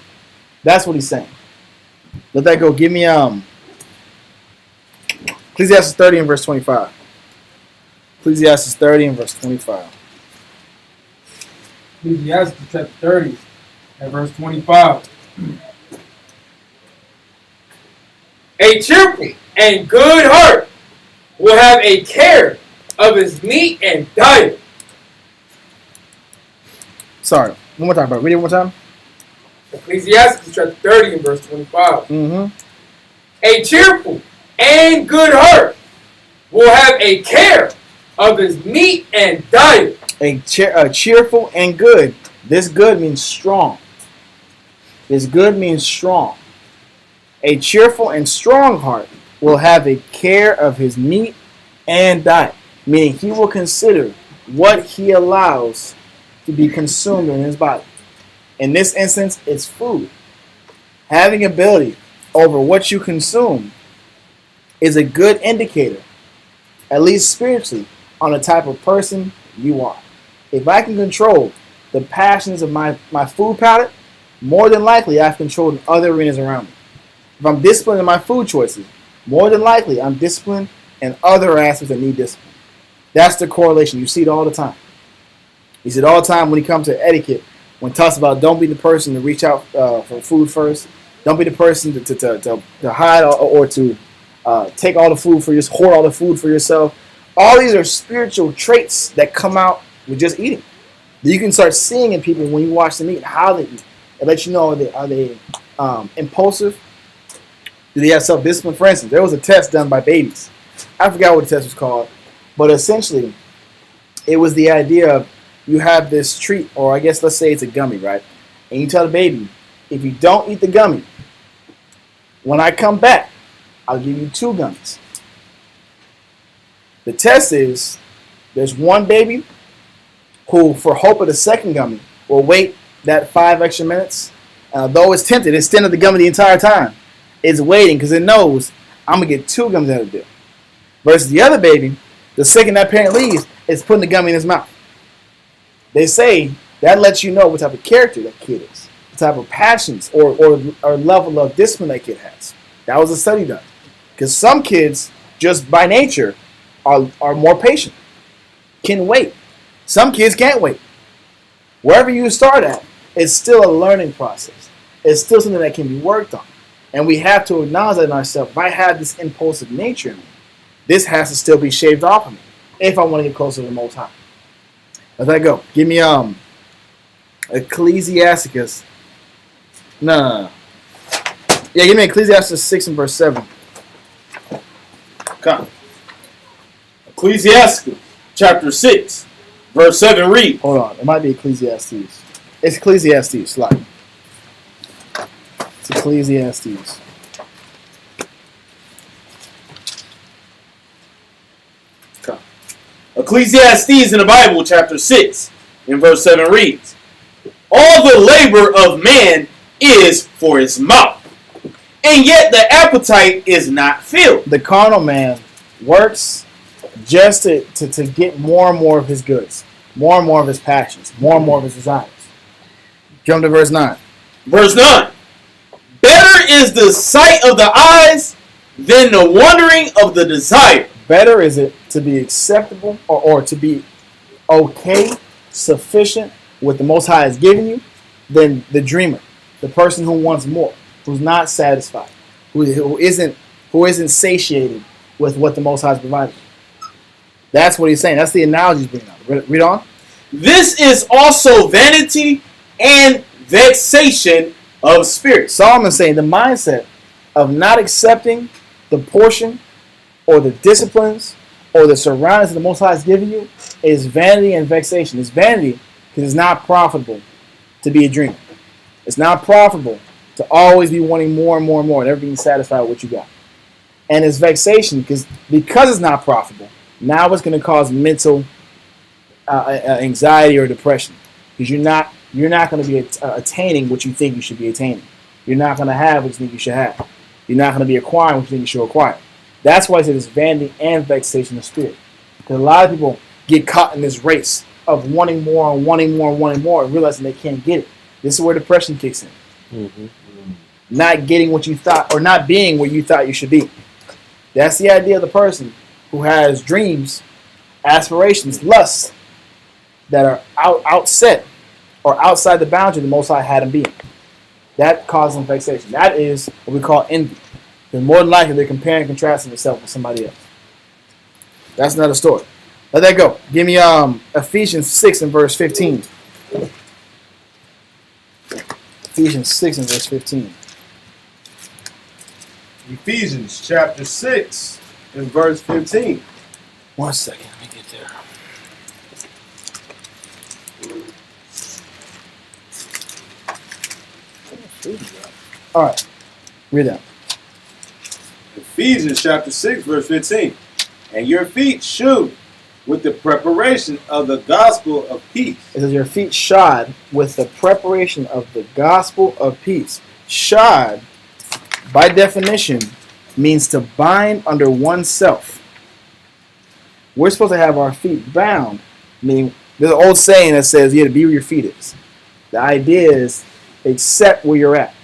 That's what he's saying. Let that go. Give me Ecclesiastes 30 and verse 25. Ecclesiastes 30 and verse 25. Ecclesiastes chapter 30 and verse 25. A cheerful and good heart will have a care of his meat and diet. Sorry. One more time, bro. Read it one more time. Ecclesiastes chapter 30 and verse 25. Mm-hmm. A cheerful and good heart will have a care of his meat and diet. A cheerful and good. This good means strong. This good means strong. A cheerful and strong heart will have a care of his meat and diet. Meaning he will consider what he allows to be consumed in his body. In this instance, it's food. Having ability over what you consume is a good indicator, at least spiritually, on the type of person you are. If I can control the passions of my food palate, more than likely I've controlled other arenas around me. If I'm disciplined in my food choices, more than likely I'm disciplined in other aspects that need discipline. That's the correlation. You see it all the time. You see it all the time when it comes to etiquette. When it talks about don't be the person to reach out for food first. Don't be the person to hide or to take all the food for yourself, hoard all the food for yourself. All these are spiritual traits that come out with just eating. You can start seeing in people when you watch them eat how they eat. It lets you know are they impulsive? Do they have self-discipline? For instance, there was a test done by babies. I forgot what the test was called, but essentially it was the idea of you have this treat, or I guess let's say it's a gummy, right? And you tell the baby, if you don't eat the gummy, when I come back, I'll give you 2 gummies. The test is there's one baby who, for hope of the second gummy, will wait that 5 extra minutes. Though it's tempted, it's stinted the gummy the entire time. It's waiting because it knows I'm going to get 2 gummies out of the deal. Versus the other baby, the second that parent leaves, is putting the gummy in his mouth. They say that lets you know what type of character that kid is, the type of passions or level of discipline that kid has. That was a study done. Because some kids, just by nature, are more patient, can wait. Some kids can't wait. Wherever you start at, it's still a learning process. It's still something that can be worked on. And we have to acknowledge that in ourselves. If I have this impulsive nature in me, this has to still be shaved off of me if I want to get closer to the Most High. Let that go. Give me Ecclesiasticus. No. Yeah, give me Ecclesiastes 6 and verse 7. Come. Ecclesiastes chapter 6, verse 7 reads. Hold on. It might be Ecclesiastes. It's Ecclesiastes. Slide. It's Ecclesiastes. Come. Ecclesiastes in the Bible, chapter 6, in verse 7 reads, all the labor of man is for his mouth, and yet the appetite is not filled. The carnal man works just to get more and more of his goods, more and more of his passions, more and more of his desires. Jump to verse 9. Verse 9. Better is the sight of the eyes than the wandering of the desire. Better is it to be acceptable or to be okay, sufficient with the Most High has given you than the dreamer, the person who wants more, who's not satisfied, who isn't satiated with what the Most High has provided. That's what he's saying. That's the analogy he's bringing up. Read on. This is also vanity and vexation of spirit. Solomon's saying the mindset of not accepting the portion or the disciplines or the surroundings that the Most High has given you is vanity and vexation. It's vanity because it's not profitable to be a dreamer. It's not profitable to always be wanting more and more and more and never being satisfied with what you got. And it's vexation because it's not profitable. Now it's going to cause mental anxiety or depression because you're not going to be attaining what you think you should be attaining. You're not going to have what you think you should have. You're not going to be acquiring what you think you should acquire. That's why I said it's vanity and vexation of spirit. Because a lot of people get caught in this race of wanting more and wanting more and wanting more and realizing they can't get it. This is where depression kicks in. Mm-hmm. Not getting what you thought or not being where you thought you should be. That's the idea of the person who has dreams, aspirations, lusts that are outset or outside the boundary the Most High had him be. That causes them vexation. That is what we call envy. Because more than likely they're comparing and contrasting themselves with somebody else. That's another story. Let that go. Give me Ephesians 6 and verse 15. Ephesians 6 and verse 15. Ephesians chapter 6 and verse 15. 1 second. Let me get there. All right. Read that. Ephesians chapter 6 verse 15. And your feet shoe with the preparation of the gospel of peace. It says your feet shod with the preparation of the gospel of peace. Shod, by definition, means to bind under oneself. We're supposed to have our feet bound. Meaning, there's an old saying that says you have to be where your feet is. The idea is accept where you're at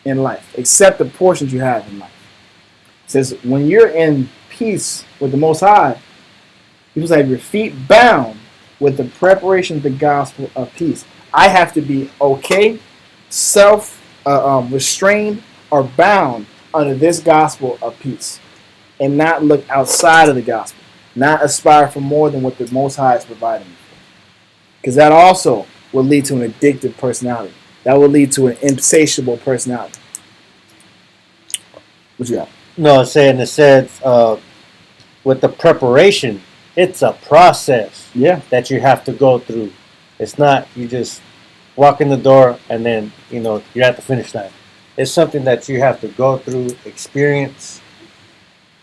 in life. Accept the portions you have in life. It says when you're in peace with the Most High, you're supposed to have your feet bound with the preparation of the gospel of peace. I have to be okay, restrained, or bound under this gospel of peace, and not look outside of the gospel, not aspire for more than what the Most High is providing me. Because that also will lead to an addictive personality. That will lead to an insatiable personality. What you got? No, it said with the preparation, it's a process that you have to go through. It's not you just walk in the door and then you're at the finish line. It's something that you have to go through, experience.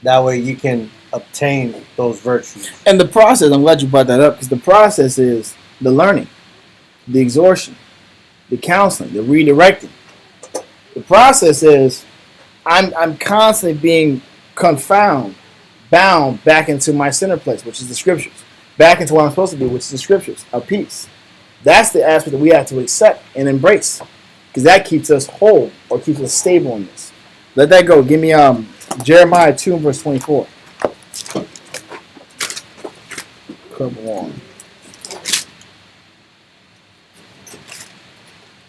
That way you can obtain those virtues. And the process, I'm glad you brought that up, because the process is the learning, the exhortation, the counseling, the redirecting. The process is I'm constantly being bound back into my center place, which is the scriptures, back into what I'm supposed to be, which is the scriptures of peace. That's the aspect that we have to accept and embrace, because that keeps us whole or keeps us stable in this. Let that go. Give me Jeremiah 2 and verse 24. Come on.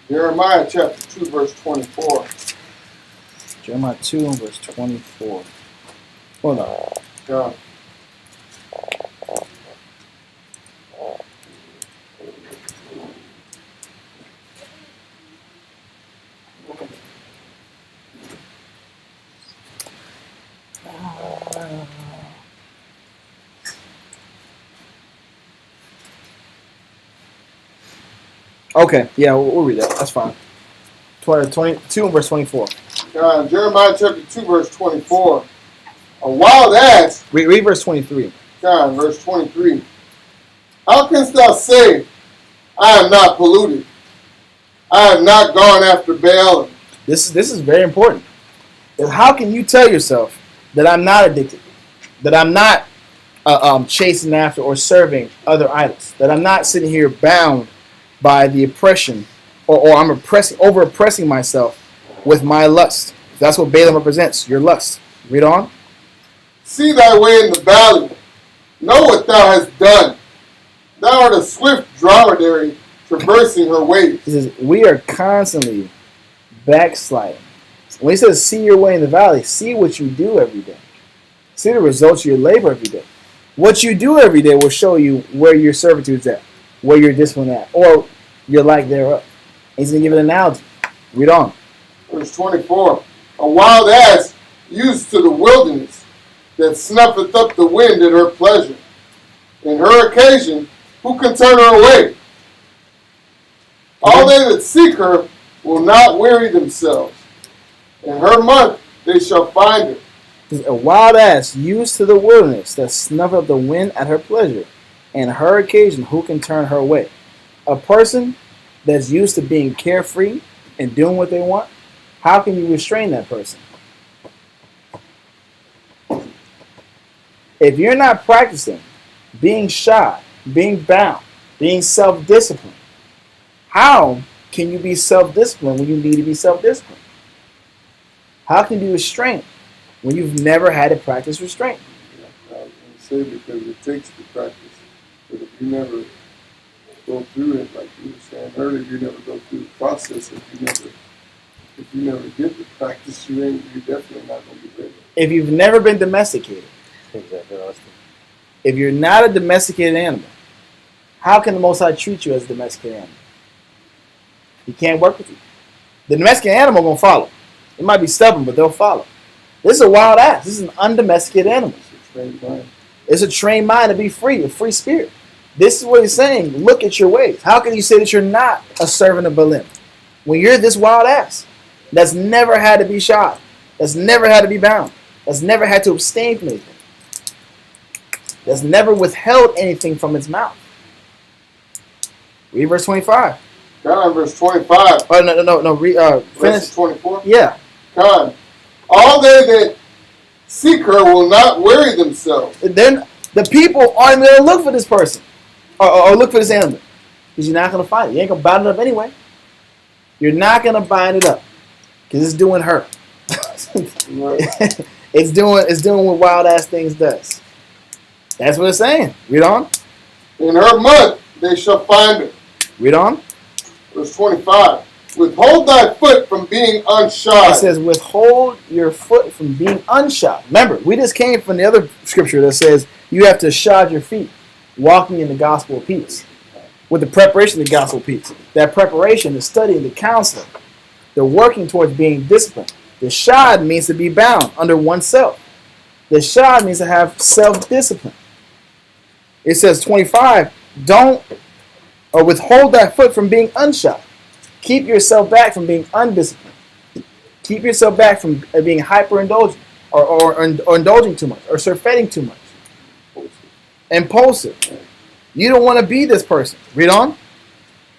Jeremiah chapter 2 verse 24. Jeremiah 2 and verse 24. Hold on. God. Okay, yeah, we'll read that. That's fine. 22 and verse 24. Jeremiah chapter 2 verse 24. A wild ass. Read verse 23. God, verse 23. How canst thou say, I am not polluted? I have not gone after Baal. This is very important. How can you tell yourself that I'm not addicted? That I'm not chasing after or serving other idols? That I'm not sitting here bound by the oppression, or I'm over oppressing myself with my lust. That's what Balaam represents, your lust. Read on. See thy way in the valley. Know what thou hast done. Thou art a swift dromedary traversing her ways. He says, we are constantly backsliding. When he says, see your way in the valley, see what you do every day. See the results of your labor every day. What you do every day will show you where your servitude's at, where your discipline at, or your lack thereof. He's going to give an analogy. Read on. Verse 24. A wild ass used to the wilderness that snuffeth up the wind at her pleasure. In her occasion, who can turn her away? All they that seek her will not weary themselves. In her month they shall find her. A wild ass used to the wilderness that snuffeth up the wind at her pleasure. In her occasion, who can turn her away? A person that's used to being carefree and doing what they want, how can you restrain that person? If you're not practicing being shy, being bound, being self-disciplined, how can you be self-disciplined when you need to be self-disciplined? How can you be restrained when you've never had to practice restraint? I was going to say because it takes the practice. But if you never go through it, like you were saying earlier, you never go through the process. If you never get the practice, you're definitely not going to be ready. If you've never been domesticated, if you're not a domesticated animal, how can the Most High treat you as a domesticated animal? He can't work with you. The domesticated animal going to follow. It might be stubborn, but they'll follow. This is a wild ass. This is an undomesticated animal. It's a trained mind to be free, a free spirit. This is what he's saying. Look at your ways. How can you say that you're not a servant of Balaam when you're this wild ass that's never had to be shot, that's never had to be bound, that's never had to abstain from anything, that's never withheld anything from its mouth? Read verse 25. God, verse 25. Oh, no. Finish. Verse 24? Yeah. God, all they that seek her will not weary themselves. Then the people aren't going to look for this person or look for this animal because you're not going to find it. You ain't going to bind it up anyway. You're not going to bind it up because it's doing her. It's doing what wild ass things does. That's what it's saying. Read on. In her month they shall find her. Read on. Verse 25. Withhold thy foot from being unshod. It says, withhold your foot from being unshod. Remember, we just came from the other scripture that says you have to shod your feet, walking in the gospel of peace, with the preparation of the gospel of peace. That preparation, the studying, the counseling, the working towards being disciplined. The shod means to be bound under oneself. The shod means to have self-discipline. It says 25, don't or withhold that foot from being unshod. Keep yourself back from being undisciplined. Keep yourself back from being hyper-indulgent or indulging too much or surfeiting too much. Impulsive. You don't want to be this person. Read on.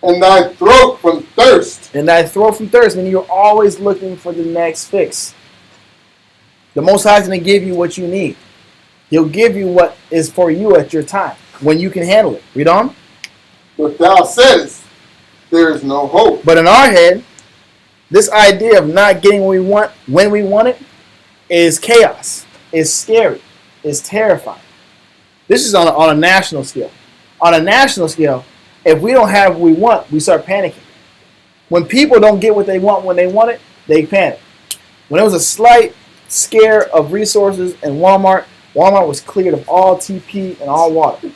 And thy throat from thirst. And thy throat from thirst, meaning you're always looking for the next fix. The Most High is going to give you what you need. He'll give you what is for you at your time, when you can handle it. Read on. But thou saidest, there is no hope. But in our head, this idea of not getting what we want when we want it is chaos. It's scary. It's terrifying. This is on a national scale. On a national scale, if we don't have what we want, we start panicking. When people don't get what they want when they want it, they panic. When there was a slight scare of resources in Walmart was cleared of all TP and all water.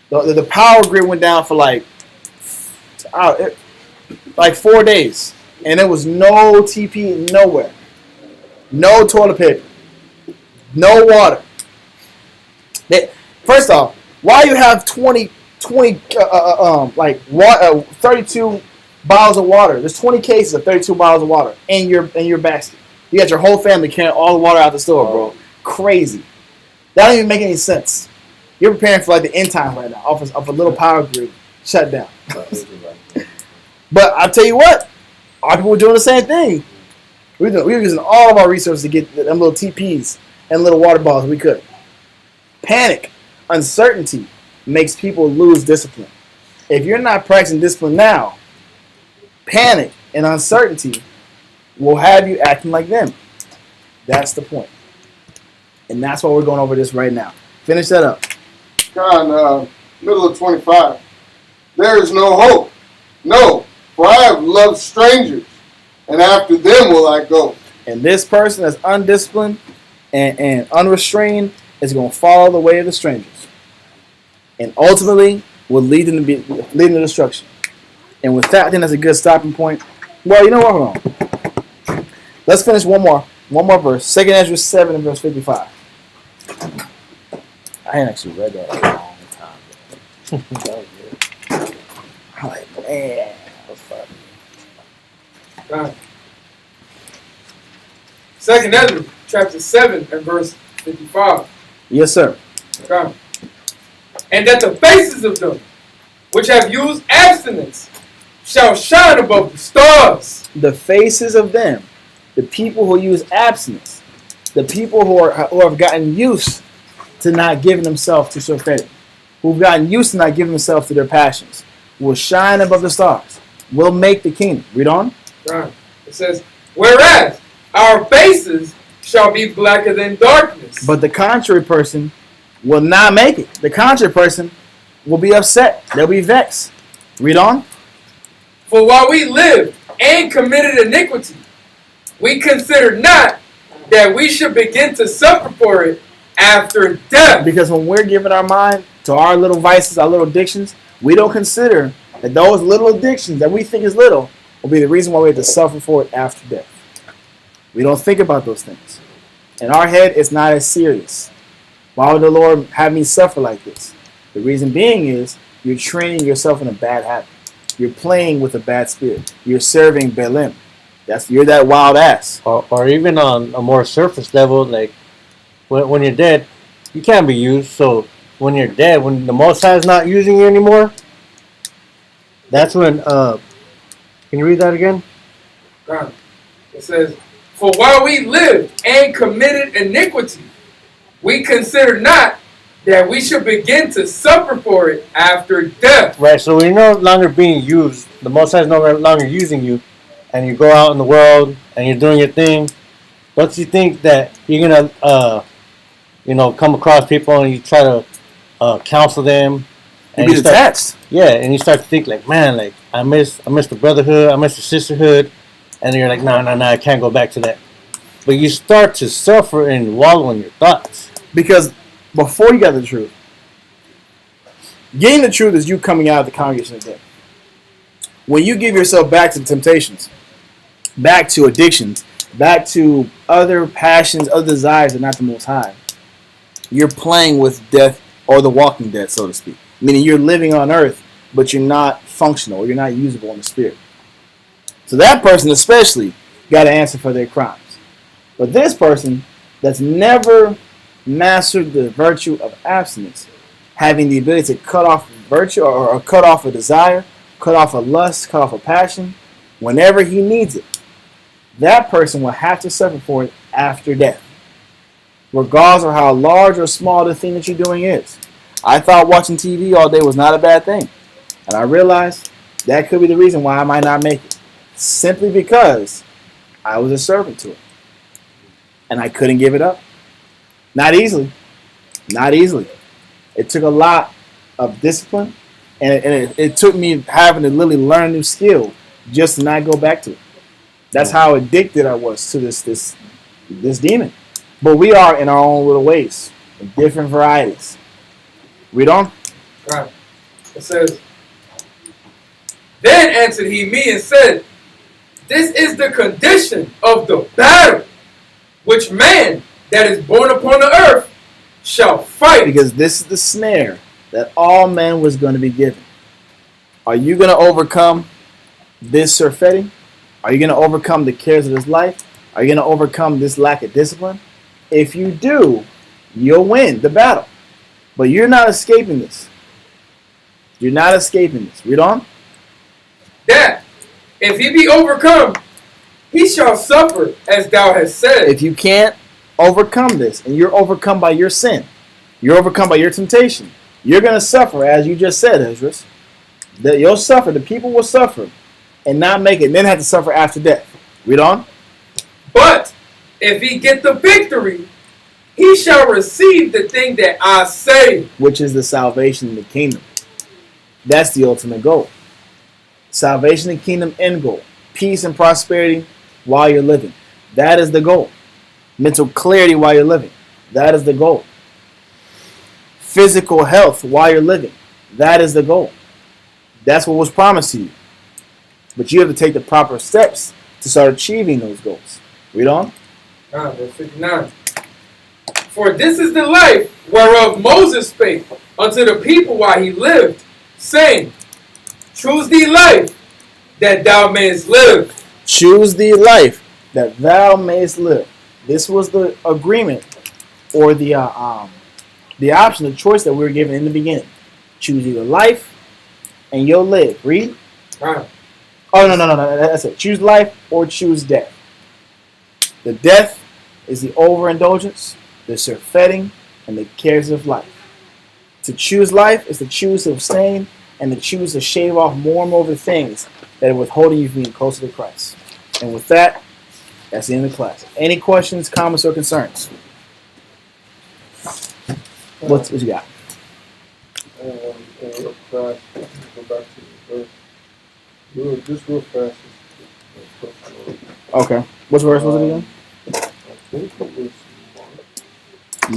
The power grid went down for like 4 days, and there was no TP nowhere, no toilet paper, no water. First off, why you have 32 bottles of water? There's 20 cases of 32 bottles of water in your basket. You got your whole family carrying all the water out the store, bro. Crazy. That don't even make any sense. You're preparing for like the end time right now, off a little power grid shut down. But I'll tell you what, our people were doing the same thing. We were using all of our resources to get them little TPs and little water bottles we could. Panic, uncertainty makes people lose discipline. If you're not practicing discipline now, panic and uncertainty will have you acting like them. That's the point. And that's why we're going over this right now. Finish that up. Middle of 25. There is no hope. No, for I have loved strangers, and after them will I go. And this person that's undisciplined and unrestrained is going to follow the way of the strangers, and ultimately will lead them to destruction. And with that, I think that's a good stopping point. Well, you know what? Hold on. Let's finish one more verse. 2 Ezra 7 and verse 55. I ain't actually read that in a long time. That was good. I'm like, man, that was fun. God. 2 Ezra chapter 7 and verse 55. Yes, sir. God. And that the faces of them which have used abstinence shall shine above the stars. The faces of them, the people who use abstinence, the people who have gotten used to not giving themselves to surfeiting, who've gotten used to not giving themselves to their passions, will shine above the stars, will make the kingdom. Read on. Right. It says, whereas our faces shall be blacker than darkness. But the contrary person will not make it. The contrary person will be upset. They'll be vexed. Read on. For while we lived and committed iniquity, we considered not that we should begin to suffer for it after death. Because when we're giving our mind to our little vices, our little addictions, we don't consider that those little addictions that we think is little will be the reason why we have to suffer for it after death. We don't think about those things. In our head, it's not as serious. Why would the Lord have me suffer like this? The reason being is you're training yourself in a bad habit. You're playing with a bad spirit. You're serving Baalim. You're that wild ass. Or even on a more surface level, like when you're dead, you can't be used. So when you're dead, when the Most High is not using you anymore, that's when. Can you read that again? God. It says, for while we lived and committed iniquity, we considered not that we should begin to suffer for it after death. Right, so we're no longer being used. The Most High is no longer using you, and you go out in the world and you're doing your thing. Don't you think that you're gonna, come across people and you try to counsel them? And you be detached. Yeah, and you start to think like, man, like I miss the brotherhood, I miss the sisterhood, and you're like, no, I can't go back to that. But you start to suffer and wallow in your thoughts. Because before you got the truth, getting the truth is you coming out of the congregation of death. When you give yourself back to the temptations, back to addictions, back to other passions, other desires that are not the Most High, you're playing with death or the walking dead, so to speak. Meaning you're living on earth, but you're not functional, or you're not usable in the spirit. So that person especially got to answer for their crimes. But this person that's never mastered the virtue of abstinence, having the ability to cut off virtue or cut off a desire, cut off a lust, cut off a passion, whenever he needs it, that person will have to suffer for it after death. Regardless of how large or small the thing that you're doing is. I thought watching TV all day was not a bad thing. And I realized that could be the reason why I might not make it. Simply because I was a servant to it. And I couldn't give it up. Not easily. Not easily. It took a lot of discipline. And it took me having to literally learn a new skill just to not go back to it. That's how addicted I was to this demon. But we are in our own little ways. In different varieties. Read on. Right. It says, then answered he me and said, this is the condition of the battle which man that is born upon the earth shall fight. Because this is the snare that all men was going to be given. Are you going to overcome this surfeiting? Are you going to overcome the cares of this life? Are you going to overcome this lack of discipline? If you do, you'll win the battle. But you're not escaping this. You're not escaping this. Read on. That if he be overcome, he shall suffer, as thou hast said. If you can't overcome this, and you're overcome by your sin, you're overcome by your temptation, you're going to suffer, as you just said, Ezra. That you'll suffer, the people will suffer, and not make it, and then have to suffer after death. Read on. But if he get the victory, he shall receive the thing that I say. Which is the salvation in the kingdom. That's the ultimate goal. Salvation in the kingdom, end goal. Peace and prosperity while you're living. That is the goal. Mental clarity while you're living. That is the goal. physical health while you're living. That is the goal. That's what was promised to you. But you have to take the proper steps to start achieving those goals. Read on. Verse 59. For this is the life whereof Moses spake unto the people while he lived, saying, choose thee life, that thou mayest live. Choose thee life, that thou mayest live. This was the agreement, or the option, the choice that we were given in the beginning. Choose either life, and you'll live. Read. Right. Oh, no. That's it. Choose life or choose death. The death is the overindulgence, the surfeiting, and the cares of life. To choose life is to choose to abstain and to choose to shave off more and more of the things that are withholding you from being closer to Christ. And with that, that's the end of the class. Any questions, comments, or concerns? What you got? Real fast. Go back to the verse. Just real fast. Okay. Which verse was it again? I think it was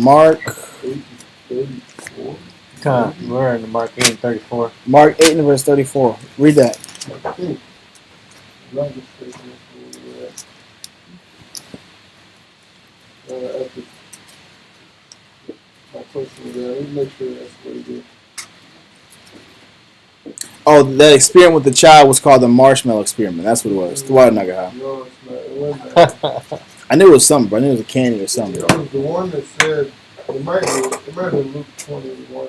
Mark 8:34. We're in Mark 8 and 34. Mark 8 and verse 34. Read that. I think. I'm not mistaken, that's where we were at. After my question was there, let me make sure that's what he did. Oh, that experiment with the child was called the marshmallow experiment. That's what it was. The water nugget, huh? No, it's not. It wasn't that. I knew it was something, bro. I knew it was a candy or something. It was the one that said, it might have been Luke 21.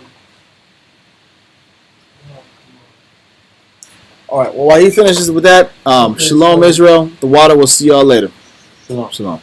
All right. Well, while he finishes with that, shalom, Israel. The water will see y'all later. Shalom. Shalom.